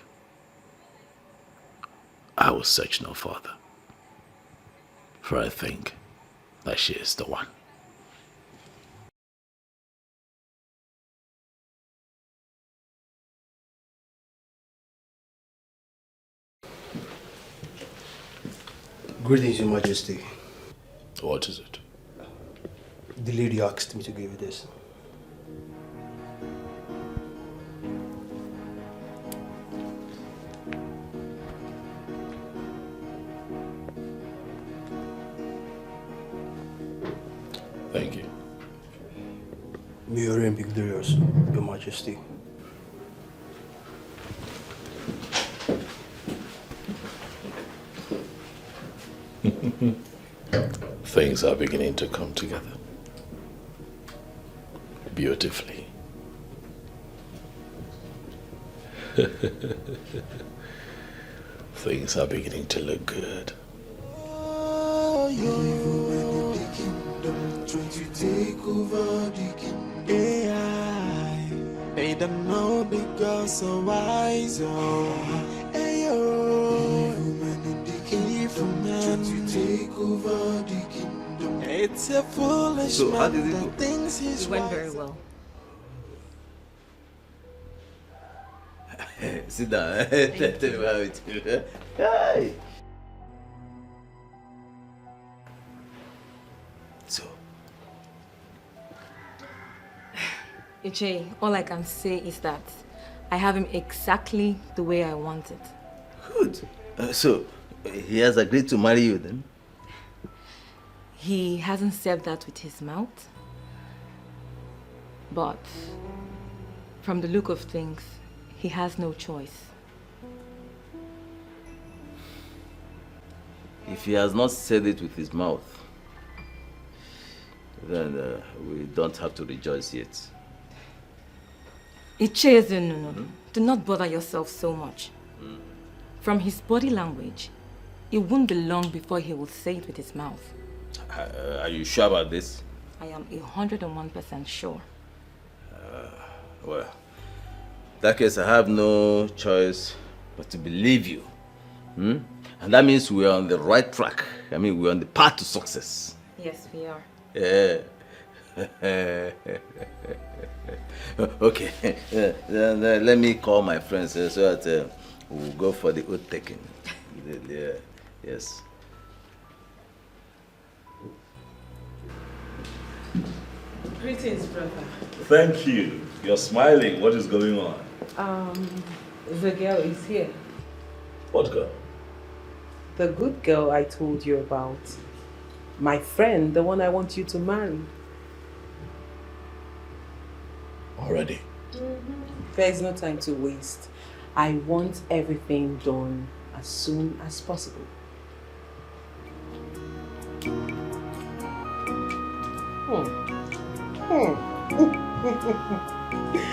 I will search no further, for I think that she is the one. Greetings, Your Majesty. What is it? The lady asked me to give you this. Thank you. May your reign be glorious, Your Majesty. Things are beginning to come together beautifully. Things are beginning to look good. Trying to take over the kingdom. AI, they don't know because so wise. Trying to take over the kingdom. It's a foolish man that thinks he's It went very well. Sit down. Tell me how it is. Hi. So, Iche, all I can say is that I have him exactly the way I want it. good. So, he has agreed to marry you then? He hasn't said that with his mouth, but from the look of things, he has no choice. If he has not said it with his mouth, then we don't have to rejoice yet. Iche, no. Do not bother yourself so much. From his body language, it won't be long before he will say it with his mouth. Are you sure about this? I am 101% sure. Well, in that case, I have no choice but to believe you. And that means we are on the right track. I mean, we're on the path to success. Yes, we are. Yeah. Okay. Then let me call my friends so that we'll go for the oath taking. Yeah. Yes. Greetings, brother. Thank you. You're smiling. What is going on? The girl is here. What girl? The good girl I told you about. My friend, the one I want you to marry. Already? There is no time to waste. I want everything done as soon as possible.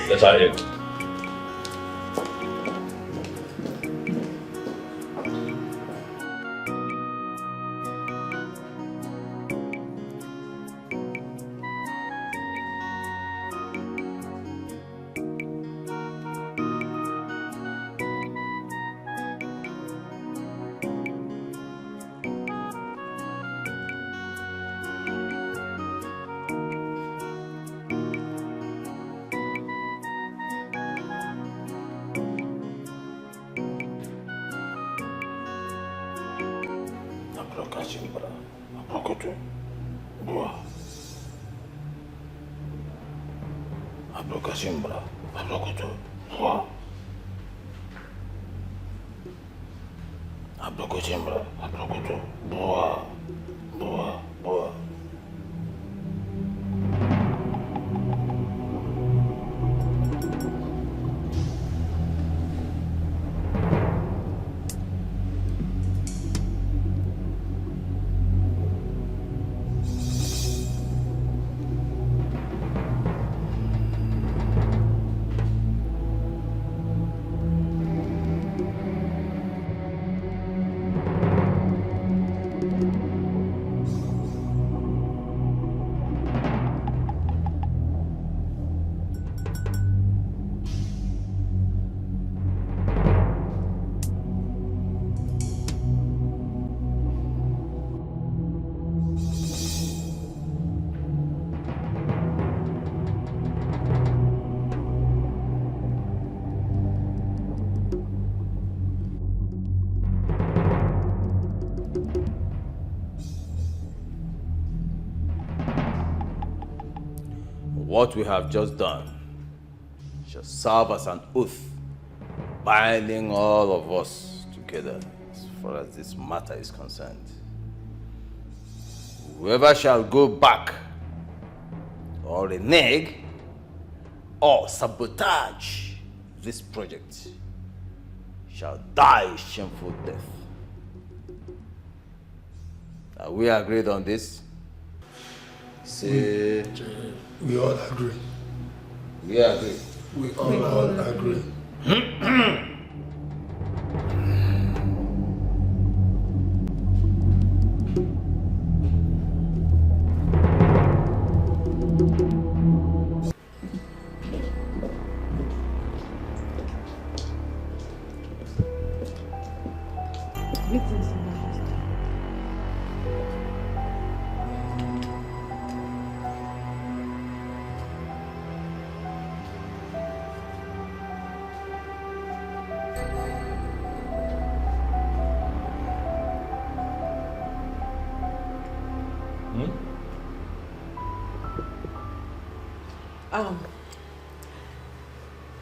Let's have it. What we have just done shall serve as an oath, binding all of us together as far as this matter is concerned. Whoever shall go back or renege or sabotage this project shall die a shameful death. Are we agreed on this? Say... We all agree. We agree. We all agree.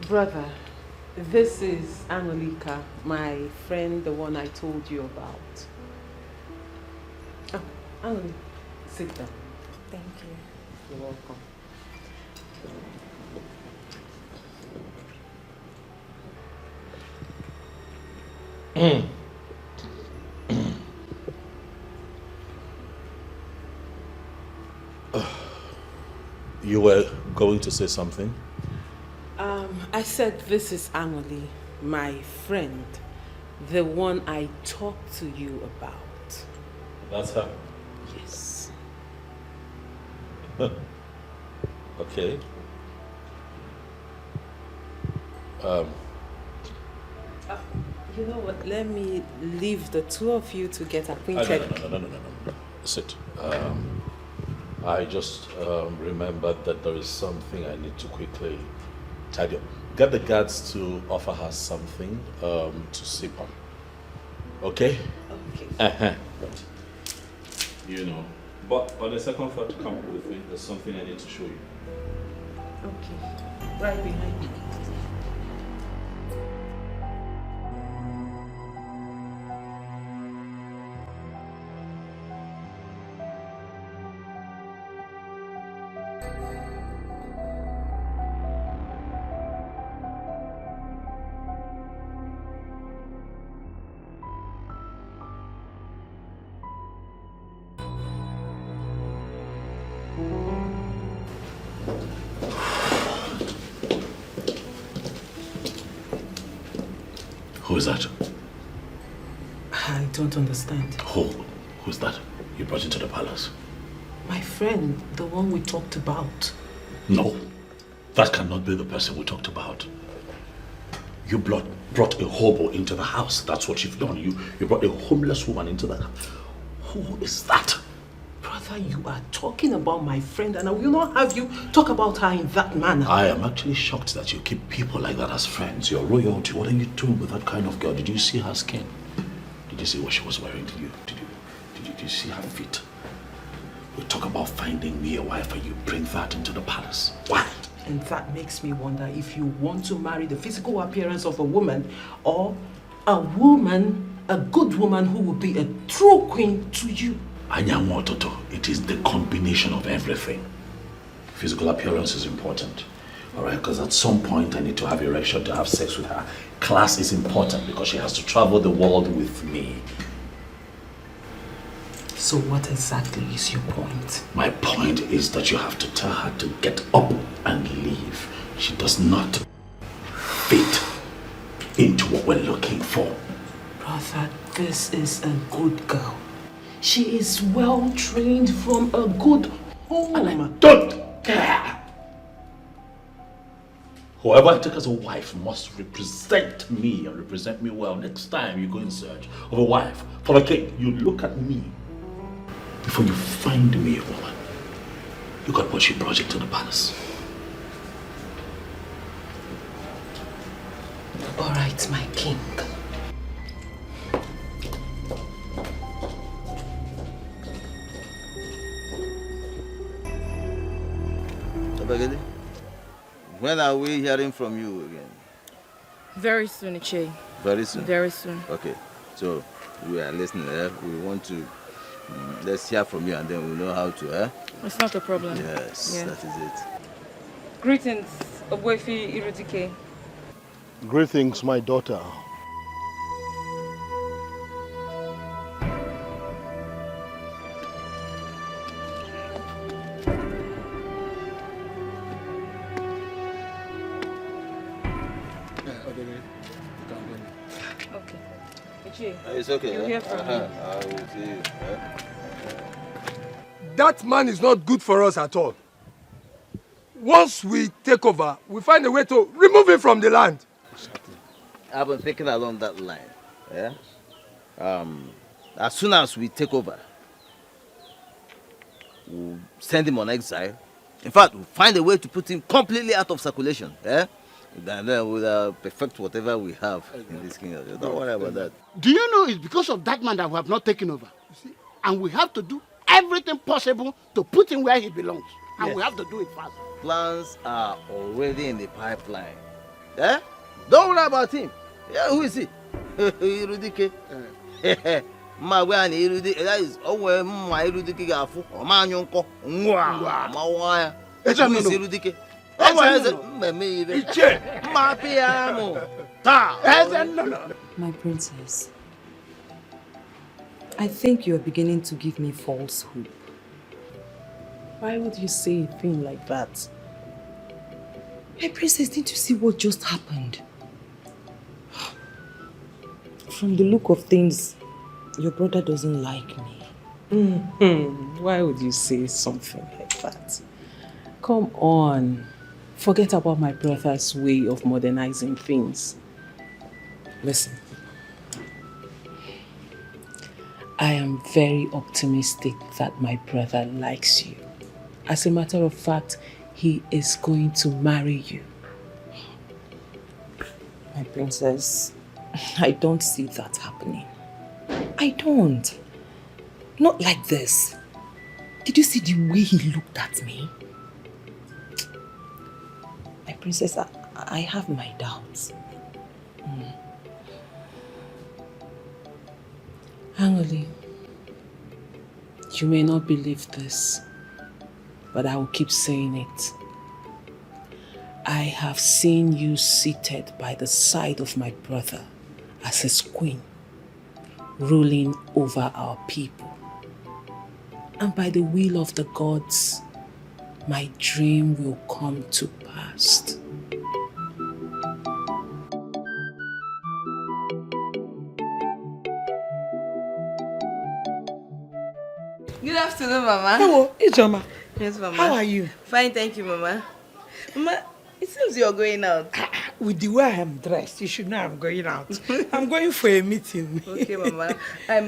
Brother, this is Annalika, my friend, the one I told you about. Oh, Annalika, sit down. Thank you. You're welcome. You were going to say something? I said this is Anoli, my friend, the one I talked to you about. That's her? Yes. Okay. You know what? Let me leave the two of you to get acquainted. No. Sit. I just remembered that there is something I need to quickly tidy up. Get the guards to offer her something to sip on. Okay? Okay. You know. But on the second thought, come with me. There's something I need to show you. Okay. Right behind you. Who is that? I don't understand. Who's that you brought into the palace? My friend, the one we talked about. No, that cannot be the person we talked about. You brought a hobo into the house. That's what you've done. You brought a homeless woman into the house. Who is that? Brother, you are talking about my friend and I will not have you talk about her in that manner. I am actually shocked that you keep people like that as friends. You're royalty. What are you doing with that kind of girl? Did you see her skin? Did you see what she was wearing? Did you see her feet? We talk about finding me a wife and you bring that into the palace. Why? And that makes me wonder if you want to marry the physical appearance of a woman or a woman, a good woman who will be a true queen to you. Anyanwu Ototo, it is the combination of everything. Physical appearance is important. Alright, because at some point I need to have erection to have sex with her. Class is important because she has to travel the world with me. So what exactly is your point? My point is that you have to tell her to get up and leave. She does not fit into what we're looking for. Brother, this is a good girl. She is well trained from a good home. And I don't care. Whoever I take as a wife must represent me and represent me well. Next time you go in search of a wife for a king, you look at me before you find me a woman. Look at what she brought into the palace. All right, my king. When are we hearing from you again? Very soon, Iche. Very soon? Very soon. Okay, so we are listening. We want to, let's hear from you and then we'll know how to. It's not a problem. Yes, Yeah. that is it. Greetings, Ogwefi Irudike. Greetings, my daughter. Okay. Iche, It's okay. you'll hear from me. I will see you. That man is not good for us at all. Once we take over, we find a way to remove him from the land. I've been thinking along that line. Yeah. As soon as we take over, we'll send him on exile. In fact, we'll find a way to put him completely out of circulation. Yeah. And then we'll perfect whatever we have in this kingdom. Don't worry about that. Do you know it's because of that man that we have not taken over? You see? And we have to do everything possible to put him where he belongs. And we have to do it fast. Plans are already in the pipeline. Eh? Don't worry about him. Yeah, who is he? Irudike. Ma we an Irudike. That is owe ma Irudike gafu. O ma anyonko. Nwa. Ma wa ya. Who is Irudike? My princess, I think you are beginning to give me false hope. Why would you say a thing like that? My princess, didn't you see what just happened? From the look of things, your brother doesn't like me. Why would you say something like that? Come on. Forget about my brother's way of modernizing things. Listen. I am very optimistic that my brother likes you. As a matter of fact, he is going to marry you. My princess, I don't see that happening. I don't. Not like this. Did you see the way he looked at me? My Princess, I have my doubts. Angoli, you may not believe this, but I will keep saying it. I have seen you seated by the side of my brother as his queen, ruling over our people. And by the will of the gods, my dream will come to pass. Good afternoon, Mama. Hello, Ijoma. Yes, Mama. How are you? Fine, thank you, Mama. Mama, it seems you're going out. With the way I am dressed, you should know I'm going out. I'm going for a meeting. Okay, Mama.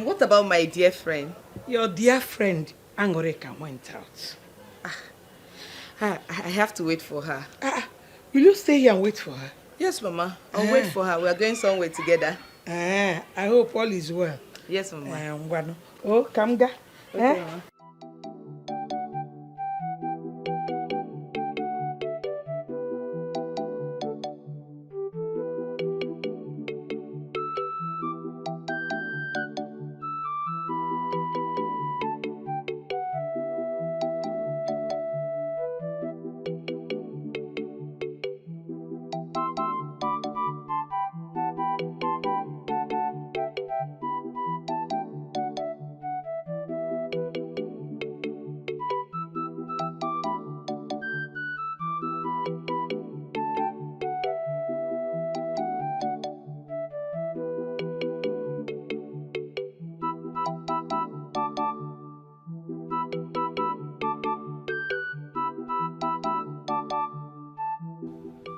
What about my dear friend? Your dear friend, Angoreka, went out. I have to wait for her. Will you stay here and wait for her? Yes, Mama. I'll wait for her. We are going somewhere together. I hope all is well. Yes, Mama. Oh, Kamga. Okay, Mama.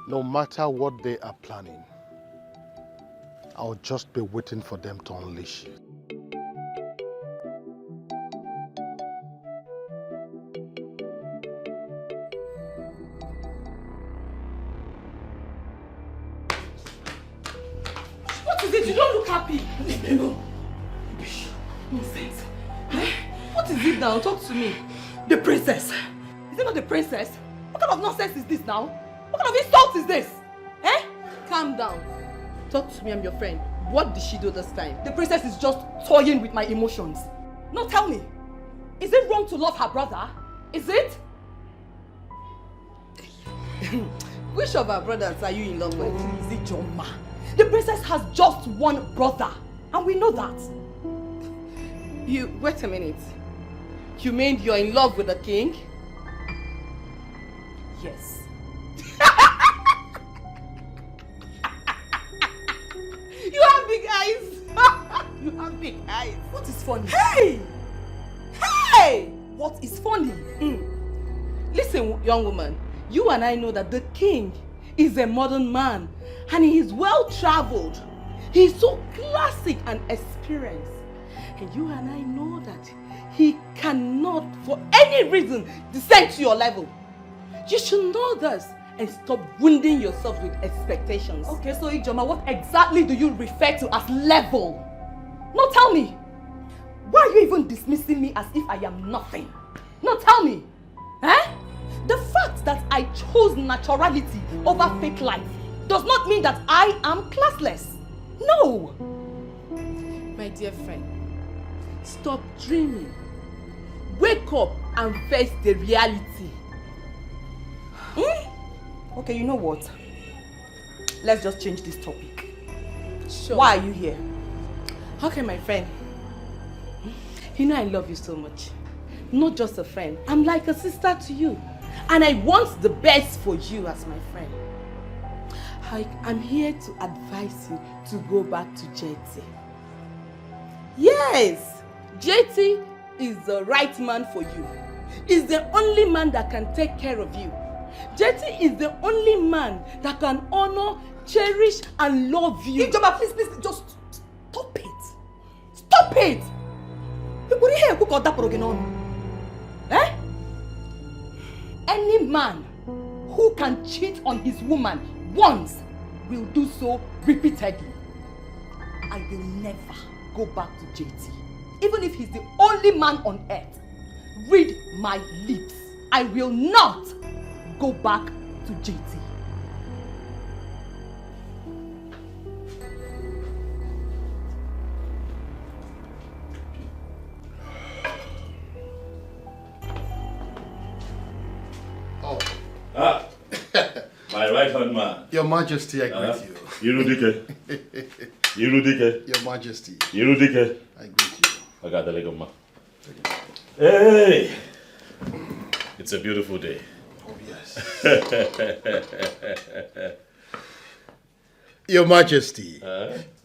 No matter what they are planning, I'll just be waiting for them to unleash you. What is it? You don't look happy. Nonsense. What is it now? Talk to me. The princess. Is it not the princess? What kind of nonsense is this now? What kind of insult is this? Calm down. Talk to me, I'm your friend. What did she do this time? The princess is just toying with my emotions. Now tell me, is it wrong to love her brother? Is it? Which of our brothers are you in love with? Is it Joma? The princess has just one brother, and we know that. Wait a minute. You mean you're in love with the king? Yes. You have big eyes. You have big eyes. What is funny? Hey! Hey! What is funny? Listen, young woman. You and I know that the king is a modern man and he is well traveled. He is so classic and experienced. And you and I know that he cannot, for any reason, descend to your level. You should know this and stop wounding yourself with expectations. Okay, so Ijoma, what exactly do you refer to as level? No, tell me. Why are you even dismissing me as if I am nothing? No, tell me. The fact that I chose naturality over fake life does not mean that I am classless. No. My dear friend, stop dreaming. Wake up and face the reality. Okay, you know what? Let's just change this topic. Sure. Why are you here? Okay, my friend. You know I love you so much. Not just a friend. I'm like a sister to you. And I want the best for you as my friend. I'm here to advise you to go back to JT. Yes! JT is the right man for you. He's the only man that can take care of you. JT is the only man that can honor, cherish, and love you. Ijoma, please, just stop it. Stop it! Any man who can cheat on his woman once will do so repeatedly. I will never go back to JT. Even if he's the only man on earth. Read my lips. I will not go back to JT. young man. Your Majesty, I greet you. Irudike. Irudike. Your Majesty. Irudike. I greet you. I got the leg of man. Hey! It's a beautiful day. Oh, yes. Your Majesty,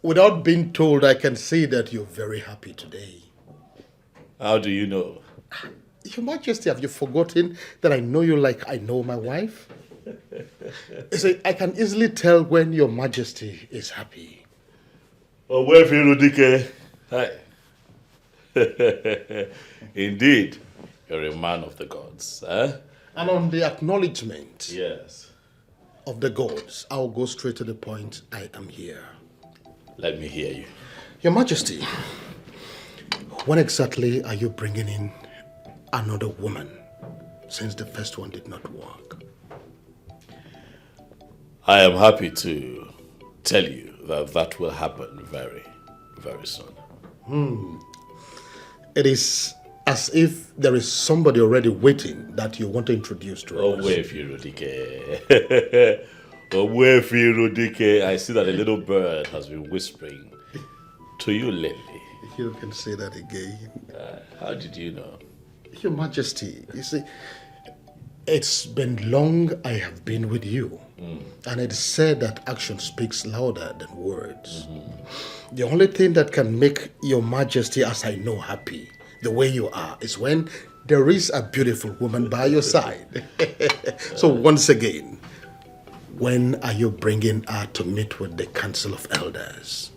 without being told, I can say that you're very happy today. How do you know? Your Majesty, have you forgotten that I know you like I know my wife? You see, I can easily tell when Your Majesty is happy. Oh, where Irudike? Hi. Indeed, you're a man of the gods. And on the acknowledgement of the gods, I'll go straight to the point. I am here. Let me hear you. Your Majesty, when exactly are you bringing in another woman, since the first one did not work? I am happy to tell you that that will happen very, very soon. It is as if there is somebody already waiting that you want to introduce to us. Oh, where Irudike? Oh, where Irudike? I see that a little bird has been whispering to you lately. You can say that again. How did you know? Your Majesty, you see, it's been long I have been with you. And it's said that action speaks louder than words. The only thing that can make Your Majesty, as I know, happy, the way you are, is when there is a beautiful woman by your side. So once again, when are you bringing her to meet with the Council of Elders?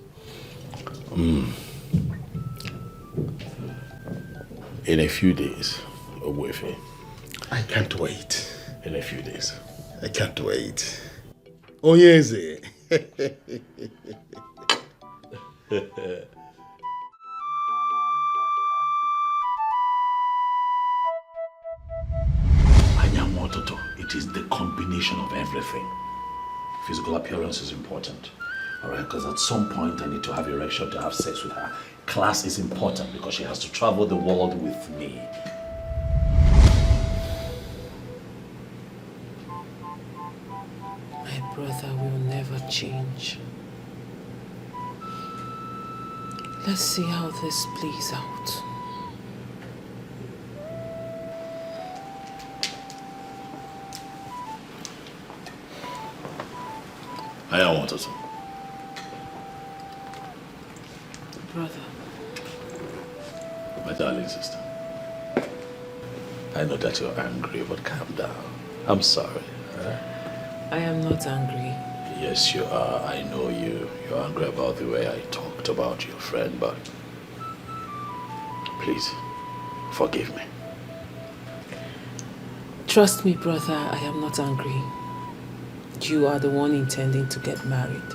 In a few days, Ogwefe. I can't wait. In a few days. I can't wait. Oh, yes. It is the combination of everything. Physical appearance is important. Alright, because at some point I need to have erection to have sex with her. Class is important because she has to travel the world with me. My brother will never change. Let's see how this plays out. I want to. Brother. My darling sister. I know that you're angry, but calm down. I'm sorry. I am not angry. Yes, you are. I know you. You're angry about the way I talked about your friend, but please, forgive me. Trust me, brother, I am not angry. You are the one intending to get married.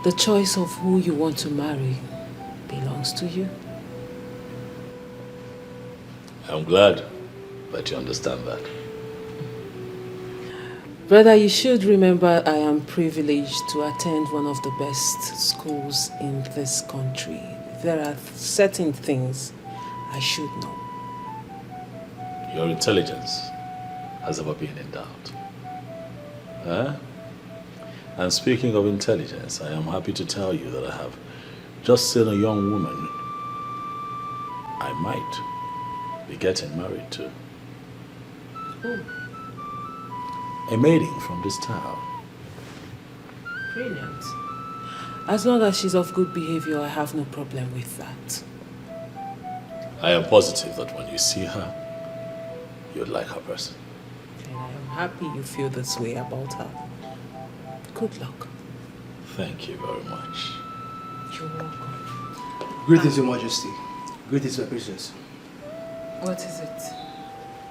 The choice of who you want to marry belongs to you. I'm glad that you understand that. Brother, you should remember I am privileged to attend one of the best schools in this country. There are certain things I should know. Your intelligence has never been in doubt. And speaking of intelligence, I am happy to tell you that I have just seen a young woman I might be getting married to. Oh, A maiden from this town. brilliant. As long as she's of good behavior, I have no problem with that. I am positive that when you see her, you'd like her person. And I am happy you feel this way about her. Good luck. Thank you very much. You're welcome. Greetings, Your Majesty. Greetings, my princess. What is it?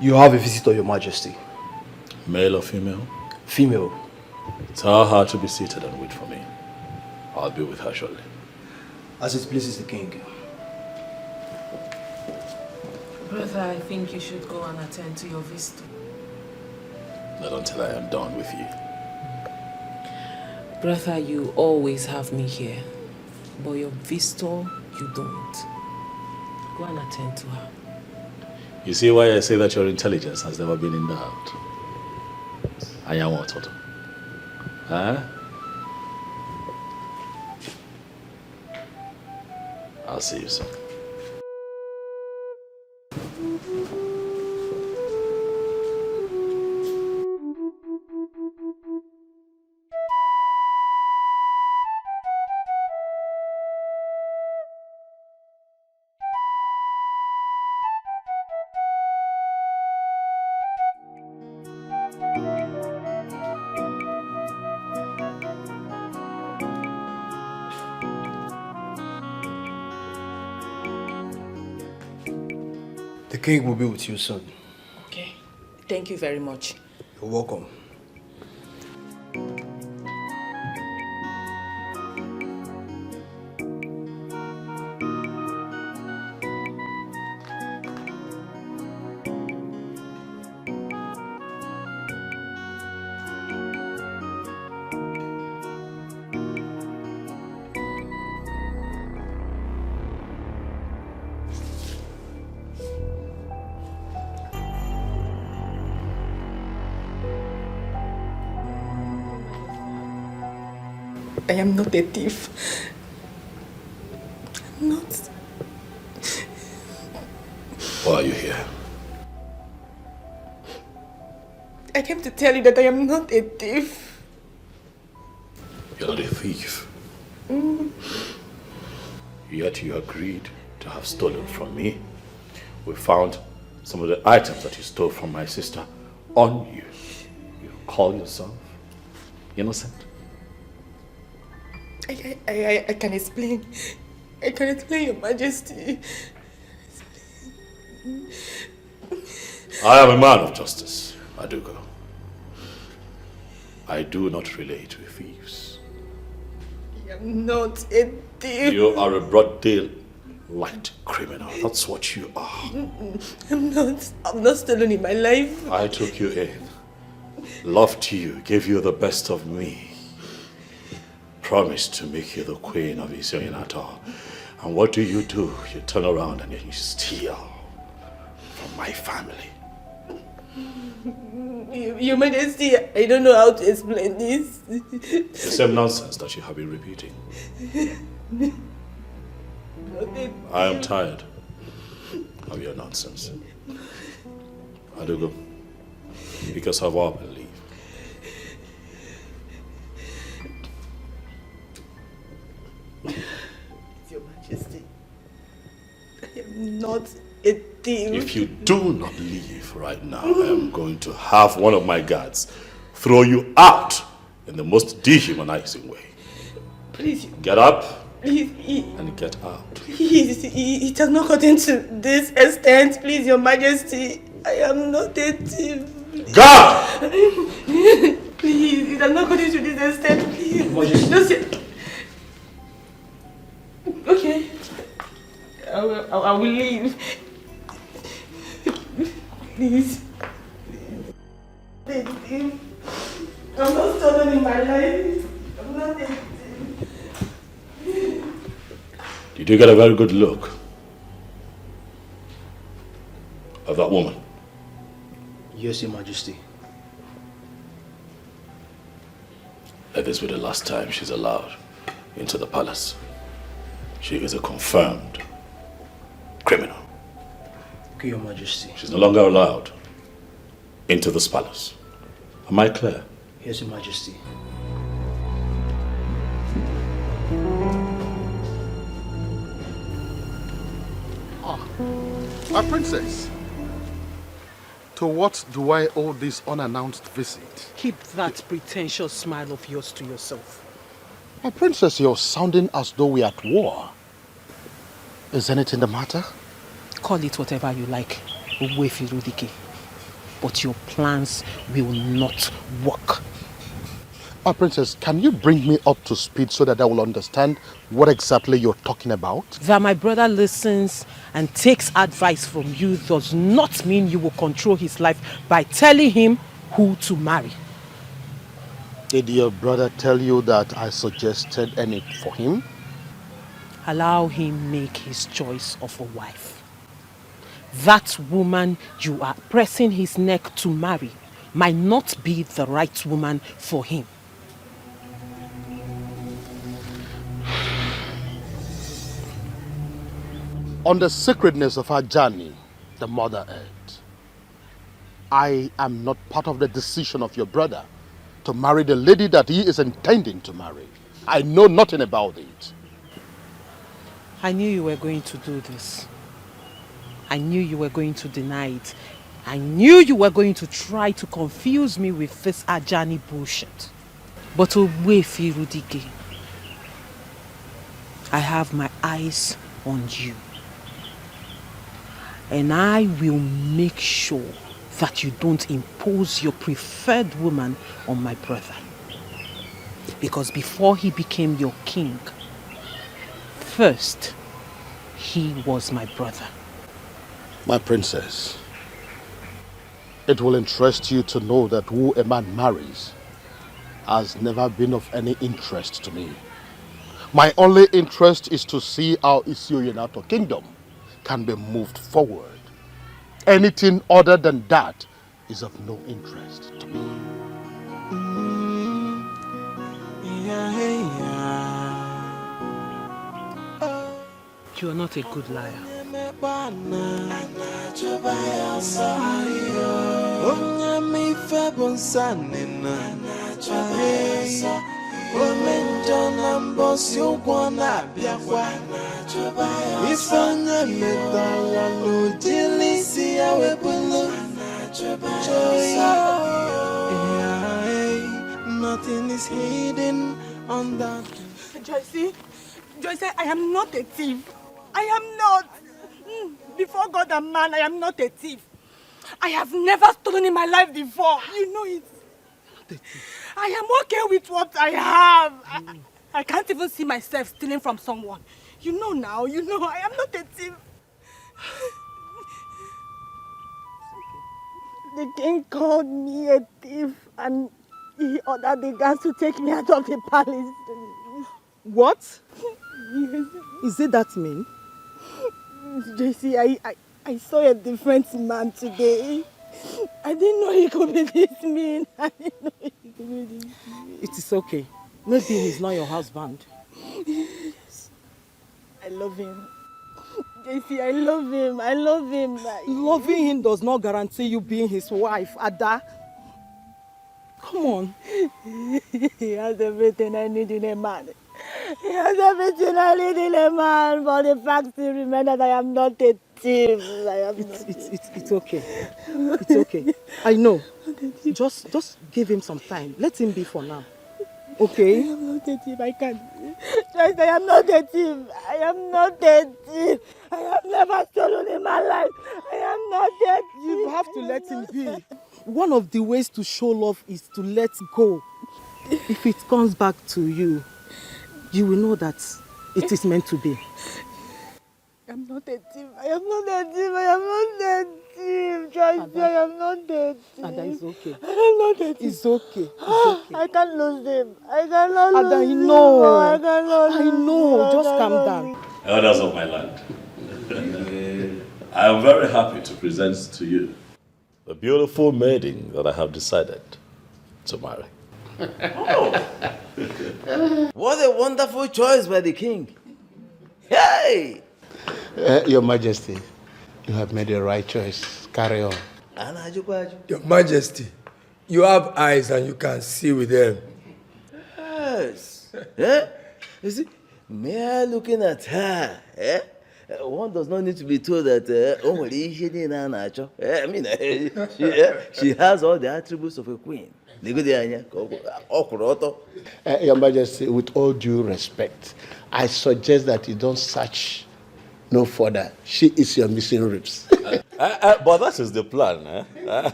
You have a visitor, Your Majesty. Male or female? Female. Tell her to be seated and wait for me. I'll be with her shortly. As it pleases the king. Brother, I think you should go and attend to your visitor. Not until I am done with you. Brother, you always have me here. But your visitor, you don't. Go and attend to her. You see why I say that your intelligence has never been in doubt? I am what? Huh? I'll see you soon. The king will be with you soon. Okay. Thank you very much. You're welcome. I am not a thief. I'm not. Why are you here? I came to tell you that I am not a thief. You're not a thief. Mm. Yet you agreed to have stolen from me. We found some of the items that you stole from my sister on you. You call yourself innocent? I can explain. I can explain, Your Majesty. I am a man of justice, Adugo. I do not relate with thieves. I am not a thief. You are a broad daylight criminal. That's what you are. I'm not stolen in my life. I took you in, loved you, gave you the best of me, promised to make you the queen of Isoninato. And what do? You turn around and you steal from my family. Your Majesty, I don't know how to explain this. The same nonsense that you have been repeating. I am tired of your nonsense. Adugo, because of our belief. Your Majesty, I am not a thief. If you do not leave right now, I am going to have one of my guards throw you out in the most dehumanizing way. Please. Get up Please. and get out. Please, it has not gotten to this extent. Please, Your Majesty, I am not a thief. God! Please, it has not gotten to this extent. Please. Just okay. I will leave. Please. Please. I'm not stolen in my life. I'm not a thief. You do get a very good look of that woman. Yes, Your Majesty. Let this be the last time she's allowed into the palace. She is a confirmed criminal. Okay, Your Majesty. She's no longer allowed into this palace. Am I clear? Yes, Your Majesty. My princess, to what do I owe this unannounced visit? Keep that pretentious smile of yours to yourself. My princess, you're sounding as though we're at war. Is anything the matter? Call it whatever you like, Igwe, but your plans will not work. My princess, can you bring me up to speed so that I will understand what exactly you're talking about? That my brother listens and takes advice from you does not mean you will control his life by telling him who to marry. Did your brother tell you that I suggested any for him? Allow him make his choice of a wife. That woman you are pressing his neck to marry might not be the right woman for him. On the sacredness of our journey, the Mother Earth, I am not part of the decision of your brother to marry the lady that he is intending to marry. I know nothing about it. I knew you were going to do this. I knew you were going to deny it. I knew you were going to try to confuse me with this Ajani bullshit. But Ogbuefi Rudige, I have my eyes on you. And I will make sure that you don't impose your preferred woman on my brother. Because before he became your king, first, he was my brother. My princess, it will interest you to know that who a man marries has never been of any interest to me. My only interest is to see how Isioyenato kingdom can be moved forward. Anything other than that is of no interest to me. You are not a good liar. Nothing is hidden on that. Joyce, I am not a thief. I am not. Before God and man, I am not a thief. I have never stolen in my life before. You know it. I am okay with what I have. I can't even see myself stealing from someone. You know now, I am not a thief. The king called me a thief and he ordered the guards to take me out of the palace. What? Yes. Is it that mean? JC, I saw a different man today. I didn't know he could be this mean. I didn't know he could be this mean. It is okay. Maybe he's not your husband. Yes. I love him. JC, I love him. I love him. Loving him does not guarantee you being his wife, Ada. Come on. He has everything I need in a man. He has everything I need in a man, but the fact still remains that I am not a thief. It's okay. It's okay. I know. Just give him some time. Let him be for now. Okay? I am not a thief. I can't. Just, I am not a thief. I am not a thief. I have never stolen in my life. I am not a thief. You have to let him be. One of the ways to show love is to let go. If it comes back to you, you will know that it is meant to be. I am not a thief. I am not a thief. I am not a thief. Just I am not a thief. Ada, it's okay. I am not a thief. It's okay. It's okay. I can't lose him. I cannot lose Ada, him. I know. Just calm down. Elders of my land, I am very happy to present to you the beautiful maiden that I have decided to marry. What a wonderful choice by the king. Hey! Your Majesty, you have made the right choice. Carry on. Your Majesty, you have eyes and you can see with them. Yes. You see, mere looking at her, one does not need to be told that she has all the attributes of a queen. Your Majesty, with all due respect, I suggest that you don't search no further. She is your missing ribs. But that is the plan,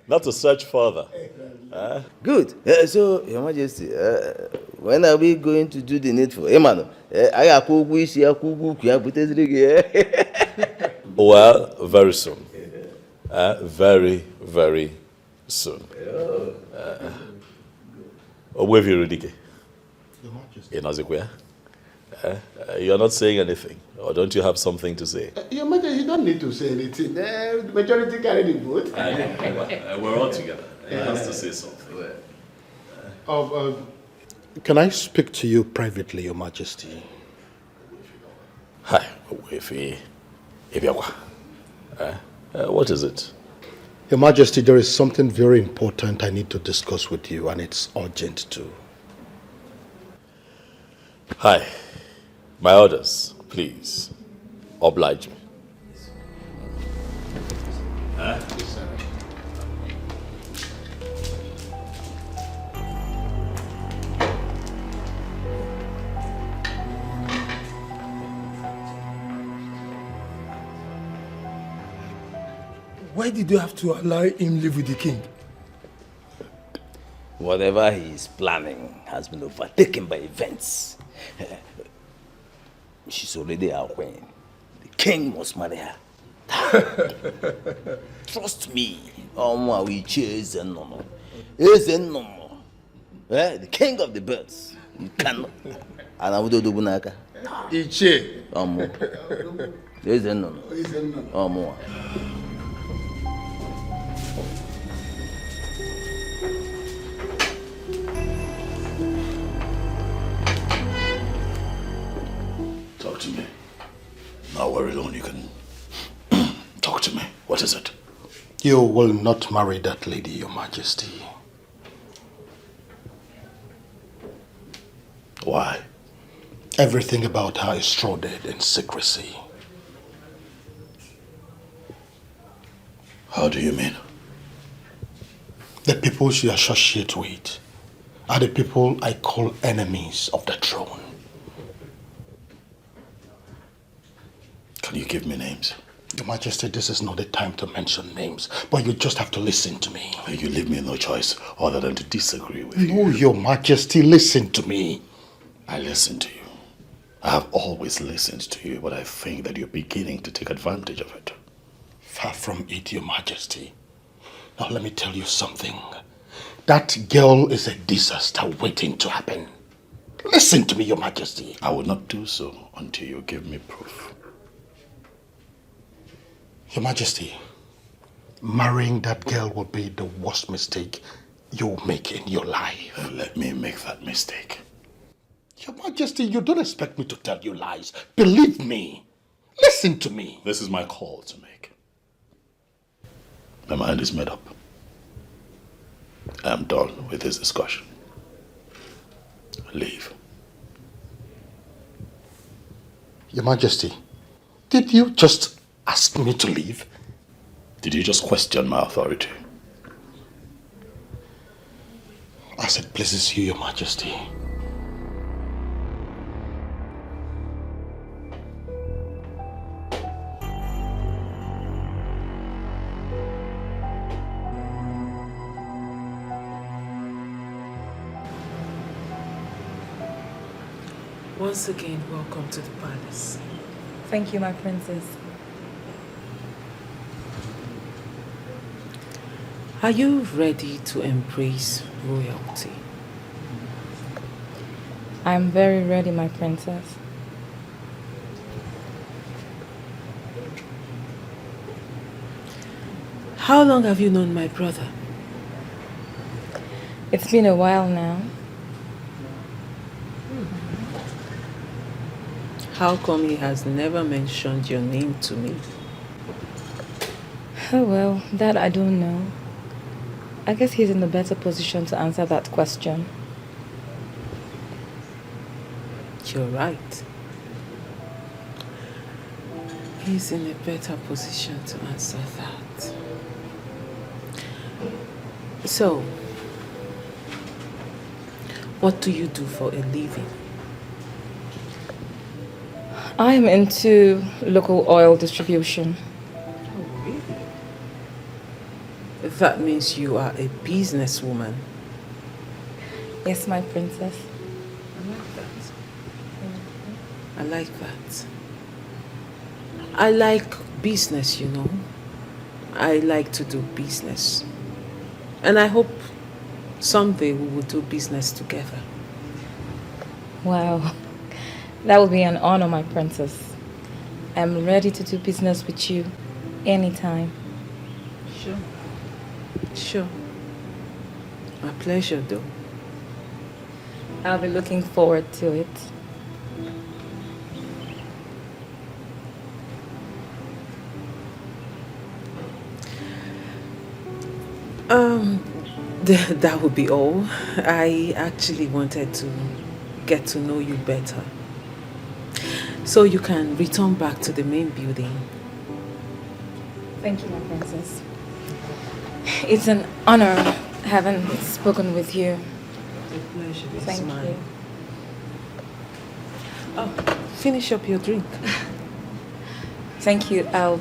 not to search further. Good. So, Your Majesty, when are we going to do the needful? Well, very soon. Very, very soon. Ogbuefi Rudige. You are not saying anything, or don't you have something to say? Your Majesty, you don't need to say anything. The majority carry the vote. We're all together. He has to say something. Can I speak to you privately, Your Majesty? Hi, Wefi. Ibiawa. What is it? Your Majesty, there is something very important I need to discuss with you, and it's urgent too. Hi. My orders, please. Oblige me. Why did you have to allow him live with the king? Whatever he is planning has been overtaken by events. She's already our queen. The king must marry her. Trust me. The king of the birds. You cannot. And I would do Bunaka. Iche. Talk to me. Now we're alone, you can talk to me. What is it? You will not marry that lady, Your Majesty. Why? Everything about her is shrouded in secrecy. How do you mean? The people she associates with are the people I call enemies of the throne. Can you give me names? Your Majesty, this is not the time to mention names, but you just have to listen to me. You leave me no choice other than to disagree with you. No, Your Majesty, listen to me. I listen to you. I have always listened to you, but I think that you're beginning to take advantage of it. Far from it, Your Majesty. Now let me tell you something. That girl is a disaster waiting to happen. Listen to me, Your Majesty. I will not do so until you give me proof. Your Majesty, marrying that girl will be the worst mistake you'll make in your life. Let me make that mistake. Your Majesty, you don't expect me to tell you lies. Believe me. Listen to me. This is my call to make. My mind is made up. I am done with this discussion. Leave. Your Majesty, did you just ask me to leave? Did you just question my authority? As it pleases you, Your Majesty. Once again, welcome to the palace. Thank you, my princess. Are you ready to embrace royalty? I'm very ready, my princess. How long have you known my brother? It's been a while now. How come he has never mentioned your name to me? Oh well, that I don't know. I guess he's in a better position to answer that question. You're right. He's in a better position to answer that. So, what do you do for a living? I'm into local oil distribution. Oh, really? That means you are a businesswoman. Yes, my princess. I like that. I like that. I like business, you know. I like to do business. And I hope someday we will do business together. Wow. That would be an honor, my princess. I'm ready to do business with you anytime. Sure. Sure. My pleasure, though. I'll be looking forward to it. That would be all. I actually wanted to get to know you better. So you can return back to the main building. Thank you, my princess. It's an honor having spoken with you. The pleasure is Thank mine. you. Oh, finish up your drink. Thank you, I'll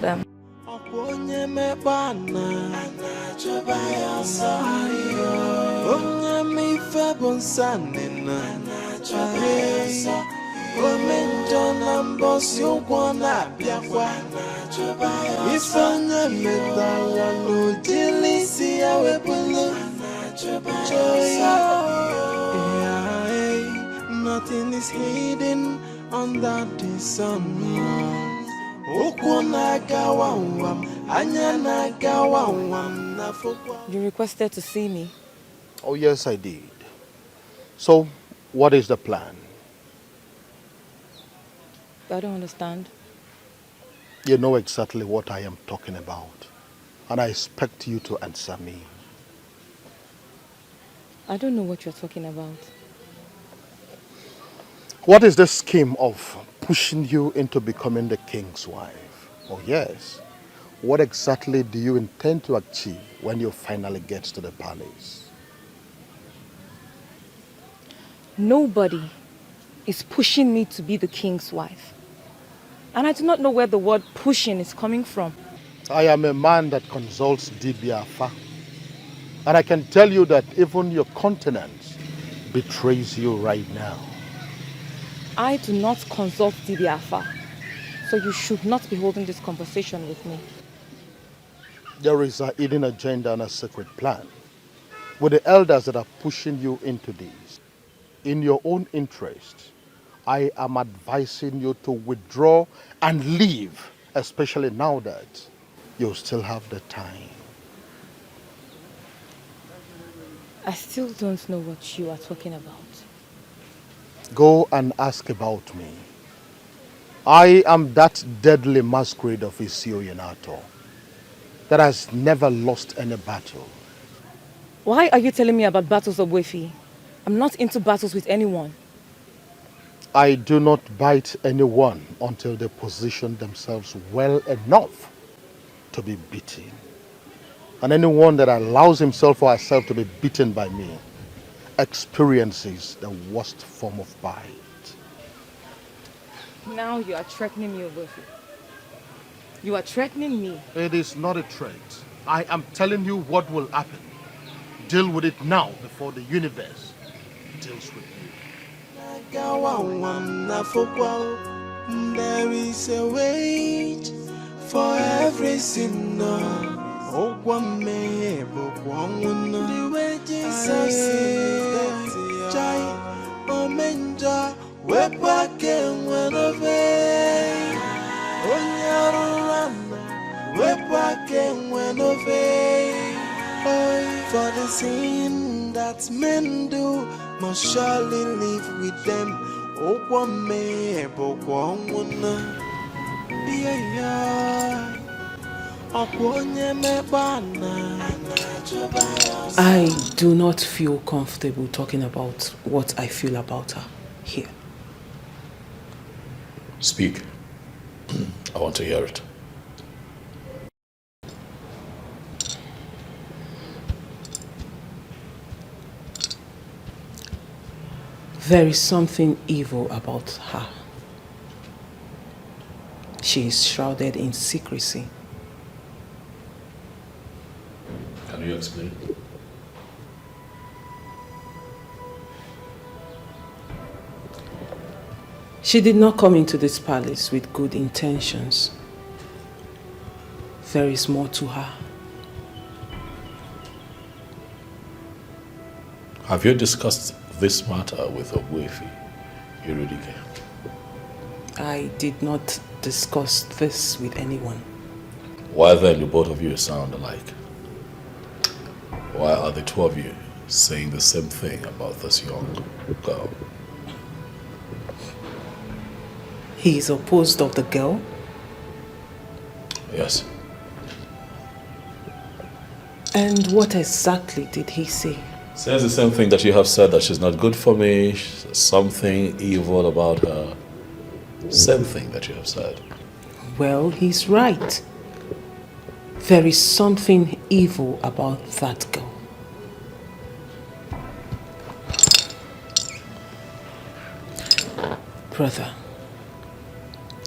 Onye mekpana chọba ya ọsọ onye mife bụ nsanina chọba ya ọsọ ome njọ na mbọsị ụgwọ na-abịakwa ife onye metara n'ojili isi ya wepụlụ nothing is hidden under the sun. You requested to see me. Oh, yes, I did. So, what is the plan? I don't understand. You know exactly what I am talking about, and I expect you to answer me. I don't know what you're talking about. What is the scheme of pushing you into becoming the king's wife? Oh, yes. What exactly do you intend to achieve when you finally get to the palace? Nobody is pushing me to be the king's wife. And I do not know where the word pushing is coming from. I am a man that consults Dibiafa. And I can tell you that even your continence betrays you right now. I do not consult Dibiafa, so you should not be holding this conversation with me. There is a hidden agenda and a secret plan with the elders that are pushing you into this. In your own interest, I am advising you to withdraw and leave, especially now that you still have the time. I still don't know what you are talking about. Go and ask about me. I am that deadly masquerade of Isio Yenato that has never lost any battle. Why are you telling me about battles of Wefi? I'm not into battles with anyone. I do not bite anyone until they position themselves well enough to be beaten. And anyone that allows himself or herself to be beaten by me experiences the worst form of bite. Now you are threatening me, Wefi. You are threatening me. It is not a threat. I am telling you what will happen. Deal with it now before the universe deals with you. There is a wait for every sinner. Oh, one may the way Jesus said, Jai, oh, Menja, we're back in one of it. Oh, Yarana, we're back in one of it. Oh, for the sin that men do must surely live with them. Oh, one may yeah. I do not feel comfortable talking about what I feel about her here. Speak. I want to hear it. There is something evil about her. She is shrouded in secrecy. Can you explain? She did not come into this palace with good intentions. There is more to her. Have you discussed this matter with Ogwefi, Irudike? I did not discuss this with anyone. Why then do both of you sound alike? Why are the two of you saying the same thing about this young girl? He is opposed of the girl? Yes. And what exactly did he say? Says the same thing that you have said, that she's not good for me, something evil about her. Same thing that you have said. Well, he's right. There is something evil about that girl. Brother,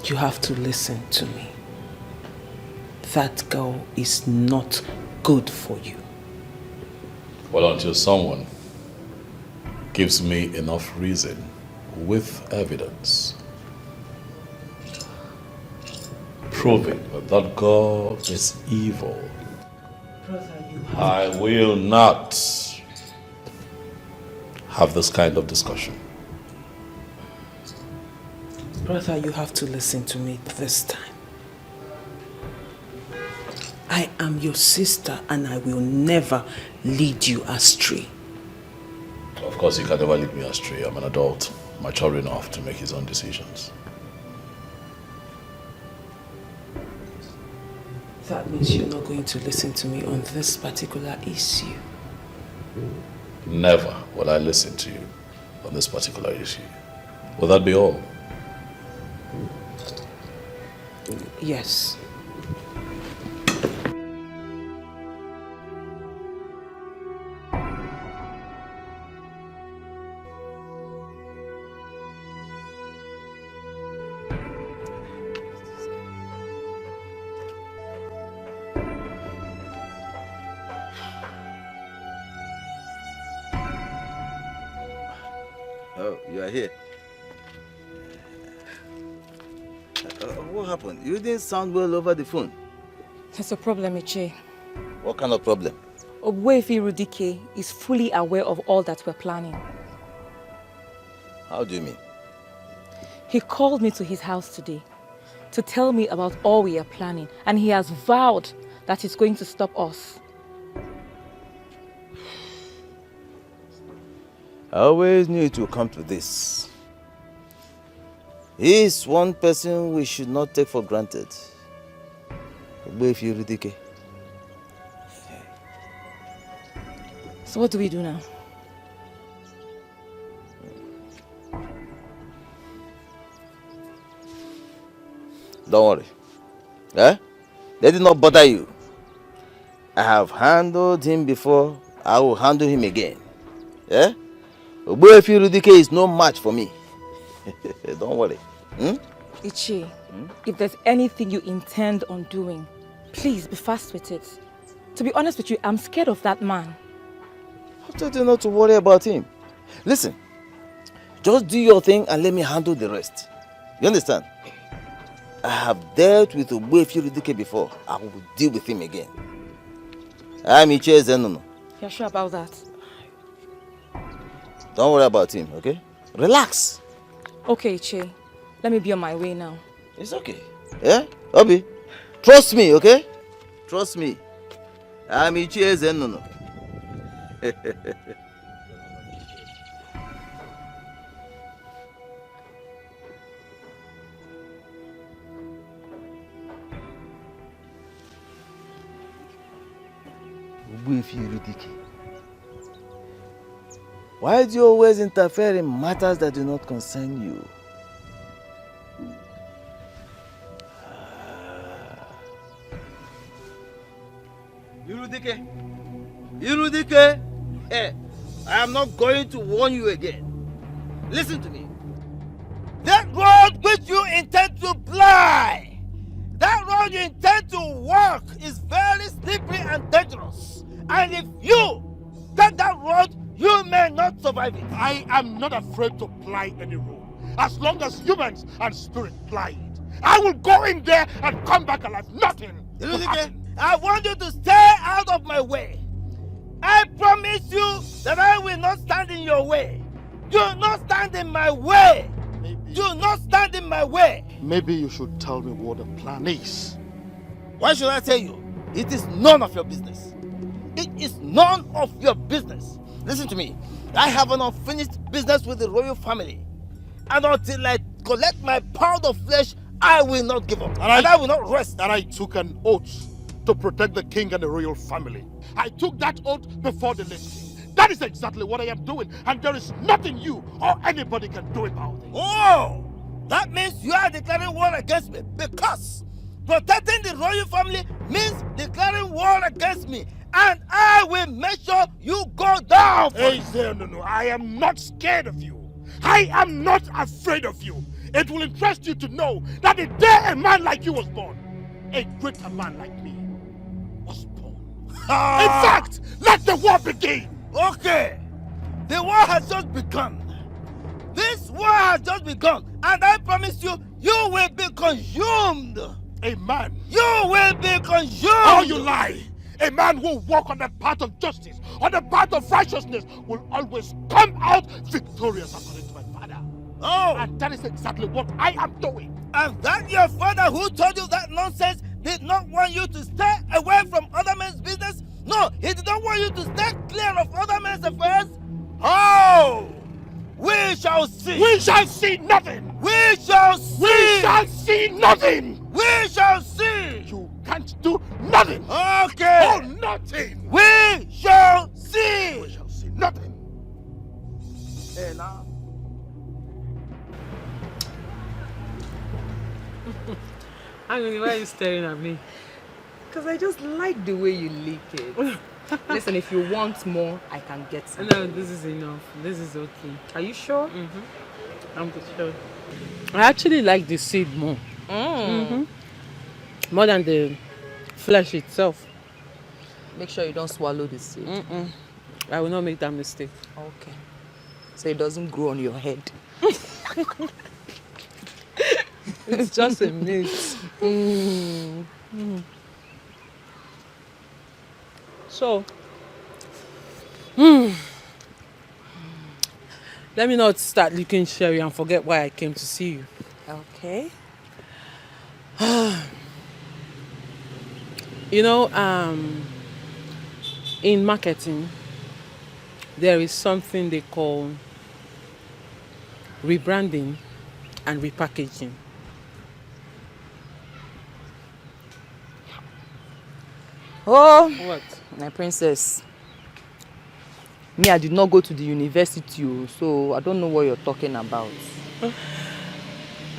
you have to listen to me. That girl is not good for you. Well, until someone gives me enough reason with evidence proving that girl is evil, I will not have this kind of discussion. Brother, you have to listen to me this time. I am your sister and I will never lead you astray. Of course, you can never lead me astray. I'm an adult, mature enough to make his own decisions. That means you're not going to listen to me on this particular issue. Never will I listen to you on this particular issue. Will that be all? Yes. Oh, you are here. What happened? You didn't sound well over the phone. There's a problem, Iche. What kind of problem? Ogbuefi Rudike is fully aware of all that we're planning. How do you mean? He called me to his house today to tell me about all we are planning, and he has vowed that he's going to stop us. I always knew it would come to this. He is one person we should not take for granted. Ogbuefi Rudike. So what do we do now? Don't worry. Eh? Let it not bother you. I have handled him before. I will handle him again. Eh? Ogbuefi Rudike is no match for me. Don't worry. Ichi, if there's anything you intend on doing, please be fast with it. To be honest with you, I'm scared of that man. I told you not to worry about him. Listen, just do your thing and let me handle the rest. You understand? I have dealt with Ogbuefi Rudike before. I will deal with him again. I'm Iche Zenono. You're sure about that? Don't worry about him, okay? Relax. Okay, Iche. Let me be on my way now. It's okay. Yeah? Obi, trust me, okay? Trust me. I'm Iche Zenono. Ogbuefi Rudike. Why do you always interfere in matters that do not concern you? Irudike, I am not going to warn you again. Listen to me. That road which you intend to ply, that road you intend to walk is very slippery and dangerous. And if you take that road, you may not survive it. I am not afraid to ply any road, as long as humans and spirit ply it. I will go in there and come back alive. Nothing. Irudike, I want you to stay out of my way. I promise you that I will not stand in your way. Do not stand in my way. Do not stand in my way. Maybe you should tell me what the plan is. Why should I tell you? It is none of your business. It is none of your business. Listen to me. I have an unfinished business with the royal family. And until I collect my pound of flesh, I will not give up. And I will not rest. And I took an oath to protect the king and the royal family. I took that oath before the listing. That is exactly what I am doing, and there is nothing you or anybody can do about it. Oh! That means you are declaring war against me, because protecting the royal family means declaring war against me, and I will make sure you go down. Hey, no. I am not scared of you. I am not afraid of you. It will interest you to know that the day a man like you was born, a greater man like me was born. In fact, let the war begin. Okay, the war has just begun. This war has just begun, and I promise you, you will be consumed. A man? You will be consumed. Oh, you lie. A man who walk on the path of justice, on the path of righteousness, will always come out victorious according to my father. Oh! And that is exactly what I am doing. And that your father who told you that nonsense did not want you to stay away from other men's business? No, he did not want you to stay clear of other men's affairs? Oh! We shall see. We shall see nothing. We shall see. We shall see nothing. We shall see. You can't do nothing. Okay. Oh, nothing. We shall see. We shall see nothing. Hey, now. Angry, why are you staring at me? Because I just like the way you lick it. Listen, if you want more, I can get some. No, this is enough. This is okay. Are you sure? I'm sure. I actually like the seed more. More than the flesh itself. Make sure you don't swallow the seed. I will not make that mistake. Okay. So it doesn't grow on your head. It's just a myth. So, let me not start licking Sherry and forget why I came to see you. Okay. You know, in marketing, there is something they call rebranding and repackaging. Oh, what? My princess. Me, I did not go to the university, so I don't know what you're talking about.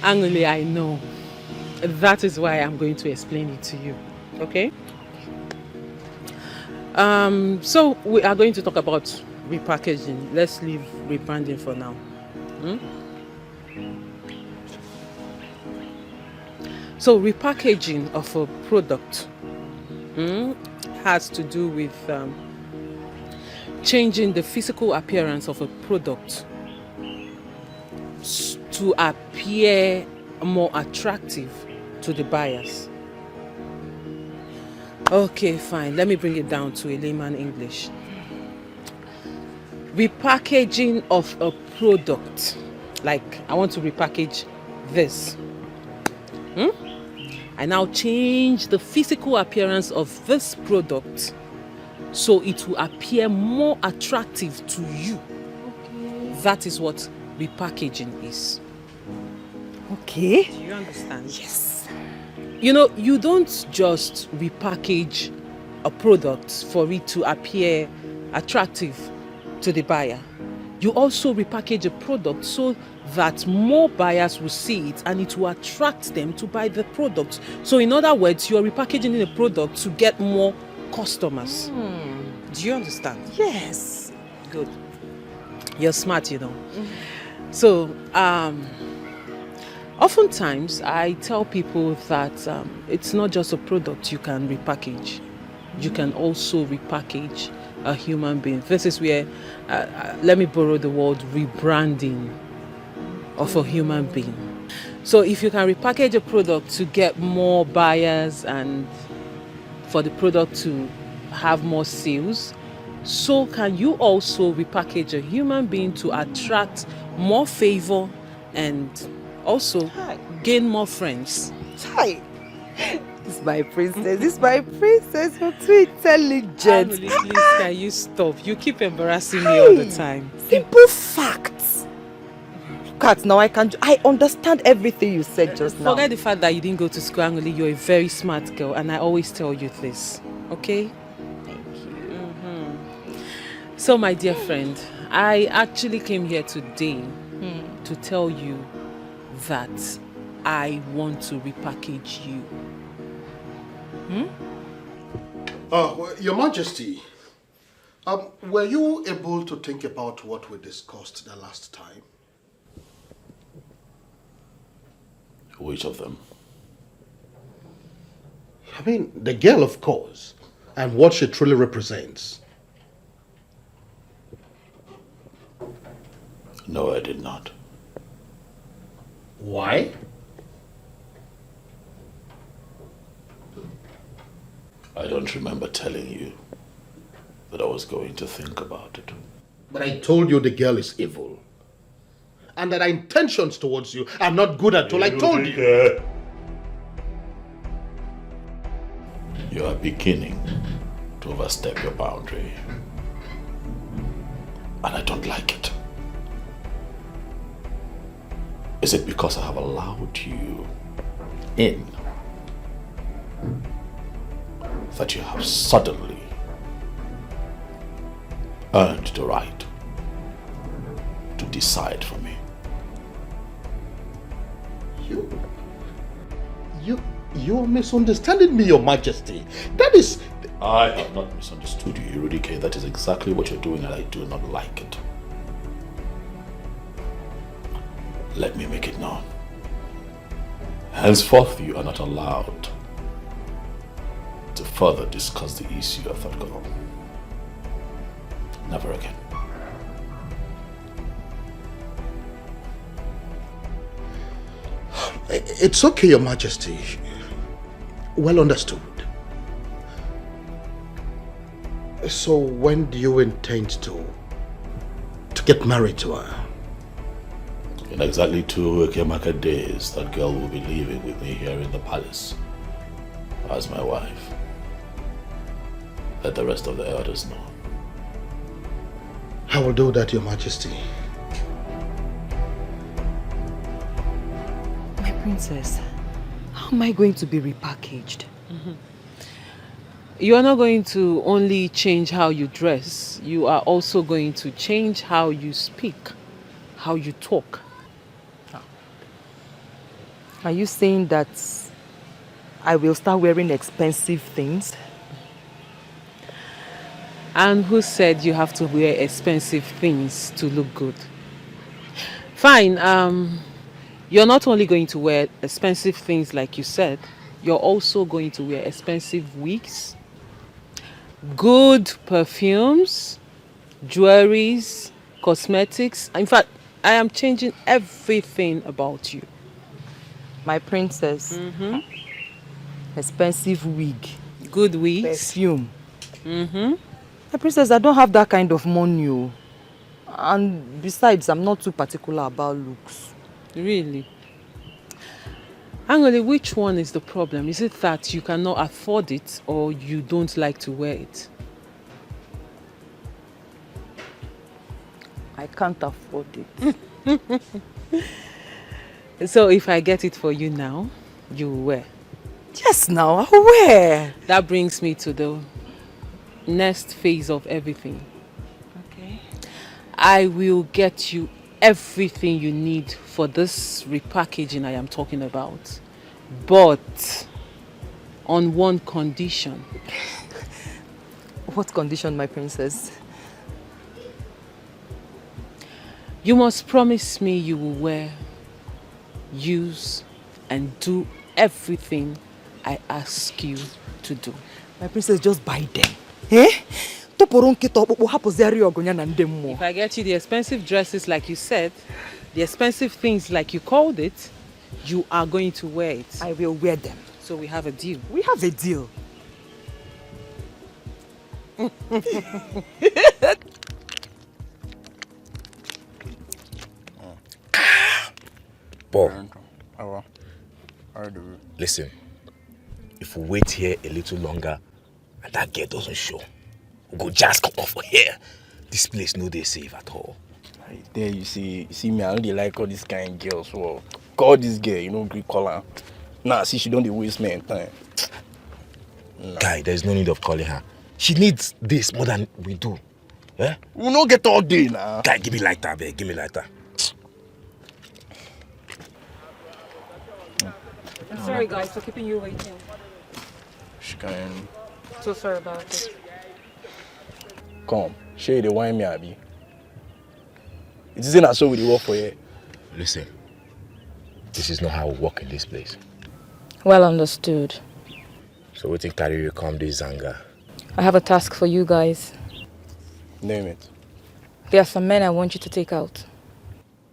Angly, I know. That is why I'm going to explain it to you. Okay? So we are going to talk about repackaging. Let's leave rebranding for now. So repackaging of a product has to do with changing the physical appearance of a product to appear more attractive to the buyers. Okay, fine. Let me bring it down to a layman English. Repackaging of a product. Like, I want to repackage this. I now change the physical appearance of this product so it will appear more attractive to you. Okay. That is what repackaging is. Okay. Do you understand? Yes. You know, you don't just repackage a product for it to appear attractive to the buyer. You also repackage a product so that more buyers will see it and it will attract them to buy the product. So in other words, you are repackaging a product to get more customers. Do you understand? Yes. Good. You're smart, you know. So, oftentimes I tell people that it's not just a product you can repackage. You can also repackage a human being. This is where, let me borrow the word rebranding of a human being. So if you can repackage a product to get more buyers and for the product to have more sales, so can you also repackage a human being to attract more favor and also gain more friends. Hi. This is my princess. This is my princess. You're too intelligent. Emily, please, can you stop? You keep embarrassing me all the time. Simple facts. look at now, I understand everything you said just now. Forget the fact that you didn't go to school, Angoli. You're a very smart girl, and I always tell you this, okay? Thank you. So, my dear friend, I actually came here today to tell you that I want to repackage you. Well, Your Majesty, were you able to think about what we discussed the last time? Which of them? I mean, the girl, of course, and what she truly represents. No, I did not. Why? I don't remember telling you that I was going to think about it. But I told you the girl is evil. And that our intentions towards you are not good at all. I told you. You are beginning to overstep your boundary. And I don't like it. Is it because I have allowed you in that you have suddenly earned the right to decide for me? You're misunderstanding me, Your Majesty. That is... I have not misunderstood you, Irudike. That is exactly what you're doing, and I do not like it. Let me make it known. Henceforth, you are not allowed to further discuss the issue of that girl. Never again. It's okay, Your Majesty. Well understood. So when do you intend to get married to her? In exactly 2 Ekemaka days, that girl will be living with me here in the palace as my wife. Let the rest of the elders know. I will do that, Your Majesty. My princess, how am I going to be repackaged? You are not going to only change how you dress, you are also going to change how you speak, how you talk. Are you saying that I will start wearing expensive things? And who said you have to wear expensive things to look good? Fine, you're not only going to wear expensive things like you said, you're also going to wear expensive wigs, good perfumes, jewelries, cosmetics. In fact, I am changing everything about you. My princess. Expensive wig. Good wigs. Perfume. My princess, I don't have that kind of money. And besides, I'm not too particular about looks. Really? Angoli, which one is the problem? Is it that you cannot afford it or you don't like to wear it? I can't afford it. So if I get it for you now, you will wear? Yes, now I'll wear. That brings me to the next phase of everything. Okay. I will get you everything you need for this repackaging I am talking about. But on one condition. What condition, my princess? You must promise me you will wear, use, and do everything I ask you to do. My princess, just buy them. Eh? If I get you the expensive dresses like you said, the expensive things like you called it, you are going to wear it. I will wear them. So we have a deal. We have a deal. Bob, listen, if we wait here a little longer and that girl doesn't show, we'll go just come off here. This place no dey safe at all. There you see me, I don't like all these kind of girls. So call this girl, you know, Greek color. Nah, see, she don't waste my time. Nah. Guy, there's no need of calling her. She needs this more than we do. Eh? We don't get all day now. Guy, give me lighter, babe. Give me lighter. I'm sorry, guys, for keeping you waiting. She can. So sorry about it. Come, share the wine me, Abby. It isn't as so with the work for you. Listen, this is not how we work in this place. Well understood. So we think carry you come this Zanga. I have a task for you guys. Name it. There are some men I want you to take out.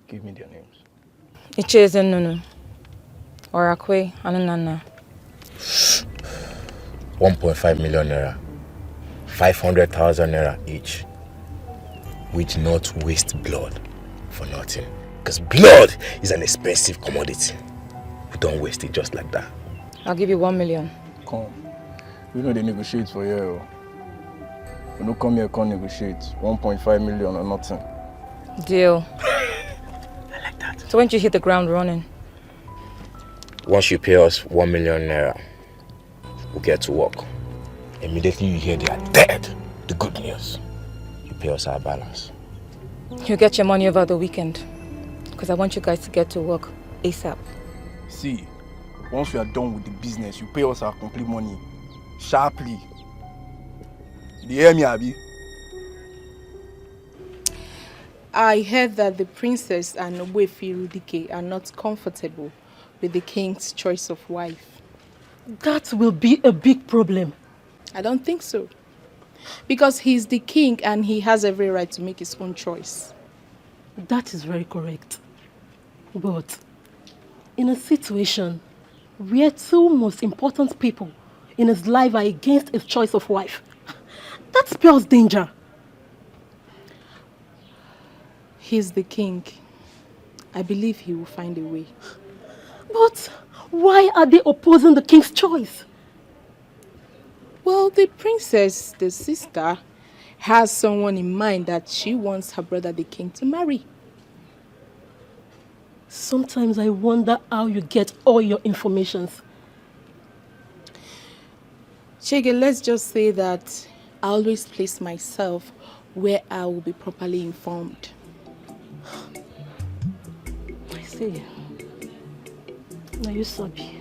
Give me their names. Icheze Nunu, Orakwe, Anunana. 1.5 million naira. 500,000 naira each. Which not waste blood for nothing. Because blood is an expensive commodity. We don't waste it just like that. I'll give you 1 million. Come. We know they negotiate for you. We don't come here can't negotiate. 1.5 million or nothing. Deal. I like that. So when you hit the ground running? Once you pay us 1 million naira, we'll get to work. Immediately you hear they are dead. The good news. You pay us our balance. You get your money over the weekend. Because I want you guys to get to work ASAP. See, once we are done with the business, you pay us our complete money. Sharply. You hear me, Abby? I heard that the princess and Ogbuefi Rudike are not comfortable with the king's choice of wife. That will be a big problem. I don't think so. Because he's the king and he has every right to make his own choice. That is very correct. But in a situation where two most important people in his life are against his choice of wife, that spells danger. He's the king. I believe he will find a way. But why are they opposing the king's choice? Well, the princess, the sister, has someone in mind that she wants her brother, the king, to marry. Sometimes I wonder how you get all your informations. Chege, let's just say that I always place myself where I will be properly informed. I see. Now you sabi.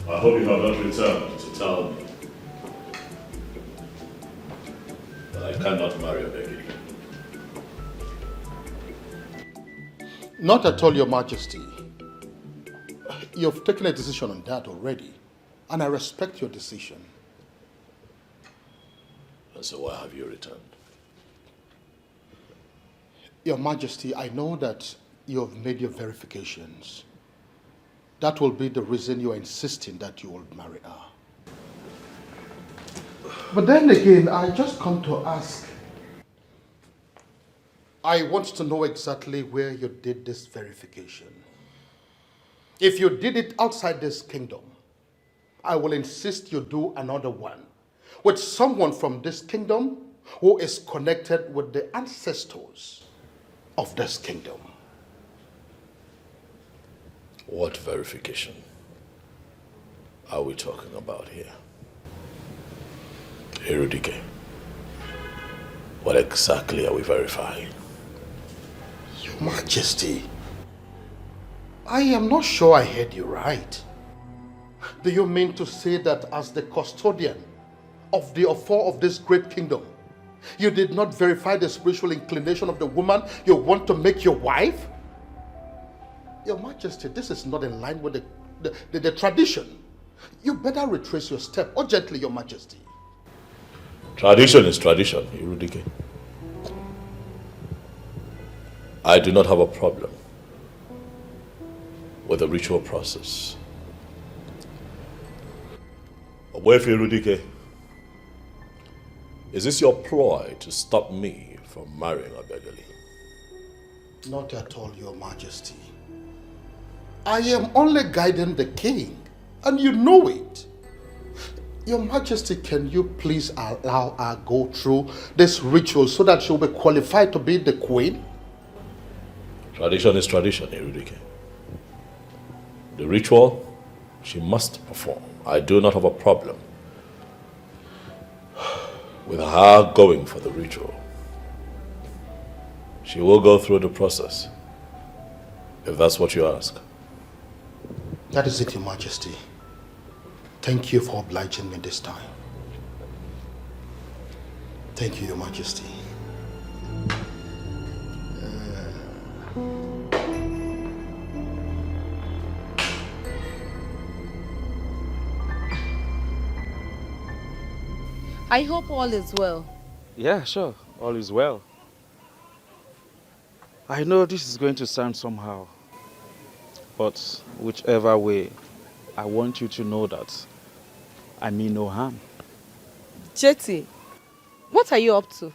I hope you have not returned to tell me that I cannot marry Obegi. Not at all, Your Majesty. You've taken a decision on that already, and I respect your decision. And so why have you returned? Your Majesty, I know that you have made your verifications. That will be the reason you are insisting that you will marry her. But then again, I just come to ask. I want to know exactly where you did this verification. If you did it outside this kingdom, I will insist you do another one with someone from this kingdom who is connected with the ancestors of this kingdom. What verification are we talking about here? Erudike, what exactly are we verifying? Your Majesty, I am not sure I heard you right. Do you mean to say that as the custodian of the affair of this great kingdom, you did not verify the spiritual inclination of the woman you want to make your wife? Your Majesty, this is not in line with the tradition. You better retrace your step urgently, Your Majesty. Tradition is tradition, Erudike. I do not have a problem with the ritual process. Ogbuefi Erudike, Is this your ploy to stop me from marrying Obegali? Not at all, Your Majesty. I am only guiding the king, and you know it. Your Majesty, can you please allow her go through this ritual so that she'll be qualified to be the queen? Tradition is tradition, Erudike. The ritual, she must perform. I do not have a problem with her going for the ritual. She will go through the process, if that's what you ask. That is it, Your Majesty. Thank you for obliging me this time. Thank you, Your Majesty. I hope all is well. Yeah, sure. All is well. I know this is going to sound somehow, but whichever way, I want you to know that I mean no harm. Jetty, what are you up to?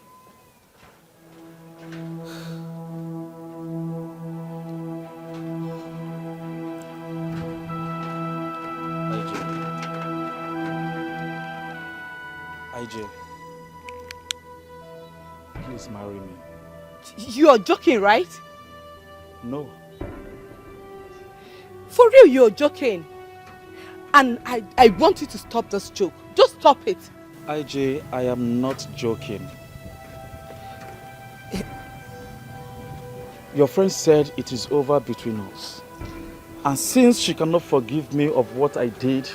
IJ, please marry me. You're joking, right? No. For real, you're joking. And I want you to stop this joke. Just stop it. IJ, I am not joking. Your friend said it is over between us. And since she cannot forgive me of what I did,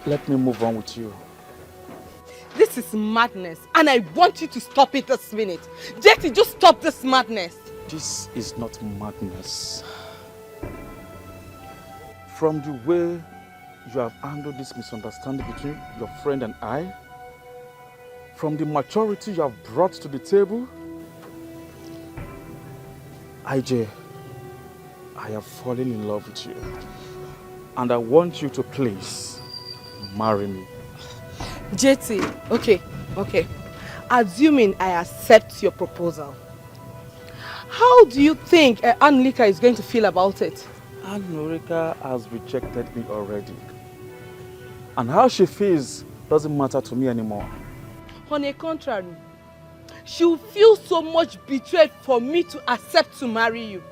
let me move on with you. This is madness, and I want you to stop it this minute. Jetty, just stop this madness. This is not madness. From the way you have handled this misunderstanding between your friend and I, from the maturity you have brought to the table, IJ, I have fallen in love with you. And I want you to please marry me. Jetty, okay. Assuming I accept your proposal, how do you think Anlika is going to feel about it? Anlika has rejected me already. And how she feels doesn't matter to me anymore. On the contrary, she will feel so much betrayed for me to accept to marry you.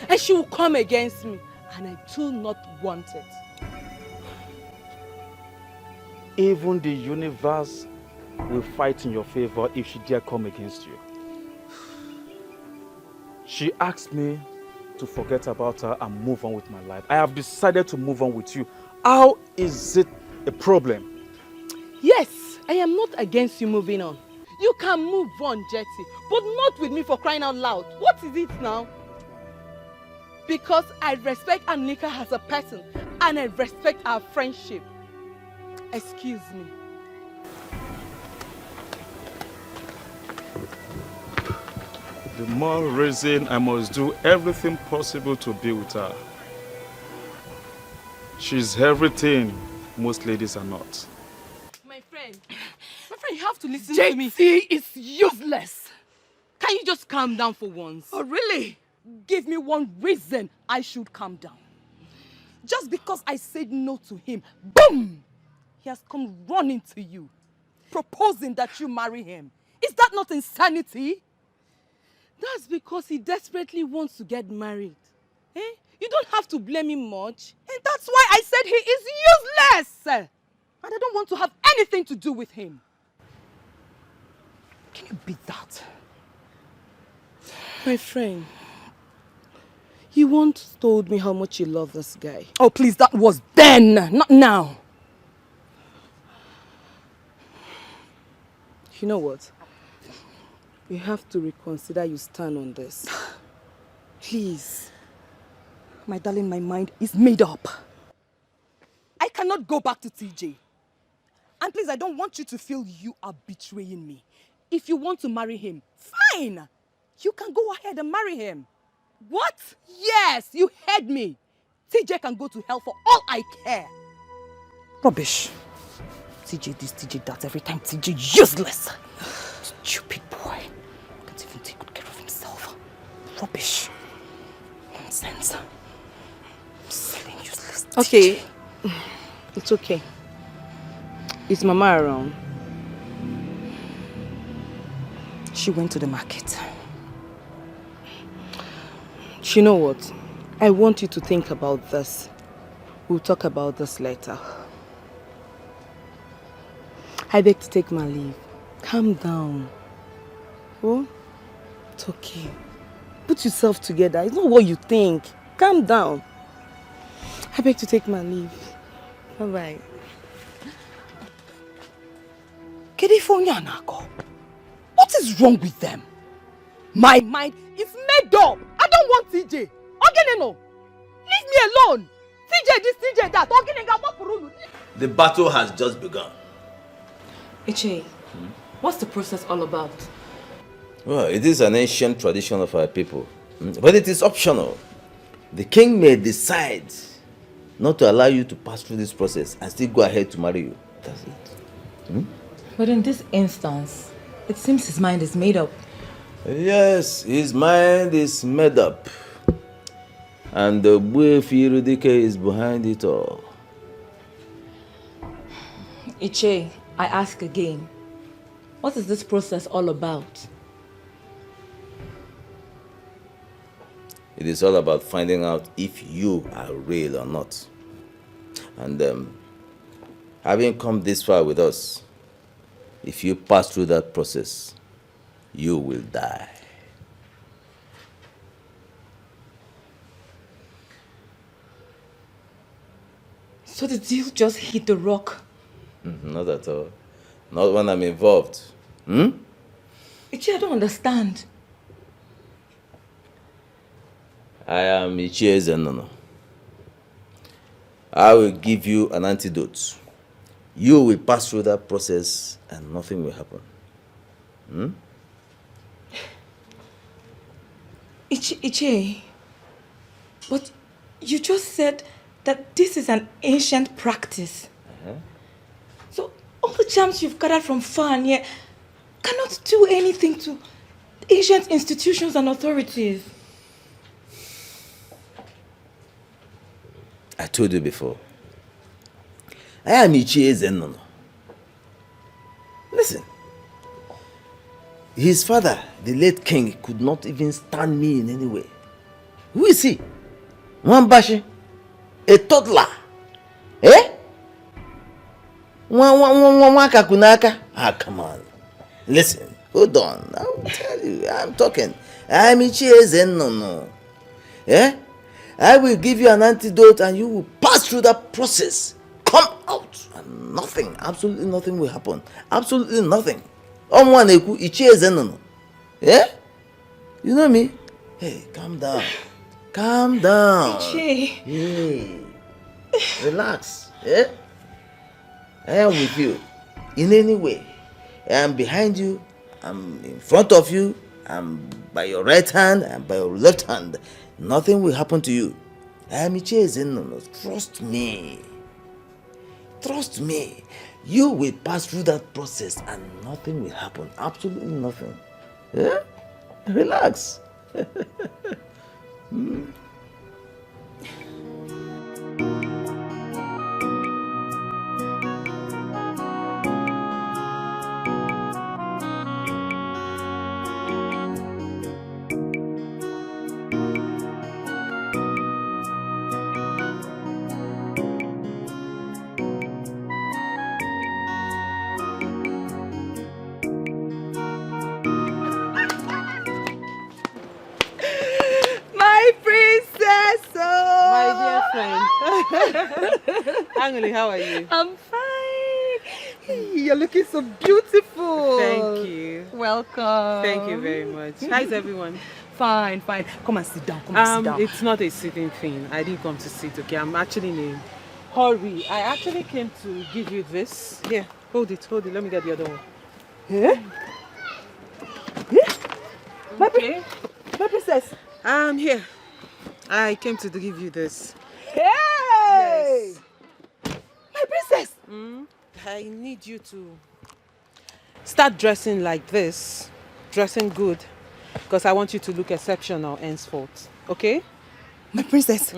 And she will come against me, and I do not want it. Even the universe will fight in your favor if she dare come against you. She asked me to forget about her and move on with my life. I have decided to move on with you. How is it a problem? Yes, I am not against you moving on. You can move on, Jetty, but not with me, for crying out loud. What is it now? Because I respect Anlika as a person, and I respect our friendship. Excuse me. The more reason I must do everything possible to be with her. She's everything most ladies are not. My friend, you have to listen to me. JT is useless. Can you just calm down for once? Oh, really? Give me one reason I should calm down. Just because I said no to him, boom! He has come running to you, proposing that you marry him. Is that not insanity? That's because he desperately wants to get married. Eh? You don't have to blame him much. And that's why I said he is useless. And I don't want to have anything to do with him. Can you beat that? My friend, you once told me how much you love this guy. Oh, please, that was then, not now. You know what? You have to reconsider your stand on this. Please. My darling, my mind is made up. I cannot go back to TJ. And please, I don't want you to feel you are betraying me. If you want to marry him, fine. You can go ahead and marry him. What? Yes, you heard me. TJ can go to hell for all I care. Rubbish. TJ this, TJ that. Every time TJ useless. Stupid boy. Can't even take good care of himself. Rubbish. Nonsense. Silly, useless TJ. Okay. It's okay. Is Mama around? She went to the market. You know what? I want you to think about this. We'll talk about this later. I beg to take my leave. Calm down. Oh? It's okay. Put yourself together. It's not what you think. Calm down. I beg to take my leave. Bye-bye. What is wrong with them? My mind is made up. I don't want TJ. Ogeneno, leave me alone. TJ this, TJ that. The battle has just begun. Iche, what's the process all about? Well, it is an ancient tradition of our people, but it is optional. The king may decide not to allow you to pass through this process and still go ahead to marry you. That's it. But in this instance, it seems his mind is made up. Yes, his mind is made up. And the Wionderful is behind it all. Iche, I ask again, what is this process all about? It is all about finding out if you are real or not. And having come this far with us, if you pass through that process, you will die. So the deal just hit the rock? Not at all. Not when I'm involved. Ichi, I don't understand. I am Ichie Zenono. I will give you an antidote. You will pass through that process and nothing will happen. Ichi, but you just said that this is an ancient practice. So all the charms you've gathered from far and near cannot do anything to ancient institutions and authorities. I told you before. I am Ichie Zenono. Listen. His father, the late king, could not even stand me in any way. Who is he? Mwambashi? A toddler? Eh? Wakakunaka? Ah, come on. Listen, hold on. I will tell you. I'm talking. I'm Ichie Zenono. Eh? I will give you an antidote and you will pass through that process. Come out and nothing, absolutely nothing will happen. Absolutely nothing. Ichie Zenono. Yeah? You know me? Hey, calm down. Calm down. Ichie. Hey. Relax. Yeah? I am with you. In any way. I am behind you. I'm in front of you. I'm by your right hand and by your left hand. Nothing will happen to you. I am Ichie Zenono. Trust me. Trust me. You will pass through that process and nothing will happen. Absolutely nothing. Yeah? Relax. Angeli, how are you? I'm fine. You're looking so beautiful. Thank you. Welcome. Thank you very much. How's everyone? Fine, fine. Come and sit down. Come and sit down. It's not a sitting thing. I didn't come to sit, okay? I'm actually in a hurry. I actually came to give you this. Here, hold it. Let me get the other one. Yeah? Yeah? Okay. My princess. Here. I came to give you this. Hey! Yes. My princess! I need you to start dressing like this, dressing good, because I want you to look exceptional henceforth, okay? My princess?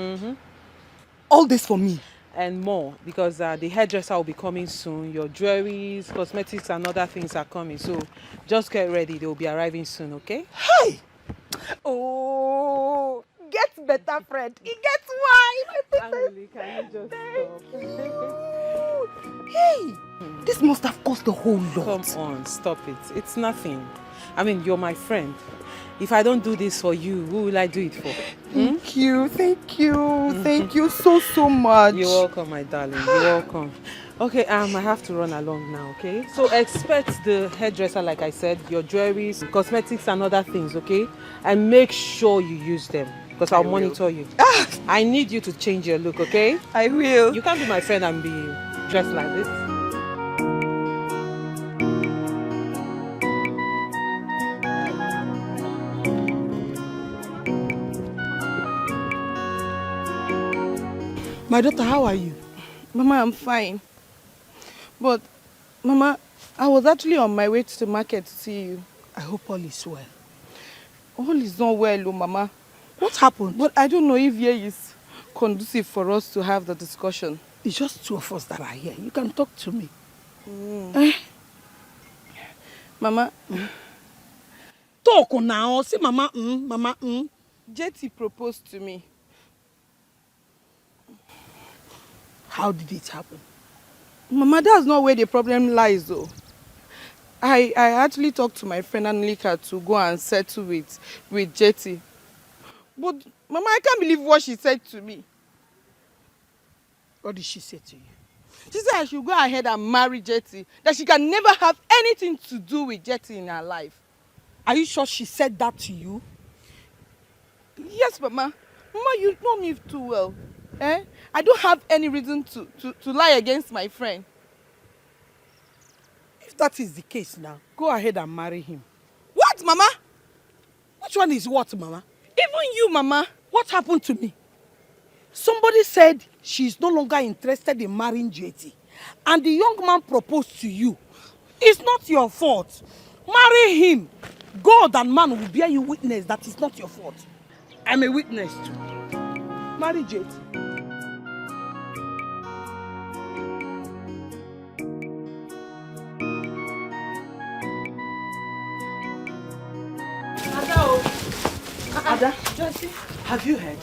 All this for me? And more, because the hairdresser will be coming soon. Your jewelries, cosmetics and other things are coming. So just get ready. They will be arriving soon, okay? Hey! Oh, get better, friend. It gets why, my princess. Can you just stop? Hey! This must have cost a whole lot. Come on, stop it. It's nothing. I mean, you're my friend. If I don't do this for you, who will I do it for? Thank you, thank you, thank you so much. You're welcome, my darling. You're welcome. Okay, I have to run along now, okay? So expect the hairdresser, like I said, your jewelries, cosmetics and other things, okay? And make sure you use them, because I'll monitor you. I need you to change your look, okay? I will. You can't be my friend and be dressed like this. My daughter, how are you? Mama, I'm fine. But, Mama, I was actually on my way to the market to see you. I hope all is well. All is not well, Mama. What happened? But I don't know if here is conducive for us to have the discussion. It's just two of us that are here. You can talk to me. Mama. Talk now. Say Mama, Mama, JT proposed to me. How did it happen? Mama, that's not where the problem lies, though. I actually talked to my friend Anlika to go and settle with JT. But, Mama, I can't believe what she said to me. What did she say to you? She said I should go ahead and marry JT. That she can never have anything to do with JT in her life. Are you sure she said that to you? Yes, Mama. Mama, you know me too well. I don't have any reason to lie against my friend. If that is the case now, go ahead and marry him. What, Mama? Which one is what, Mama? Even you, Mama. What happened to me? Somebody said she's no longer interested in marrying JT. And the young man proposed to you. It's not your fault. Marry him. God and man will bear you witness that it's not your fault. I'm a witness too. Marry JT. Ada, have you heard?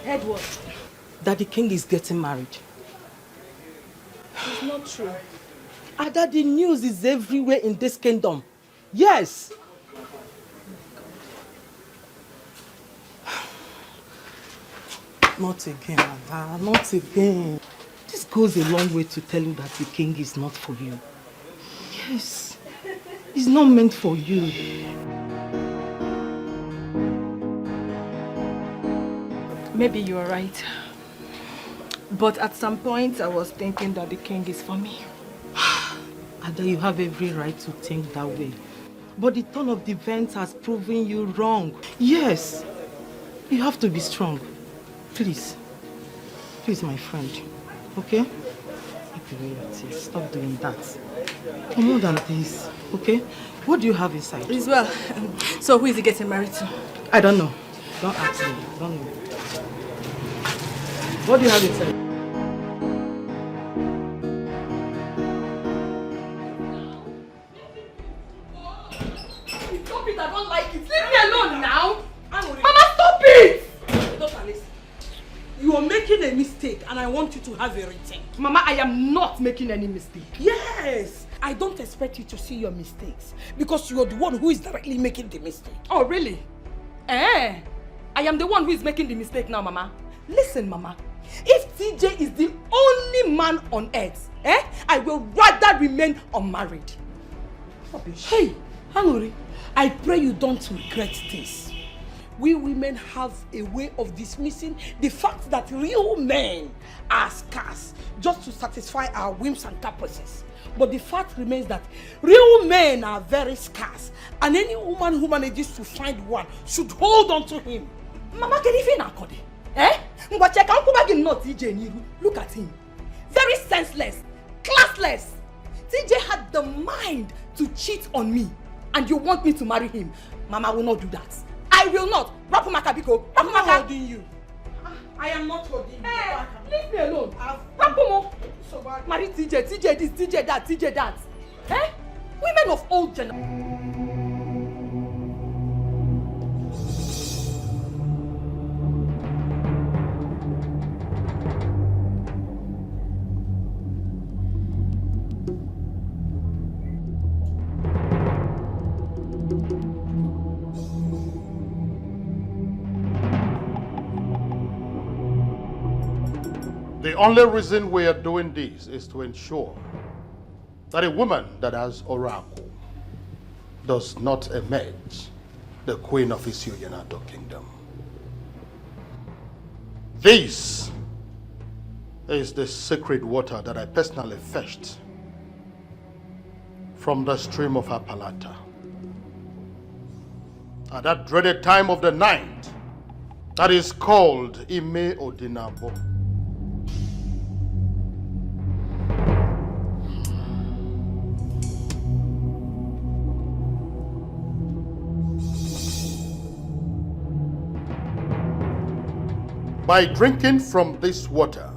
Heard what? That the king is getting married. It's not true. Ada, the news is everywhere in this kingdom. Yes. Not again, Ada, not again. This goes a long way to tell you that the king is not for you. Yes. It's not meant for you. Maybe you are right. But at some point, I was thinking that the king is for me. Ada, you have every right to think that way. But the turn of the events has proven you wrong. Yes. You have to be strong. Please. Please, my friend. Okay? Stop doing that. More than this. Okay? What do you have inside? As well. So who is he getting married to? I don't know. Don't ask me. Don't know. What do you have inside? Stop it, I don't like it. Leave me alone now. Mama, stop it! Don't listen. You are making a mistake and I want you to have a rethink. Mama, I am not making any mistake. Yes! I don't expect you to see your mistakes because you are the one who is directly making the mistake. Oh, really? I am the one who is making the mistake now, Mama. Listen, Mama. If TJ is the only man on earth, I will rather remain unmarried. Hey, Hanuri, I pray you don't regret this. We women have a way of dismissing the fact that real men are scarce just to satisfy our whims and caprices. But the fact remains that real men are very scarce, and any woman who manages to find one should hold on to him. Mama, can you feel Nakode? Look at him. Very senseless, classless heartless. TJ had the mind to cheat on me, and you want me to marry him. Mama will not do that. I will not. Rapumaka Biko. I'm not holding you. I am not holding you. Hey, leave me alone. Rapumo. Marry TJ. TJ this, TJ that, TJ that. Eh? Women of old generation. The only reason we are doing this is to ensure that a woman that has oracle does not emerge the queen of Wionderful kingdom. This is the sacred water that I personally fetched from the stream of Apalata. At that dreaded time of the night, that is called Ime Odinabo. By drinking from this water,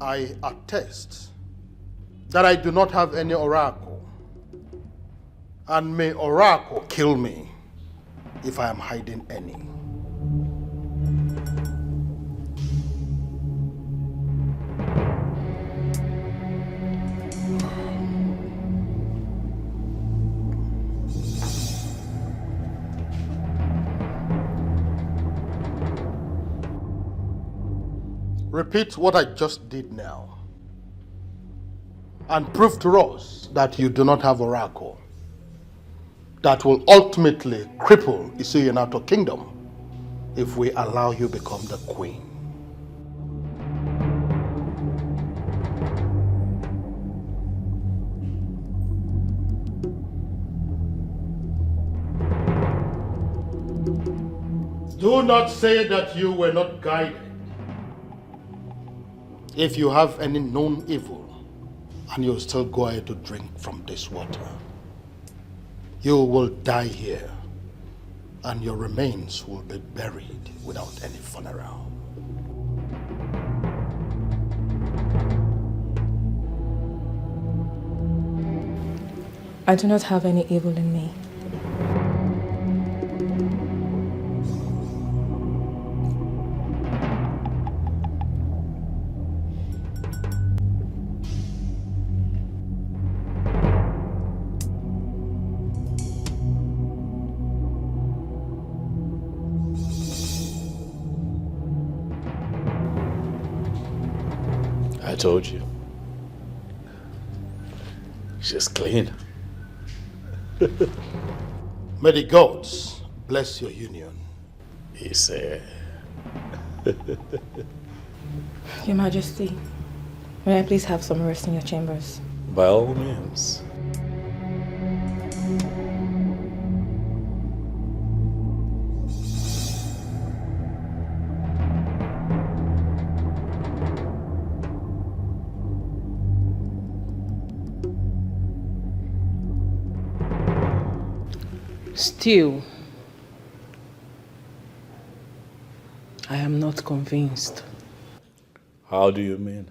I attest that I do not have any oracle, and may oracle kill me if I am hiding any. Repeat what I just did now and prove to us that you do not have oracle that will ultimately cripple the Wionderful kingdom if we allow you become the queen. Do not say that you were not guided. If you have any known evil, and you still go ahead to drink from this water, you will die here, and your remains will be buried without any funeral. I do not have any evil in me. I told you. She's clean. May the gods bless your union. He said. Your Majesty, may I please have some rest in your chambers? By all means. Still, I am not convinced. How do you mean?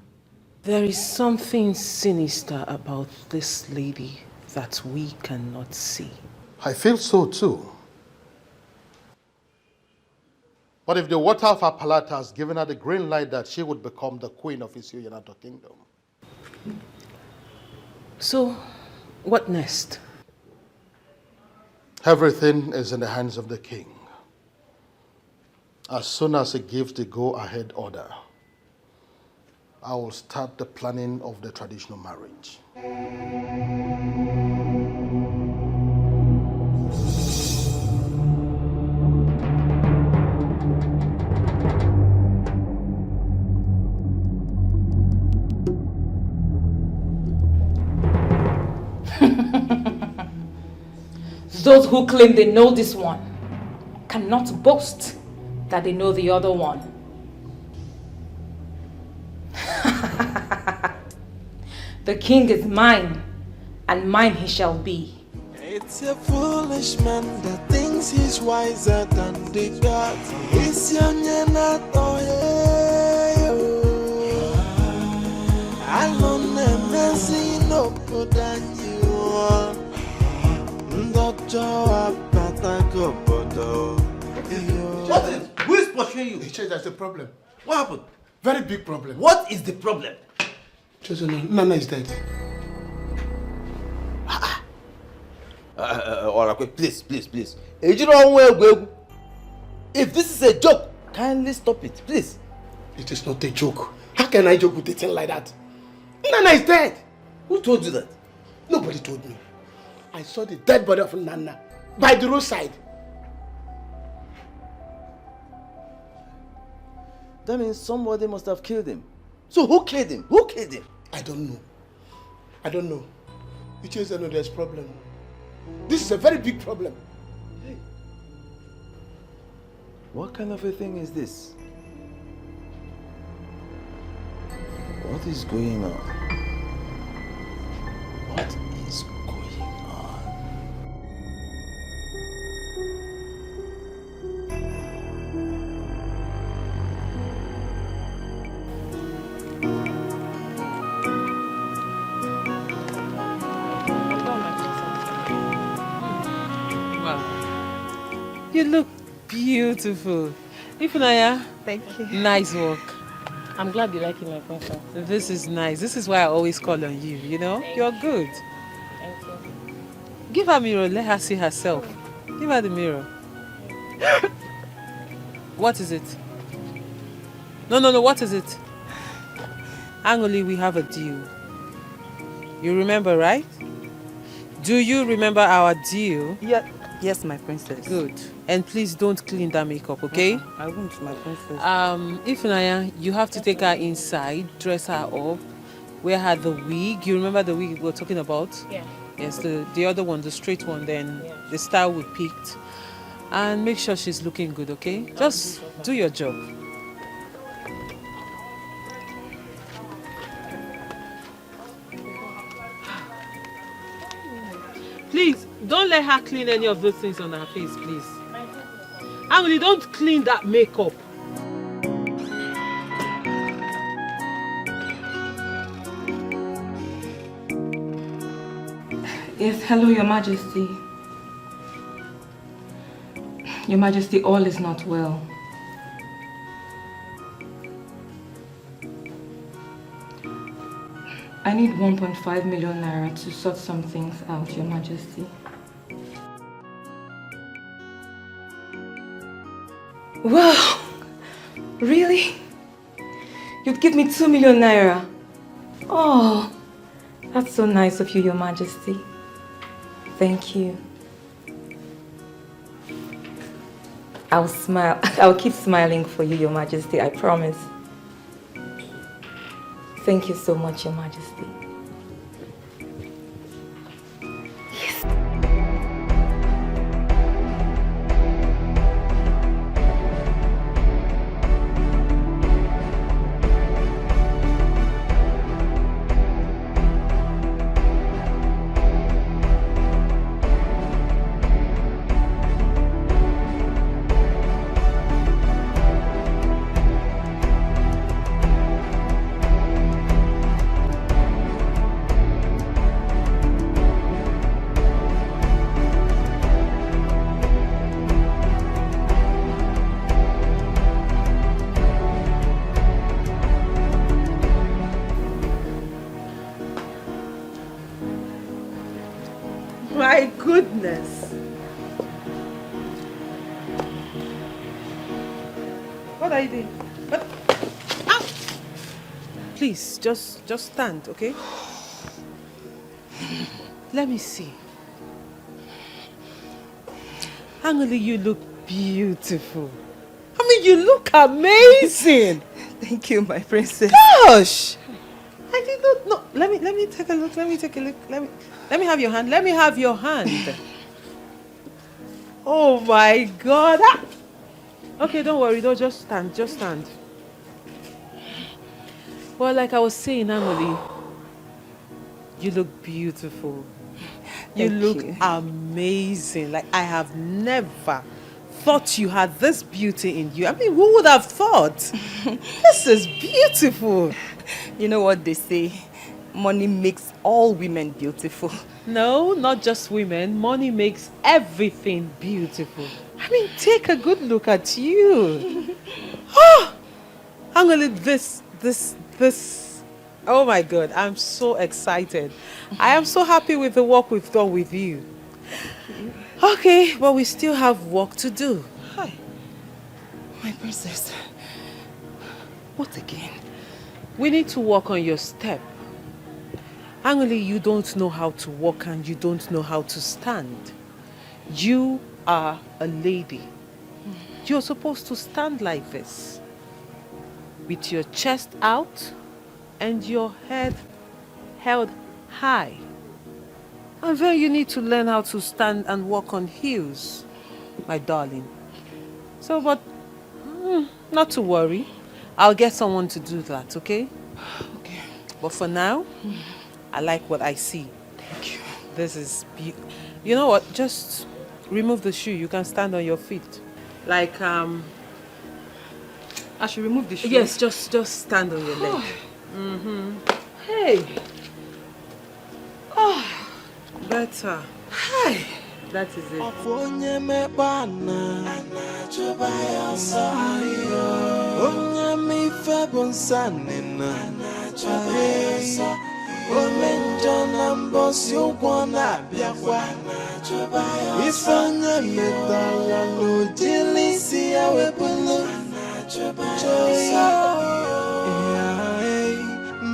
There is something sinister about this lady that we cannot see. I feel so too. But if the water of Apalata has given her the green light that she would become the queen of Wionderful kingdom. So, what next? Everything is in the hands of the king. As soon as he gives the go-ahead order, I will start the planning of the traditional marriage. Those who claim they know this one cannot boast that they know the other one. The king is mine, and mine he shall be. It's a foolish man that thinks he's wiser than the gods. It's your nanato, I don't never see no good than you are. What is? Who is pursuing you? There's a problem. What happened? Very big problem. What is the problem? Nana is dead. Please. If this is a joke, kindly stop it, please. It is not a joke. How can I joke with a thing like that? Nana is dead. Who told you that? Nobody told me. I saw the dead body of Nana by the roadside. That means somebody must have killed him. So who killed him? Who killed him? I don't know. You just know there's problem. This is a very big problem. Hey. What kind of a thing is this? What is going on? What is going on? You look beautiful. Ifunanya. Thank you. Nice work. I'm glad you like it, my princess. This is nice. This is why I always call on you, you know? You're good. Thank you. Give her a mirror. Let her see herself. Give her the mirror. What is it? No. What is it? Angoli, we have a deal. You remember, right? Do you remember our deal? Yeah. Yes, my princess. Good. And please don't clean that makeup, okay? I won't, my princess. Ifunanya, you have to take her inside, dress her up, wear her the wig. You remember the wig we were talking about? Yeah. Yes, the other one, the straight one, then the style we picked. And make sure she's looking good, okay? Just do your job. Please, don't let her clean any of those things on her face, please. Angoli, don't clean that makeup. Yes, hello, Your Majesty. Your Majesty, all is not well. I need 1.5 million naira to sort some things out, Your Majesty. Wow! Really? You'd give me 2 million naira? Oh, that's so nice of you, Your Majesty. Thank you. I'll smile. I'll keep smiling for you, Your Majesty, I promise. Thank you so much, Your Majesty. Yes. My goodness. What are you doing? What? Ow! Please, just stand, okay? Let me see. Angoli, you look beautiful. I mean, you look amazing. Thank you, my princess. Gosh! I did not know. Let me take a look. Let me have your hand. Let me have your hand. Oh my God. Ah! Okay, don't worry. Don't just stand. Just stand. Well, like I was saying, Angoli, You look beautiful. You look amazing. Like, I have never thought you had this beauty in you. I mean, who would have thought? This is beautiful. You know what they say? Money makes all women beautiful. No, not just women. Money makes everything beautiful. I mean, take a good look at you. Oh, I'm gonna this. Oh my God, I'm so excited. I am so happy with the work we've done with you. Okay, but we still have work to do. Hi. My princess. What again? We need to work on your step. Actually, you don't know how to walk and you don't know how to stand. You are a lady. You're supposed to stand like this, with your chest out and your head held high. And then you need to learn how to stand and walk on heels, my darling. So, but not to worry. I'll get someone to do that, okay? Okay. But for now, I like what I see. Thank you. This is beautiful. You know what? Just remove the shoe. You can stand on your feet. Like, I should remove the shoe? Yes, just stand on your leg. Hey. Oh, better. Hi. That is it.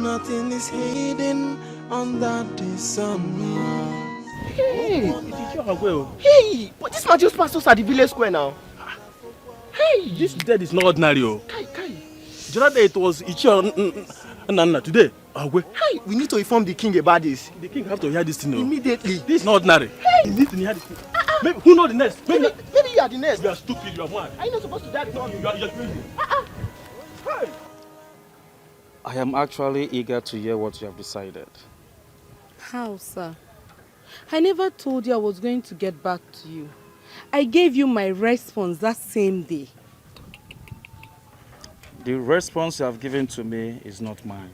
Nothing is hidden under the sun. Hey, hey, but this man just passed us at the village square now. Hey, this dead is not ordinary. Kai. The other day it was Ichi and Nana. Today, Igwe. Hey, we need to inform the king about this. The king have to hear this thing. Immediately. This is not ordinary. Hey, he needs to hear this thing. Maybe, who knows the next? Maybe you are the next. You are stupid. You are mad. Are you not supposed to die? You are crazy. Hey. I am actually eager to hear what you have decided. How, sir? I never told you I was going to get back to you. I gave you my response that same day. The response you have given to me is not mine.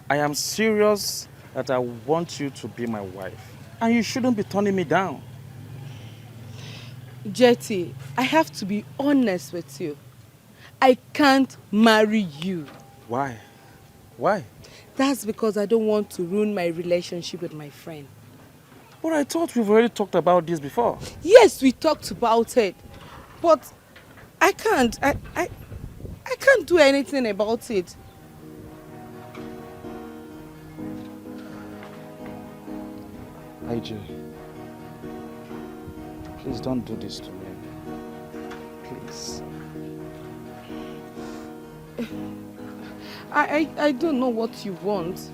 I am serious that I want you to be my wife. And you shouldn't be turning me down. Jetty, I have to be honest with you. I can't marry you. Why? Why? That's because I don't want to ruin my relationship with my friend. But I thought we've already talked about this before. Yes, we talked about it. But I can't. I can't do anything about it. IJ, please don't do this to me. Please. I don't know what you want.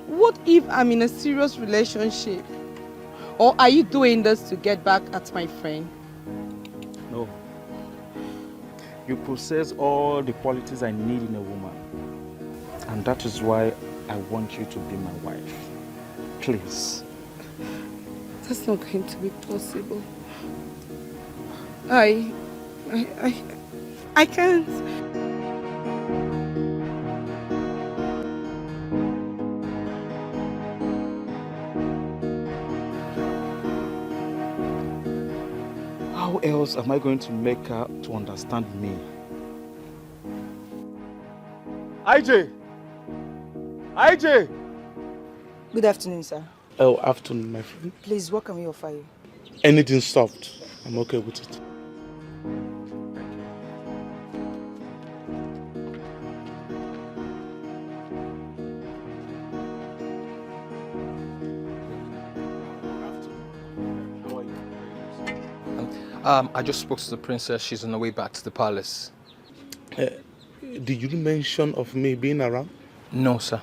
What if I'm in a serious relationship? Or are you doing this to get back at my friend? No. You possess all the qualities I need in a woman. And that is why I want you to be my wife. Please. That's not going to be possible. I can't. How else am I going to make her to understand me? IJ! IJ! Good afternoon, sir. Oh, afternoon, my friend. Please, what can we offer you? Anything soft. I'm okay with it. I just spoke to the princess. She's on her way back to the palace. Did you mention of me being around? No, sir.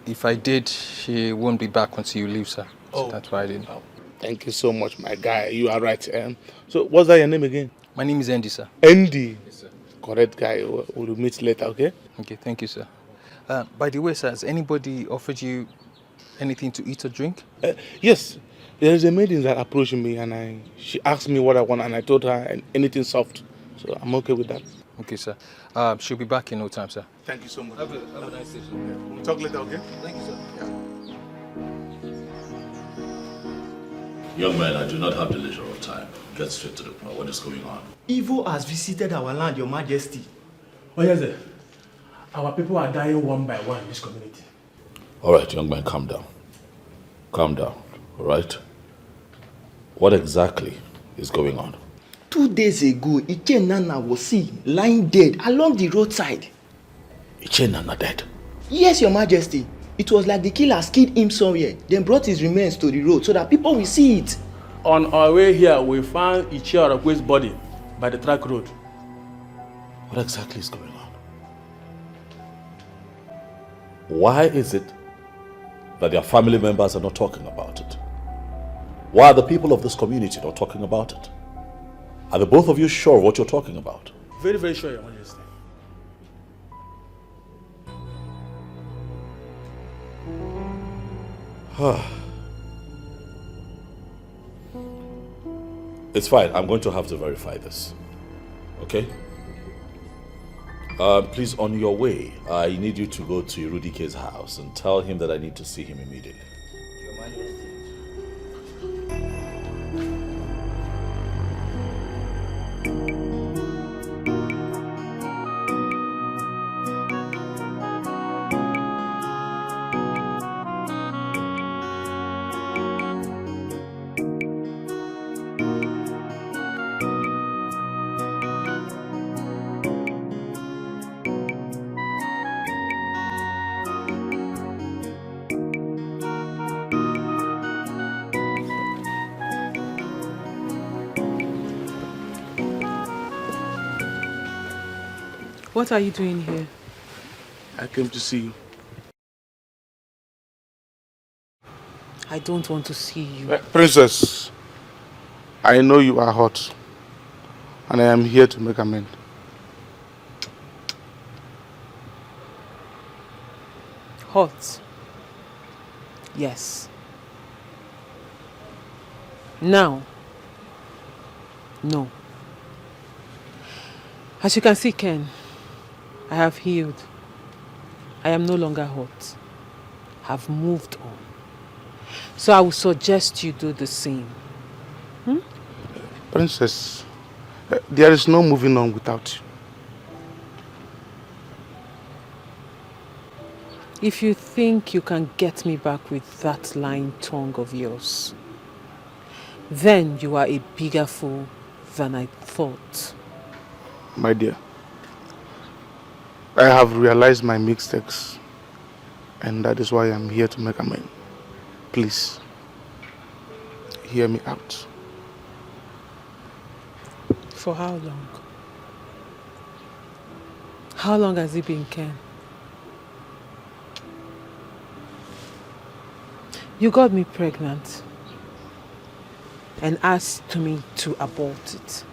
If I did, she won't be back until you leave, sir. So that's why I didn't. Thank you so much, my guy. You are right. So, what's that your name again? My name is Andy, sir. Andy? Yes, sir. Correct guy. We'll meet later, okay? Okay, thank you, sir. By the way, sir, has anybody offered you anything to eat or drink? Yes. There is a maiden that approached me and she asked me what I want and I told her anything soft. So I'm okay with that. Okay, sir. She'll be back in no time, sir. Thank you so much. Have a nice day, sir. We'll talk later, okay? Thank you, sir. Young man, I do not have the leisure of time. Get straight to the point. What is going on? Evil has visited our land, Your Majesty. Oh, yes, sir. Our people are dying one by one in this community. All right, young man, calm down. Calm down, all right? What exactly is going on? 2 days ago, Iche Nana was seen lying dead along the roadside. Iche Nana dead? Yes, Your Majesty. It was like the killers killed him somewhere, then brought his remains to the road so that people will see it. On our way here, we found Iche Orakwe's body by the track road. What exactly is going on? Why is it that their family members are not talking about it? Why are the people of this community not talking about it? Are the both of you sure of what you're talking about? Very, very sure, Your Majesty. It's fine. I'm going to have to verify this. Okay? Please, on your way, I need you to go to Irudike's house and tell him that I need to see him immediately. What are you doing here? I came to see you. I don't want to see you. Princess, I know you are hot, and I am here to make amends. Hot? Yes. Now? No. As you can see, Ken, I have healed. I am no longer hot. I've moved on. So I would suggest you do the same. Princess, there is no moving on without you. If you think you can get me back with that lying tongue of yours, then you are a bigger fool than I thought. My dear, I have realized my mistakes, and that is why I am here to make amends. Please, hear me out. For how long? How long has it been, Ken? You got me pregnant and asked me to abort it.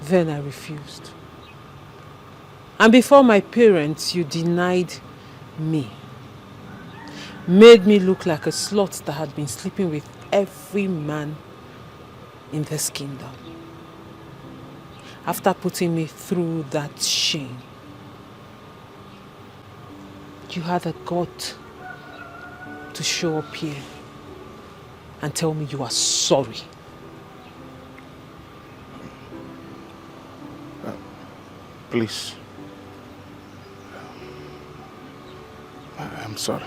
Then I refused. And before my parents, you denied me. Made me look like a slut that had been sleeping with every man in this kingdom. After putting me through that shame, you had the gut to show up here and tell me you are sorry. Please. I'm sorry.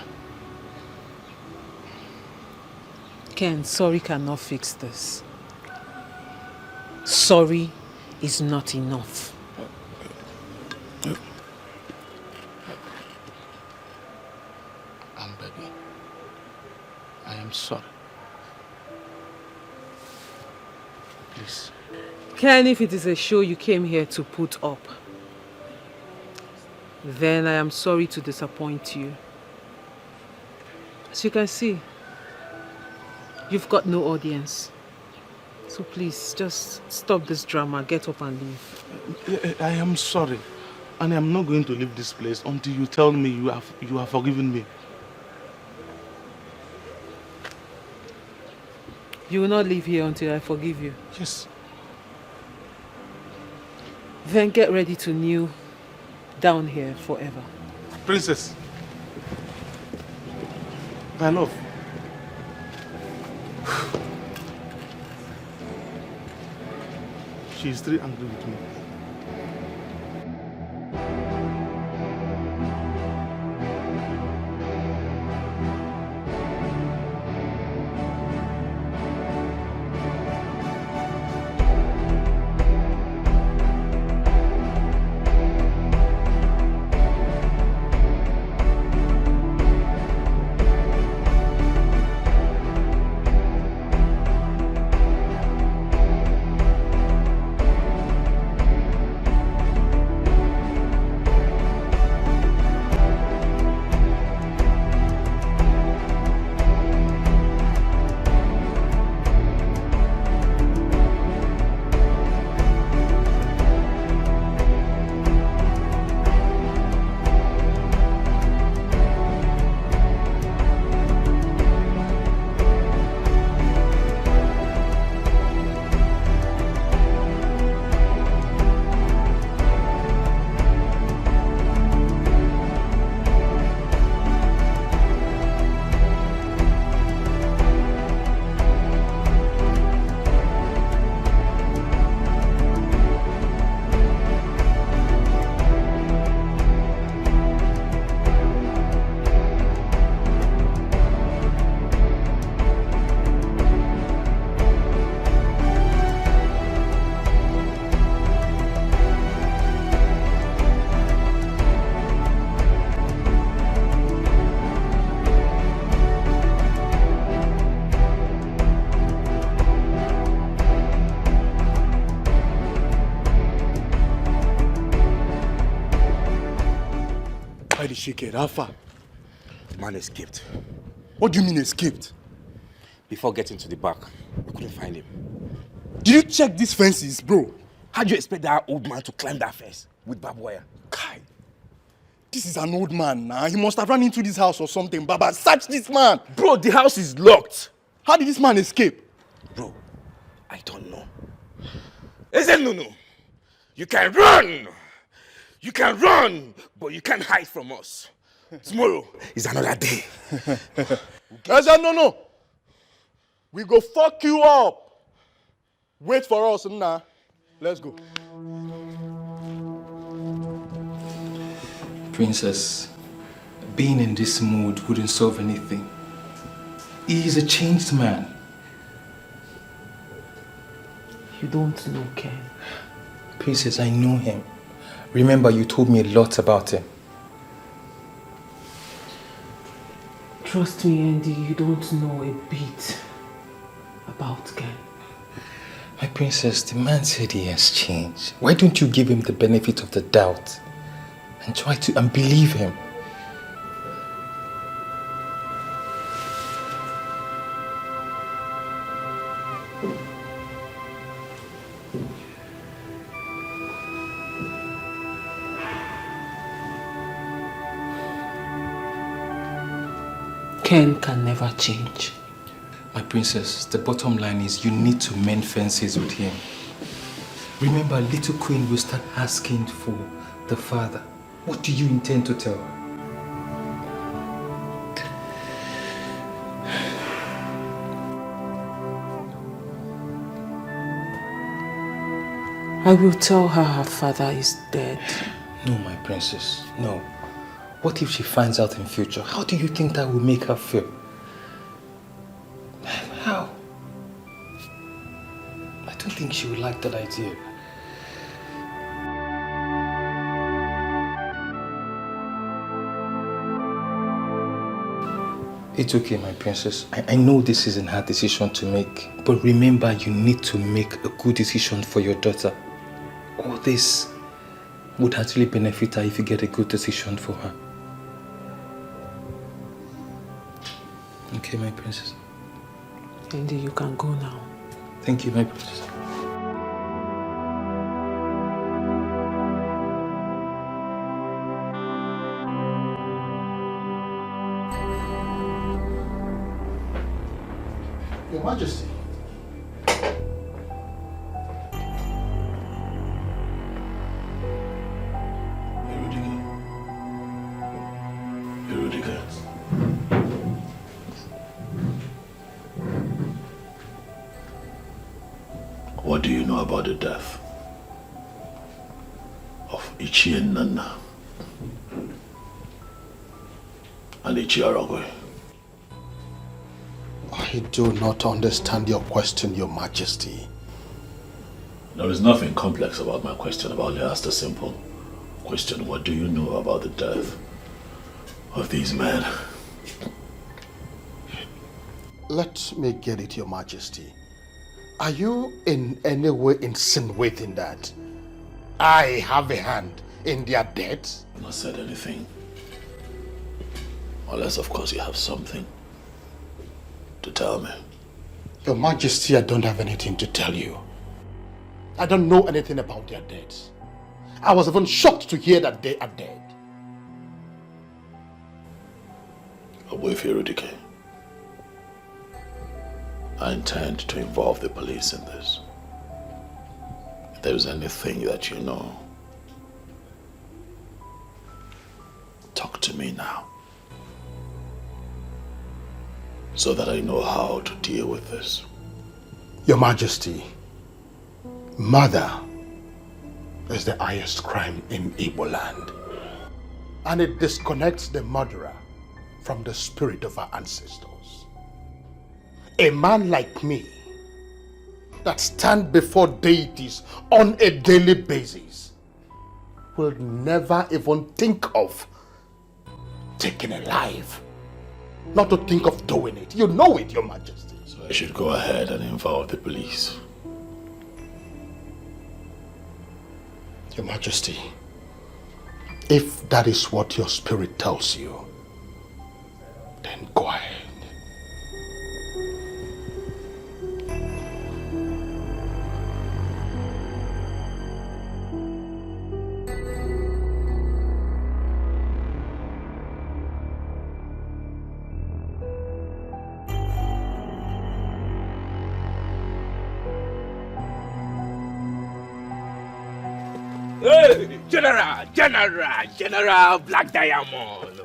Ken, sorry cannot fix this. Sorry is not enough. Baby, I am sorry. Please. Ken, if it is a show you came here to put up, then I am sorry to disappoint you. As you can see, you've got no audience. So please, just stop this drama, get up and leave. I am sorry. And I'm not going to leave this place until you tell me you have forgiven me. You will not leave here until I forgive you? Yes. Then get ready to kneel down here forever. Princess. My love. She is still angry with me. Why did she get how far? The man escaped. What do you mean escaped? Before getting to the back, we couldn't find him. Did you check these fences, bro? How do you expect that old man to climb that fence with barbed wire? Kai, this is an old man now. He must have run into this house or something. Baba, search this man. Bro, the house is locked. How did this man escape? Bro, I don't know. Isn't no. You can run. You can run, but you can't hide from us. Tomorrow is another day. No. We go fuck you up. Wait for us, nah. Let's go. Princess, being in this mood wouldn't solve anything. He is a changed man. You don't know Ken. Princess, I know him. Remember, you told me a lot about him. Trust me, Andy, you don't know a bit about Ken. My princess, the man said he has changed. Why don't you give him the benefit of the doubt and try to believe him? Ken can never change. My princess, the bottom line is you need to mend fences with him. Remember, little queen will start asking for the father. What do you intend to tell her? I will tell her her father is dead. No, my princess, no. What if she finds out in future? How do you think that will make her feel? How? I don't think she would like that idea. It's okay, my princess. I know this isn't her decision to make, but remember, you need to make a good decision for your daughter. All this would actually benefit her if you get a good decision for her. Okay, my princess. Andy, you can go now. Thank you, my princess. Your Majesty. What do you know about the death of Ichie Nana and Ichie Aragwe? I do not understand your question, Your Majesty. There is nothing complex about my question. I've only asked a simple question. What do you know about the death of these men? Let me get it, Your Majesty. Are you in any way insinuating that I have a hand in their deaths? I've not said anything. Unless, of course, you have something to tell me. Your Majesty, I don't have anything to tell you. I don't know anything about their deaths. I was even shocked to hear that they are dead. Igwe, I intend to involve the police in this. If there's anything that you know, talk to me now, so that I know how to deal with this. Your Majesty, murder is the highest crime in Igbo land. And it disconnects the murderer from the spirit of our ancestors. A man like me that stand before deities on a daily basis will never even think of taking a life. Not to think of doing it. You know it, Your Majesty. So I should go ahead and involve the police. Your Majesty, if that is what your spirit tells you, then go ahead. Hey, General, Black Diamond.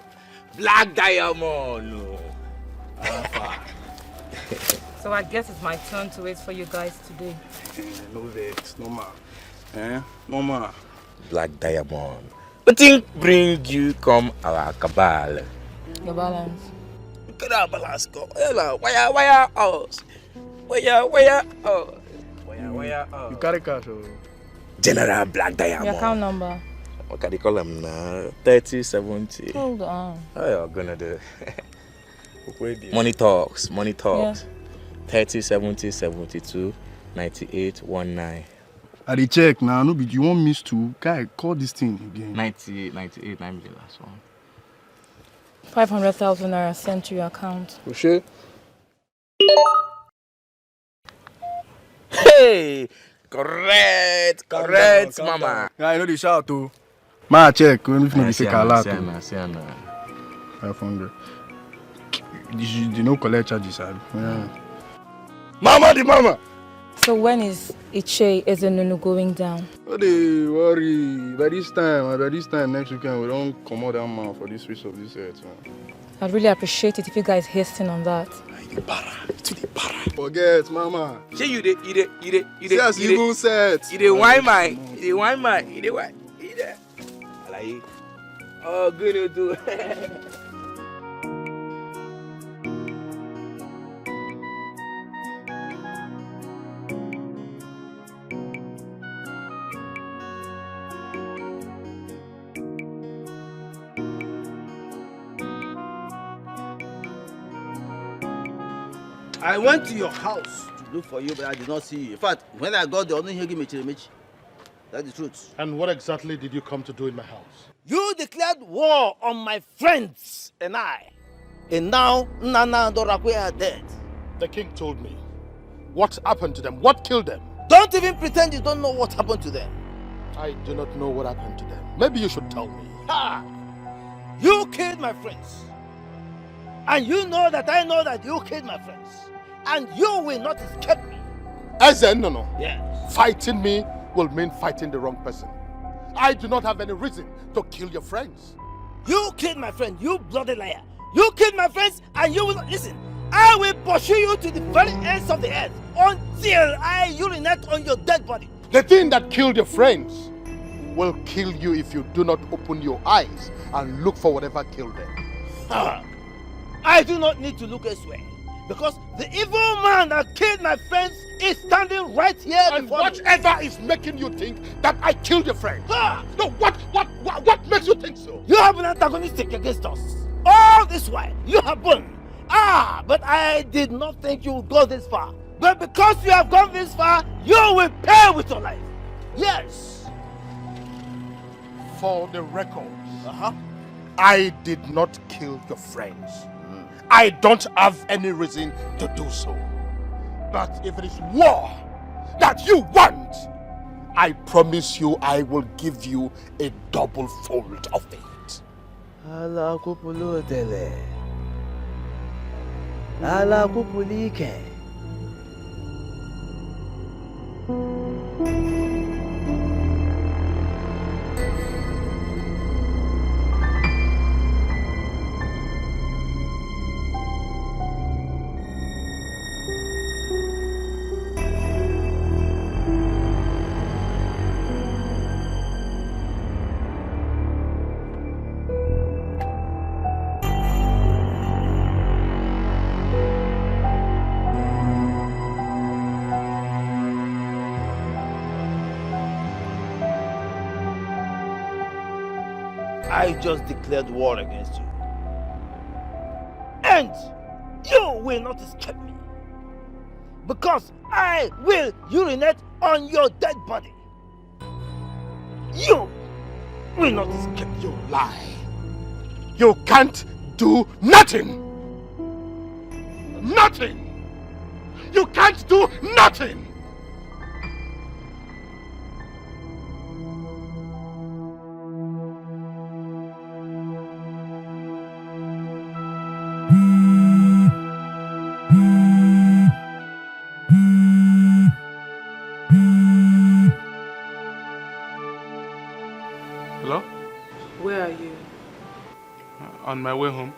Black Diamond. So I guess it's my turn to wait for you guys today. No vex, no ma. No ma. Black Diamond. What thing bring you come our cabal? Your balance. Get our balance go. Where us? Where us? You carry cash or? General Black Diamond. Your account number. What can you call them now? 3070. Hold on. How you gonna do? Money talks. Yeah. 3070 72 98 19. I dey check now. No, but you won't miss two. Guy, call this thing again. 98 9 the last one. 500,000 naira sent to your account. For sure. Hey! Correct, mama. Yeah, I know the shout too. Ma check, when if no be say kala too. 500. You know collect charges, yeah. Mama the mama. So when is Iche Ezenunu going down? No dey worry. By this time next weekend we don't come out that man for this week of this earth. I'd really appreciate it if you guys hasten on that. Forget, mama. Say you dey. See as you even set. You dey wine my. Like, oh, good to do. I went to your house to look for you, but I did not see you. In fact, when I got there, I didn't hear me. That's the truth. And what exactly did you come to do in my house? You declared war on my friends and I. And now, Nana and Dorakwe are dead. The king told me. What happened to them? What killed them? Don't even pretend you don't know what happened to them. I do not know what happened to them. Maybe you should tell me. Ha! You killed my friends. And you know that I know that you killed my friends. and you will not escape me. Eze, no. Yes. Fighting me will mean fighting the wrong person. I do not have any reason to kill your friends. You killed my friend, you bloody liar. You killed my friends and you will not listen. I will pursue you to the very ends of the earth until I urinate on your dead body. The thing that killed your friends will kill you if you do not open your eyes and look for whatever killed them. I do not need to look elsewhere because the evil man that killed my friends is standing right here and before whatever me. is making you think that I killed your friends? No, what makes you think so? You have been antagonistic against us. All this while, you have won. But I did not think you would go this far. But because you have gone this far, you will pay with your life. Yes. For the records, I did not kill your friends. I don't have any reason to do so. But if it is war that you want, I promise you I will give you a double fold of it. Ala kupulu tele. Ala kupulike. I just declared war against you. And you will not escape me. Because I will urinate on your dead body. You will not escape. You lie. You can't do nothing. Nothing. You can't do nothing. Hello? Where are you? On my way home.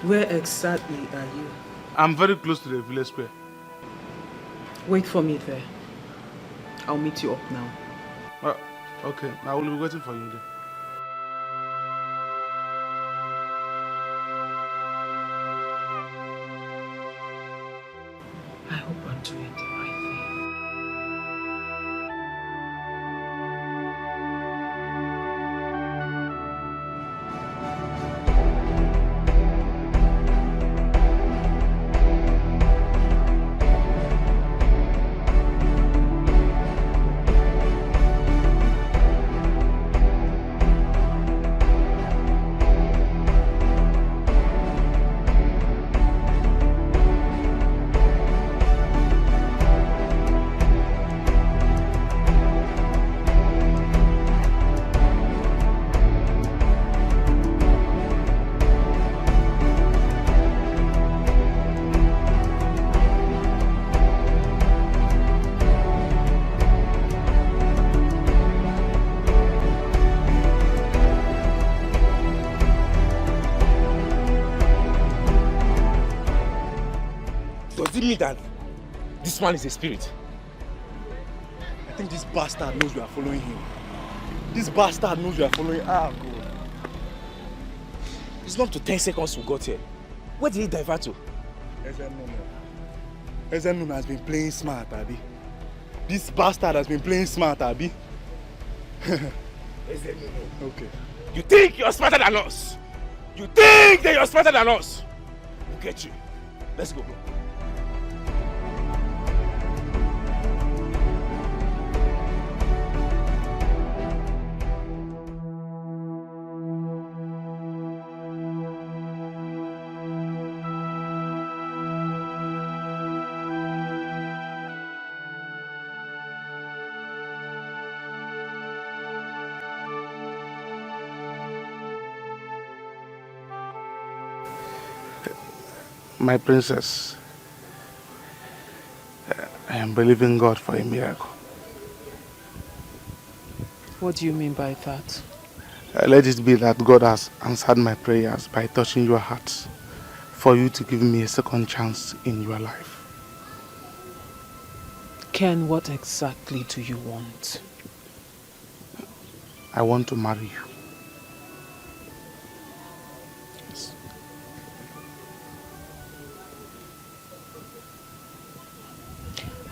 Where exactly are you? I'm very close to the village square. Wait for me there. I'll meet you up now. Okay, I will be waiting for you there. I hope I'm doing the right thing. Does it mean that this man is a spirit? I think this bastard knows we are following him. This bastard knows we are following. God. It's not to 10 seconds we got here. Where did he divert to? Ezenun has been playing smart, Abi. This bastard has been playing smart, Abi. Okay. You think you're smarter than us? You think that you're smarter than us? We'll get you. Let's go, bro. My princess, I am believing God for a miracle. What do you mean by that? Let it be that God has answered my prayers by touching your heart for you to give me a second chance in your life. Ken, what exactly do you want? I want to marry you.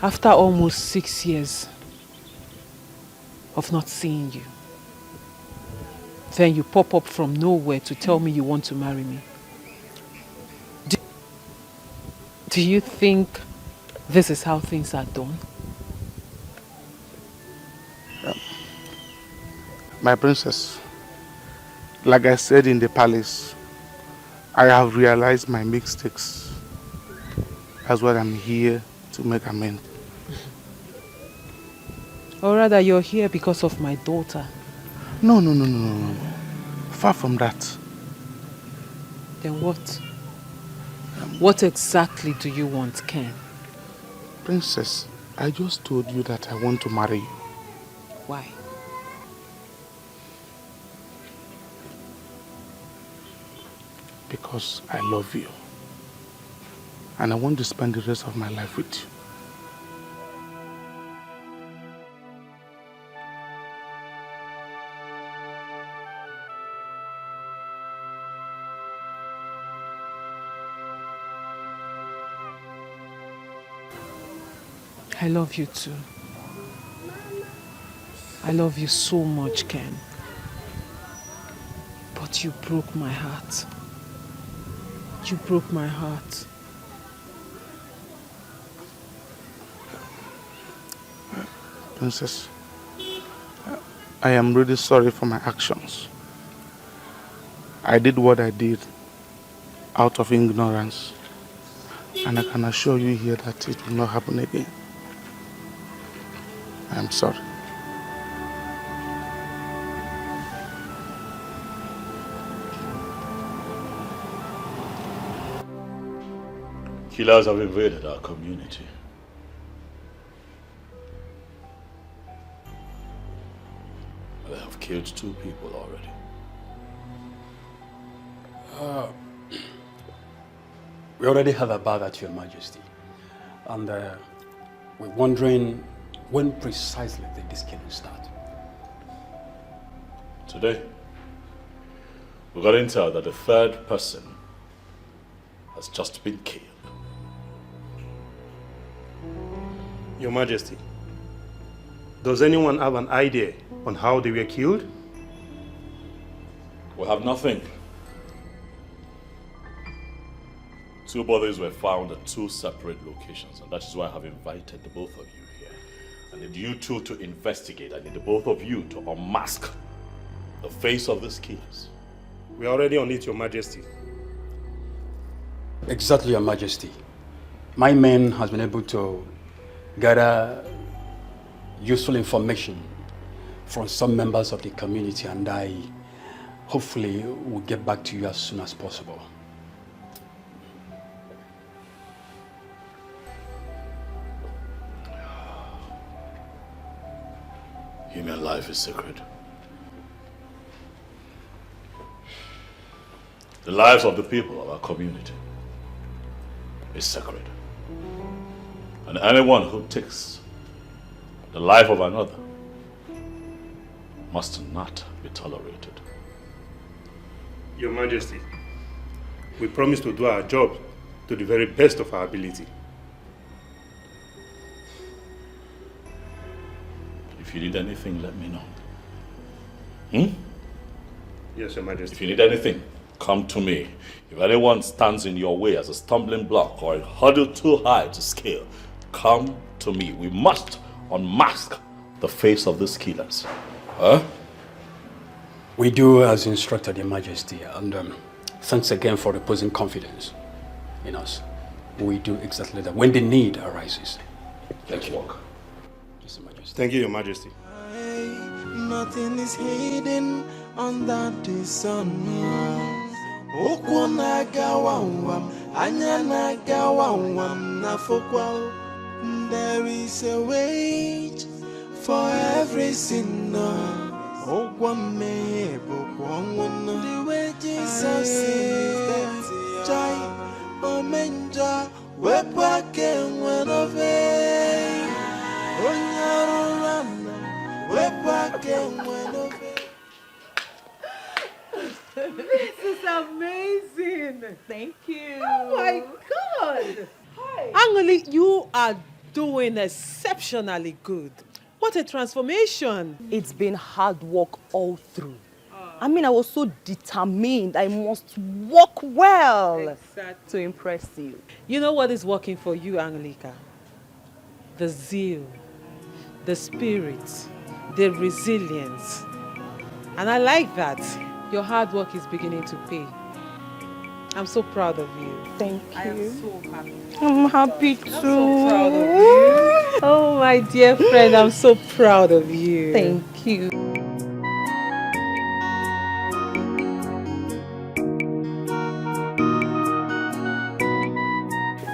After almost 6 years of not seeing you, then you pop up from nowhere to tell me you want to marry me. Do you think this is how things are done? My princess, like I said in the palace, I have realized my mistakes. That's why I'm here to make amends. Or rather, you're here because of my daughter. No. Far from that. Then what? What exactly do you want, Ken? Princess, I just told you that I want to marry you. Why? Because I love you. And I want to spend the rest of my life with you. I love you too. I love you so much, Ken. But you broke my heart. You broke my heart. Princess, I am really sorry for my actions. I did what I did out of ignorance. And I can assure you here that it will not happen again. I am sorry. Killers have invaded our community. They have killed 2 people already. We already heard about that, Your Majesty. And we're wondering when precisely did this killing start? Today, we got intel that the 3rd person has just been killed. Your Majesty, does anyone have an idea on how they were killed? We have nothing. 2 bodies were found at 2 separate locations, and that is why I have invited the both of you here. I need you two to investigate. I need the both of you to unmask the face of these killers. We are already on it, Your Majesty. Exactly, Your Majesty. My men has been able to gather useful information from some members of the community, and I hopefully will get back to you as soon as possible. Human life is sacred. The lives of the people of our community is sacred. And anyone who takes the life of another must not be tolerated. Your Majesty, we promise to do our job to the very best of our ability. If you need anything, let me know. Yes, Your Majesty. If you need anything, come to me. If anyone stands in your way as a stumbling block or a hurdle too high to scale, come to me. We must unmask the face of these killers. Huh? We do as instructed, Your Majesty, and thanks again for reposing confidence in us. We do exactly that when the need arises. Let's walk. Yes, Your Majesty. Thank you, Your Majesty. Nothing is hidden under the sun. Okwu na-aga wam anya na-aga wam n'afọkwa. There is a wage for every sinner. Okwu mmehie bụkwa ọnwụ. The wages of sin is death. Chai omenja wepụ aka enwe n'ofe. Onye arụrụ anọ wepụ aka enwe n'ofe. This is amazing. Thank you. Oh my God. Hi. Angoli, you are doing exceptionally good. What a transformation. It's been hard work all through. I mean, I was so determined. I must work well to impress you. You know what is working for you, Angelica? The zeal, the spirit, the resilience. And I like that. Your hard work is beginning to pay. I'm so proud of you. Thank you. I am so happy. I'm happy too. I'm so proud of you. Oh, my dear friend, I'm so proud of you. Thank you.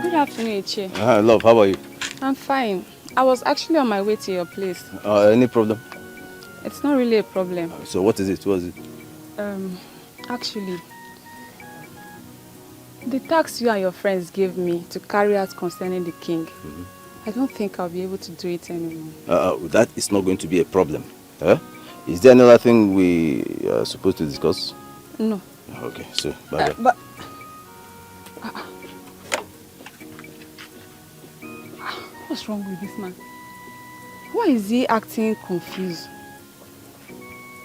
Good afternoon, Ichi. Love, how are you? I'm fine. I was actually on my way to your place. Any problem? It's not really a problem. So what is it? What is it? Actually, the task you and your friends gave me to carry out concerning the king, I don't think I'll be able to do it anymore. That is not going to be a problem. Is there another thing we are supposed to discuss? No. Okay, so bye-bye. But what's wrong with this man? Why is he acting confused?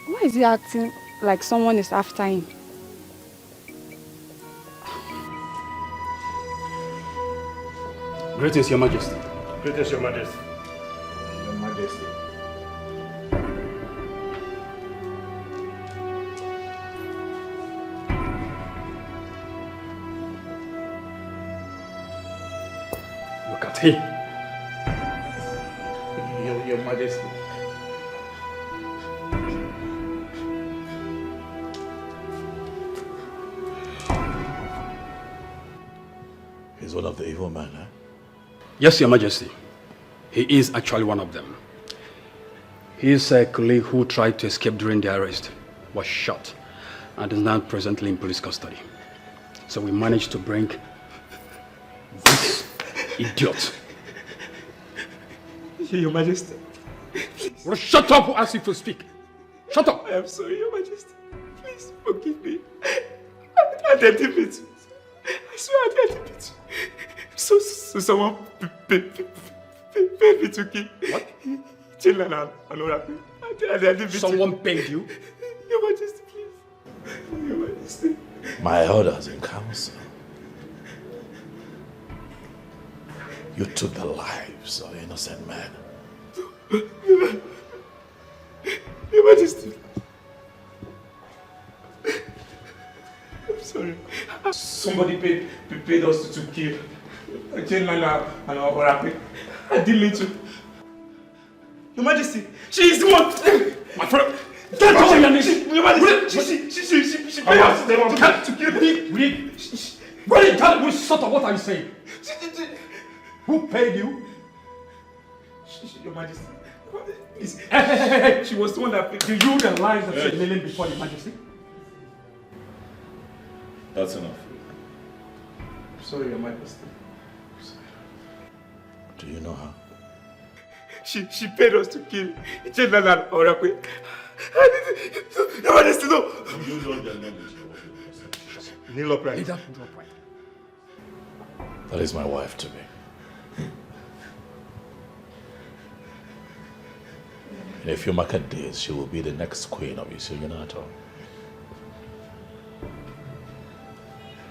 Why is he acting like someone is after him? Greetings, Your Majesty. Greetings, Your Majesty. Your Majesty. Look at him. Your Majesty. He's one of the evil men, eh? Yes, Your Majesty. He is actually one of them. His colleague who tried to escape during the arrest was shot and is now presently in police custody. So we managed to bring this idiot. Your Majesty. Well, shut up! Who asked you to speak? Shut up! I am sorry, Your Majesty. Please forgive me. I didn't mean to. I swear I didn't mean to. So someone paid me to kill. What? Children and Oracle. Someone paid you? Your Majesty, please. Your Majesty. My orders in council. You took the lives of innocent men. Your Majesty. I'm sorry. Somebody paid us to kill Children and Oracle. I didn't mean to. Your Majesty, she is the one. My friend, don't tell me your name. Your Majesty, she paid us to kill me. Read. What sort of what are you saying? Who paid you? Your Majesty. Hey. She was the one that paid. Do you realize that you're kneeling before Your Majesty? That's enough. Sorry, Your Majesty. Do you know her? She paid us to kill Children and Oracle. Your Majesty, no. You know their name. Kneel upright. That is my wife to be. In a few market days, she will be the next queen of Wionderful.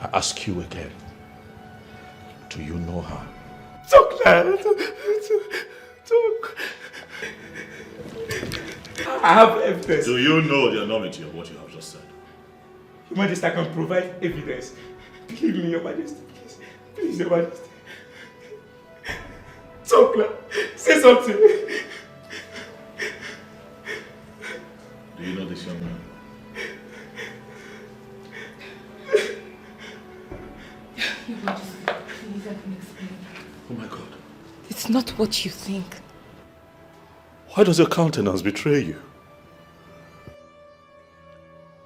I ask you again, do you know her? Talk. I have evidence. Do you know the enormity of what you have just said? Your Majesty, I can provide evidence. Believe me, Your Majesty, please. Please, Your Majesty. Talk now. Say something. Do you know this young man? Please, I can explain. Oh my God. It's not what you think. Why does your countenance betray you?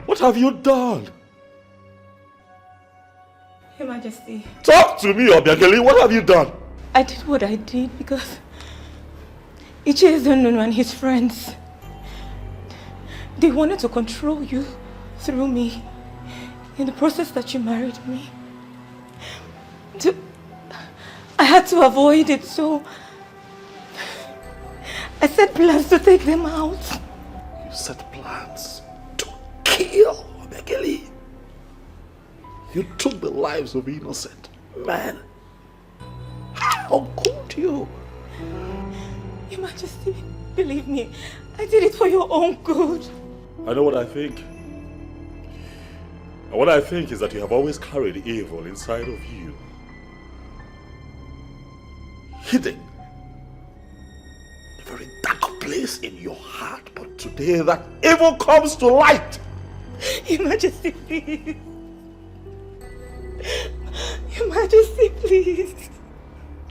What have you done? Your Majesty. Talk to me, Obiageli. What have you done? I did what I did because Ichie Zenunu and his friends, they wanted to control you through me in the process that you married me. I had to avoid it, so I set plans to take them out. You set plans to kill Obiageli. You took the lives of innocent men. How could you? Your Majesty, believe me, I did it for your own good. I know what I think. And what I think is that you have always carried evil inside of you. Hidden. A very dark place in your heart. But today that evil comes to light. Your Majesty, please. Your Majesty, please.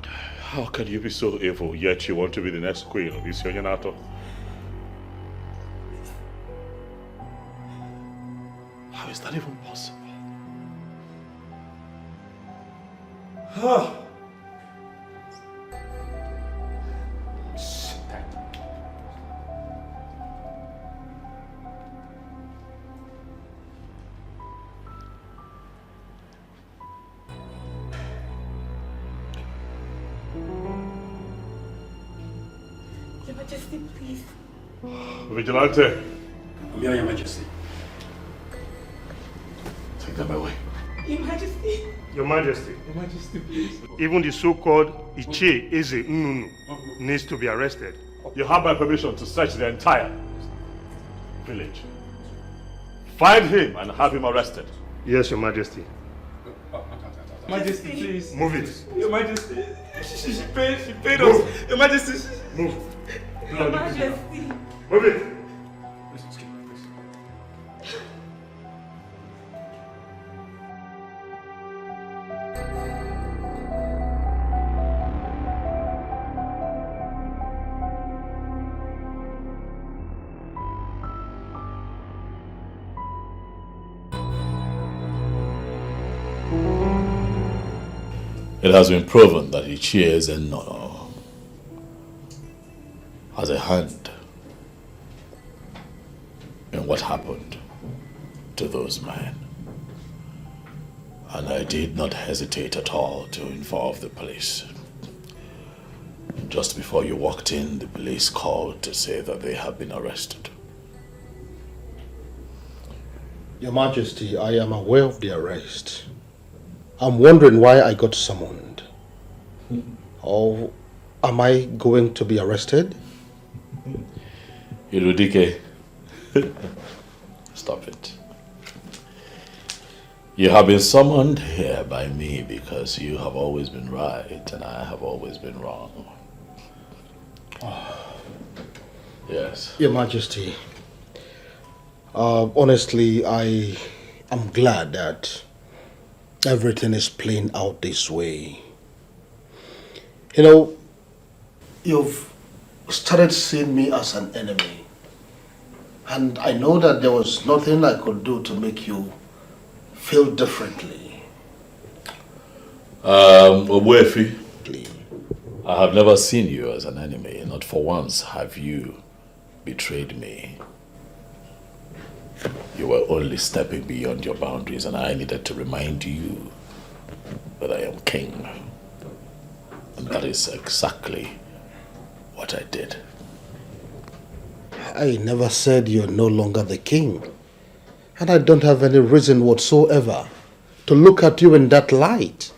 How can you be so evil, yet you want to be the next queen of Isonyanato? How is that even possible? Your Majesty, please. Vigilante. I'm here, Your Majesty. Take them away. Your Majesty. Your Majesty. Your Majesty, please. Even the so-called Ichie Eze Nnunu needs to be arrested. You have my permission to search the entire village. Find him and have him arrested. Yes, Your Majesty. Majesty, please. Move it. Your Majesty. She paid us. Your Majesty. Move. Your Majesty. Move it. It has been proven that Ichie Zenunu has a hand in what happened to those men. And I did not hesitate at all to involve the police. Just before you walked in, the police called to say that they have been arrested. Your Majesty, I am aware of the arrest. I'm wondering why I got summoned. Or am I going to be arrested? Irudike, stop it. You have been summoned here by me because you have always been right and I have always been wrong. Yes. Your Majesty, honestly, I am glad that everything is playing out this way. You know, you've started seeing me as an enemy. And I know that there was nothing I could do to make you feel differently. Obwefi, I have never seen you as an enemy. Not for once have you betrayed me. You were only stepping beyond your boundaries and I needed to remind you that I am king. And that is exactly what I did. I never said you're no longer the king. And I don't have any reason whatsoever to look at you in that light.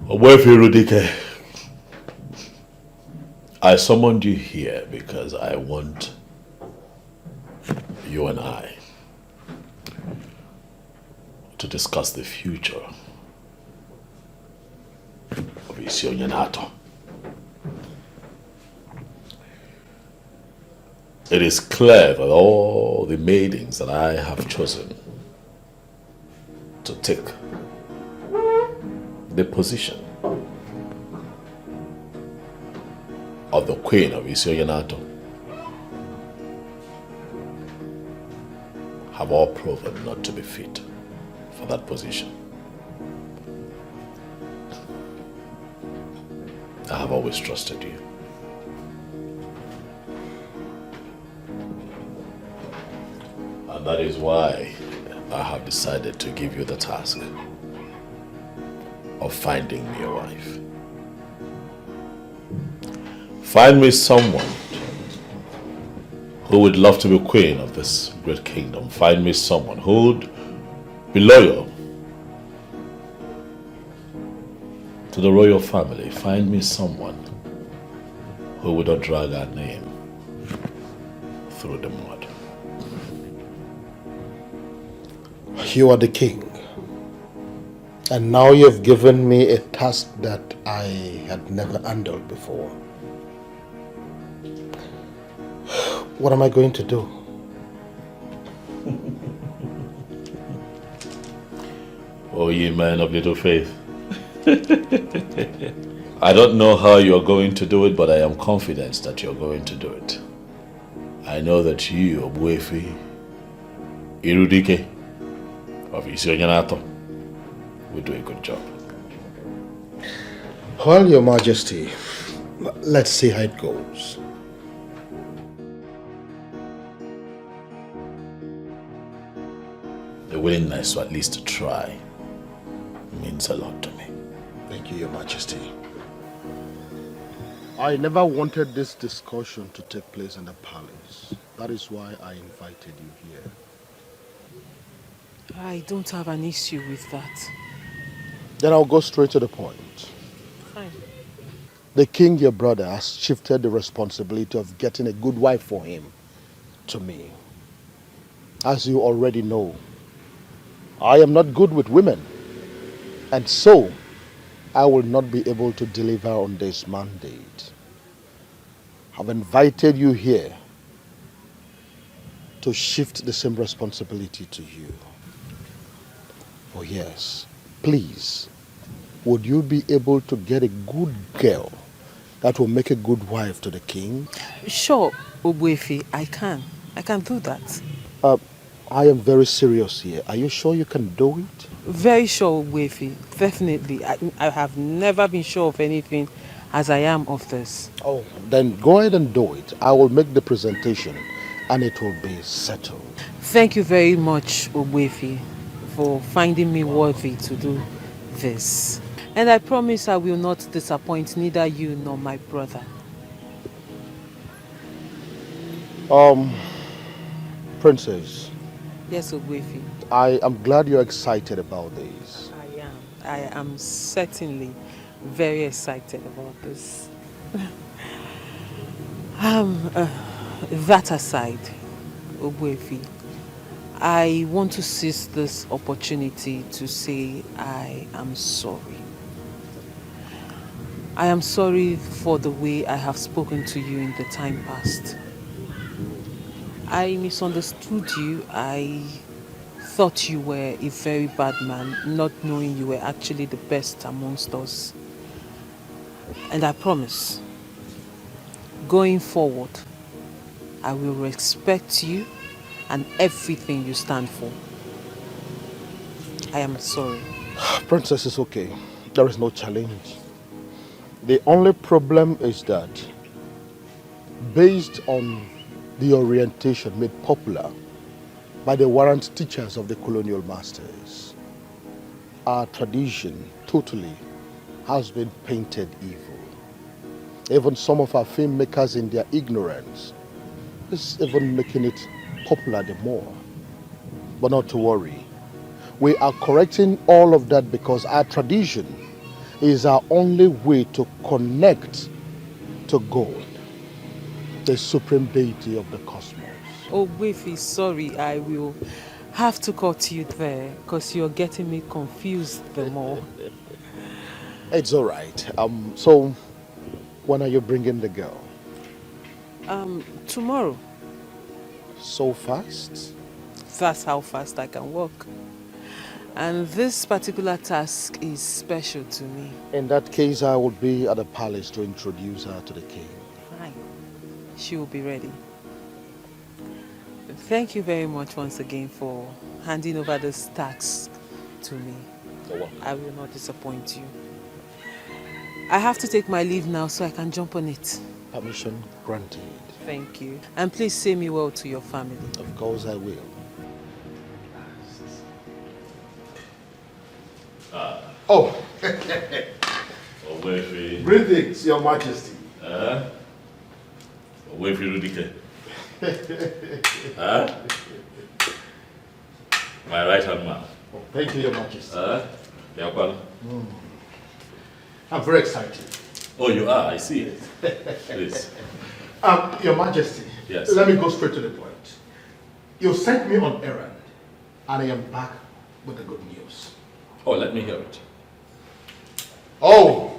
Obwefi Rudike, I summoned you here because I want you and I to discuss the future of Isonyanato. It is clear that all the maidens that I have chosen to take the position of the Queen of Isioyanato have all proven not to be fit for that position. I have always trusted you. And that is why I have decided to give you the task of finding me a wife. Find me someone who would love to be queen of this great kingdom. Find me someone who would be loyal to the royal family. Find me someone who would not drag our name through the mud. You are the king. And now you've given me a task that I had never handled before. What am I going to do? Oh, ye men of little faith. I don't know how you're going to do it, but I am confident that you're going to do it. I know that you, Obuefi, Irudike, of Isioyanato, will do a good job. Well, Your Majesty, let's see how it goes. The willingness to at least to try means a lot to me. Thank you, Your Majesty. I never wanted this discussion to take place in the palace. That is why I invited you here. I don't have an issue with that. Then I'll go straight to the point. Fine. The king, your brother, has shifted the responsibility of getting a good wife for him to me. As you already know, I am not good with women. And so, I will not be able to deliver on this mandate. I've invited you here to shift the same responsibility to you. Oh yes, please, would you be able to get a good girl that will make a good wife to the king? Sure, Obuefi, I can. I can do that. I am very serious here. Are you sure you can do it? Very sure, Obuefi. Definitely. I have never been sure of anything as I am of this. Oh, then go ahead and do it. I will make the presentation and it will be settled. Thank you very much, Obuefi, for finding me worthy to do this. And I promise I will not disappoint neither you nor my brother. Princess. Yes, Obuefi. I am glad you're excited about this. I am certainly very excited about this. That aside, Obuefi, I want to seize this opportunity to say I am sorry. I am sorry for the way I have spoken to you in the time past. I misunderstood you. I thought you were a very bad man, not knowing you were actually the best amongst us. And I promise, going forward, I will respect you and everything you stand for. I am sorry. Princess, it's okay. There is no challenge. The only problem is that, based on the orientation made popular by the warrant teachers of the colonial masters, our tradition totally has been painted evil. Even some of our filmmakers in their ignorance is even making it popular the more. But not to worry. We are correcting all of that because our tradition is our only way to connect to God, the supreme deity of the cosmos. Oh, Wefi, sorry, I will have to cut you there because you're getting me confused the more. It's all right. So, when are you bringing the girl? Tomorrow. So fast? That's how fast I can walk. And this particular task is special to me. In that case, I would be at the palace to introduce her to the king. Fine. She will be ready. Thank you very much once again for handing over this task to me. I will not disappoint you. I have to take my leave now so I can jump on it. Permission granted. Thank you. And please say me well to your family. Of course I will. Oh. Greetings, Your Majesty. My right hand man. Oh, thank you, Your Majesty. Mm. I'm very excited. Oh, you are? I see it. Please. Your Majesty. Yes. Let me go straight to the point. You sent me on errand, and I am back with the good news. Oh, let me hear it. Oh,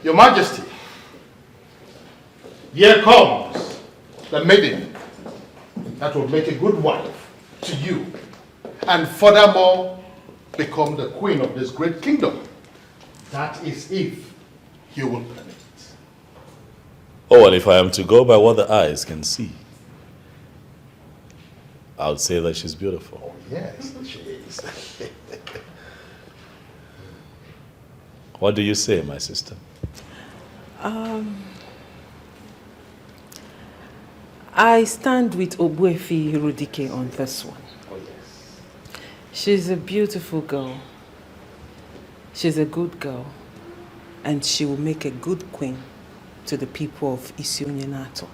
Your Majesty, here comes the maiden that will make a good wife to you, and furthermore become the queen of this great kingdom. That is if you will permit. Oh, and if I am to go by what the eyes can see, I would say that she's beautiful. Oh, yes, she is. What do you say, my sister? I stand with Ogbuefi Rudike on this one. Oh, yes. She's a beautiful girl. She's a good girl. And she will make a good queen to the people of Isionyenato.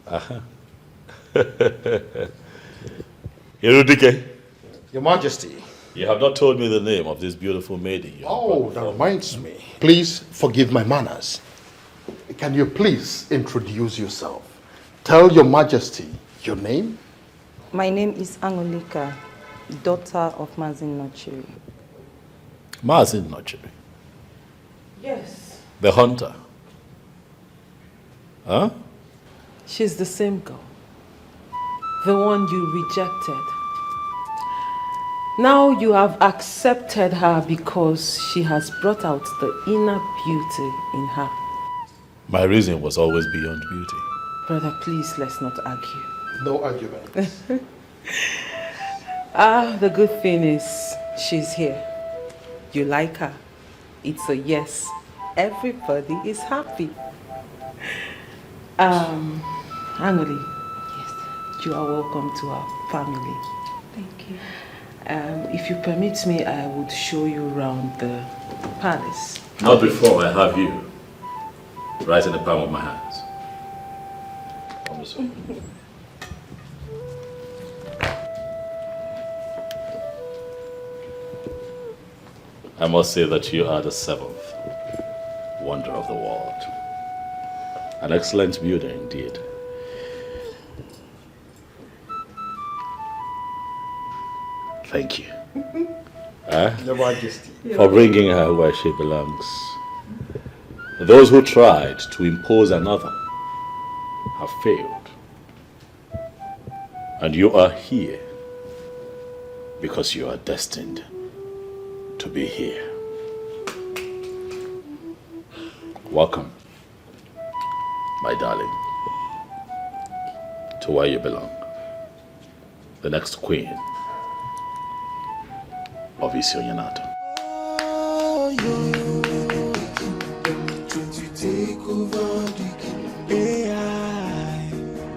Aha. Irudike. Your Majesty. You have not told me the name of this beautiful maiden. That reminds me. Please forgive my manners. Can you please introduce yourself? Tell Your Majesty your name. My name is Angolika, daughter of Mazin Nochiri. Mazin Nochiri? Yes. The hunter? Huh? She's the same girl. The one you rejected. Now you have accepted her because she has brought out the inner beauty in her. My reason was always beyond beauty. Brother, please, let's not argue. No argument. The good thing is she's here. You like her. It's a yes. Everybody is happy. Angoli. Yes. You are welcome to our family. Thank you. If you permit me, I would show you around the palace. Not before I have you right in the palm of my hands. I must say that you are the seventh wonder of the world. An excellent builder indeed. Thank you. Your Majesty. For bringing her where she belongs. Those who tried to impose another have failed. And you are here because you are destined to be here. Welcome, my darling, to where you belong. The next queen of Isionyenato.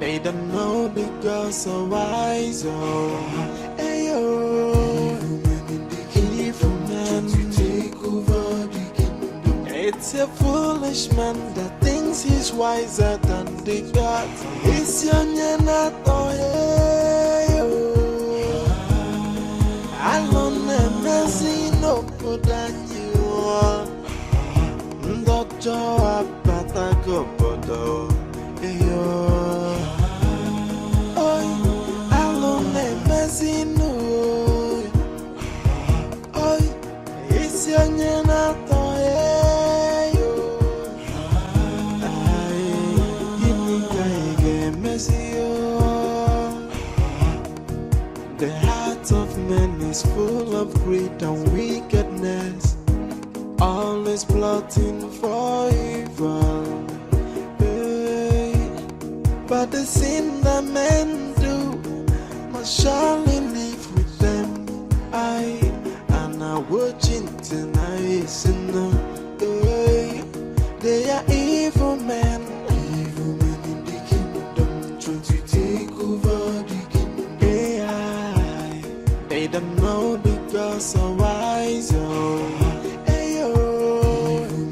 They don't know the girls so wise. Ayo, evil man take over the kingdom. It's a foolish man that thinks he's wiser than the gods. Isionyenato, ayo. Alone and messy no good than you. Doctor, I go bodo. is full of greed and wickedness, always plotting for evil. Hey, but the sin that men do must surely live with them. And I watching tonight, hey, they are evil men in the kingdom, trying to take over the kingdom. They don't know because of wise, evil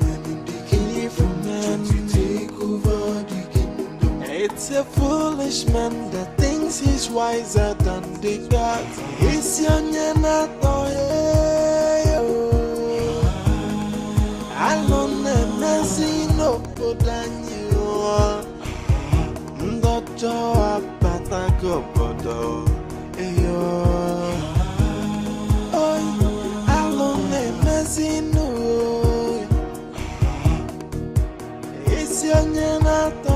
men in the kingdom, trying to take over the kingdom. It's a foolish man that thinks he's wiser than the gods. It's your nyenato, alone a messy no podanyo. Ndoto apata gobodo, alone a messy no. It's your nyenato.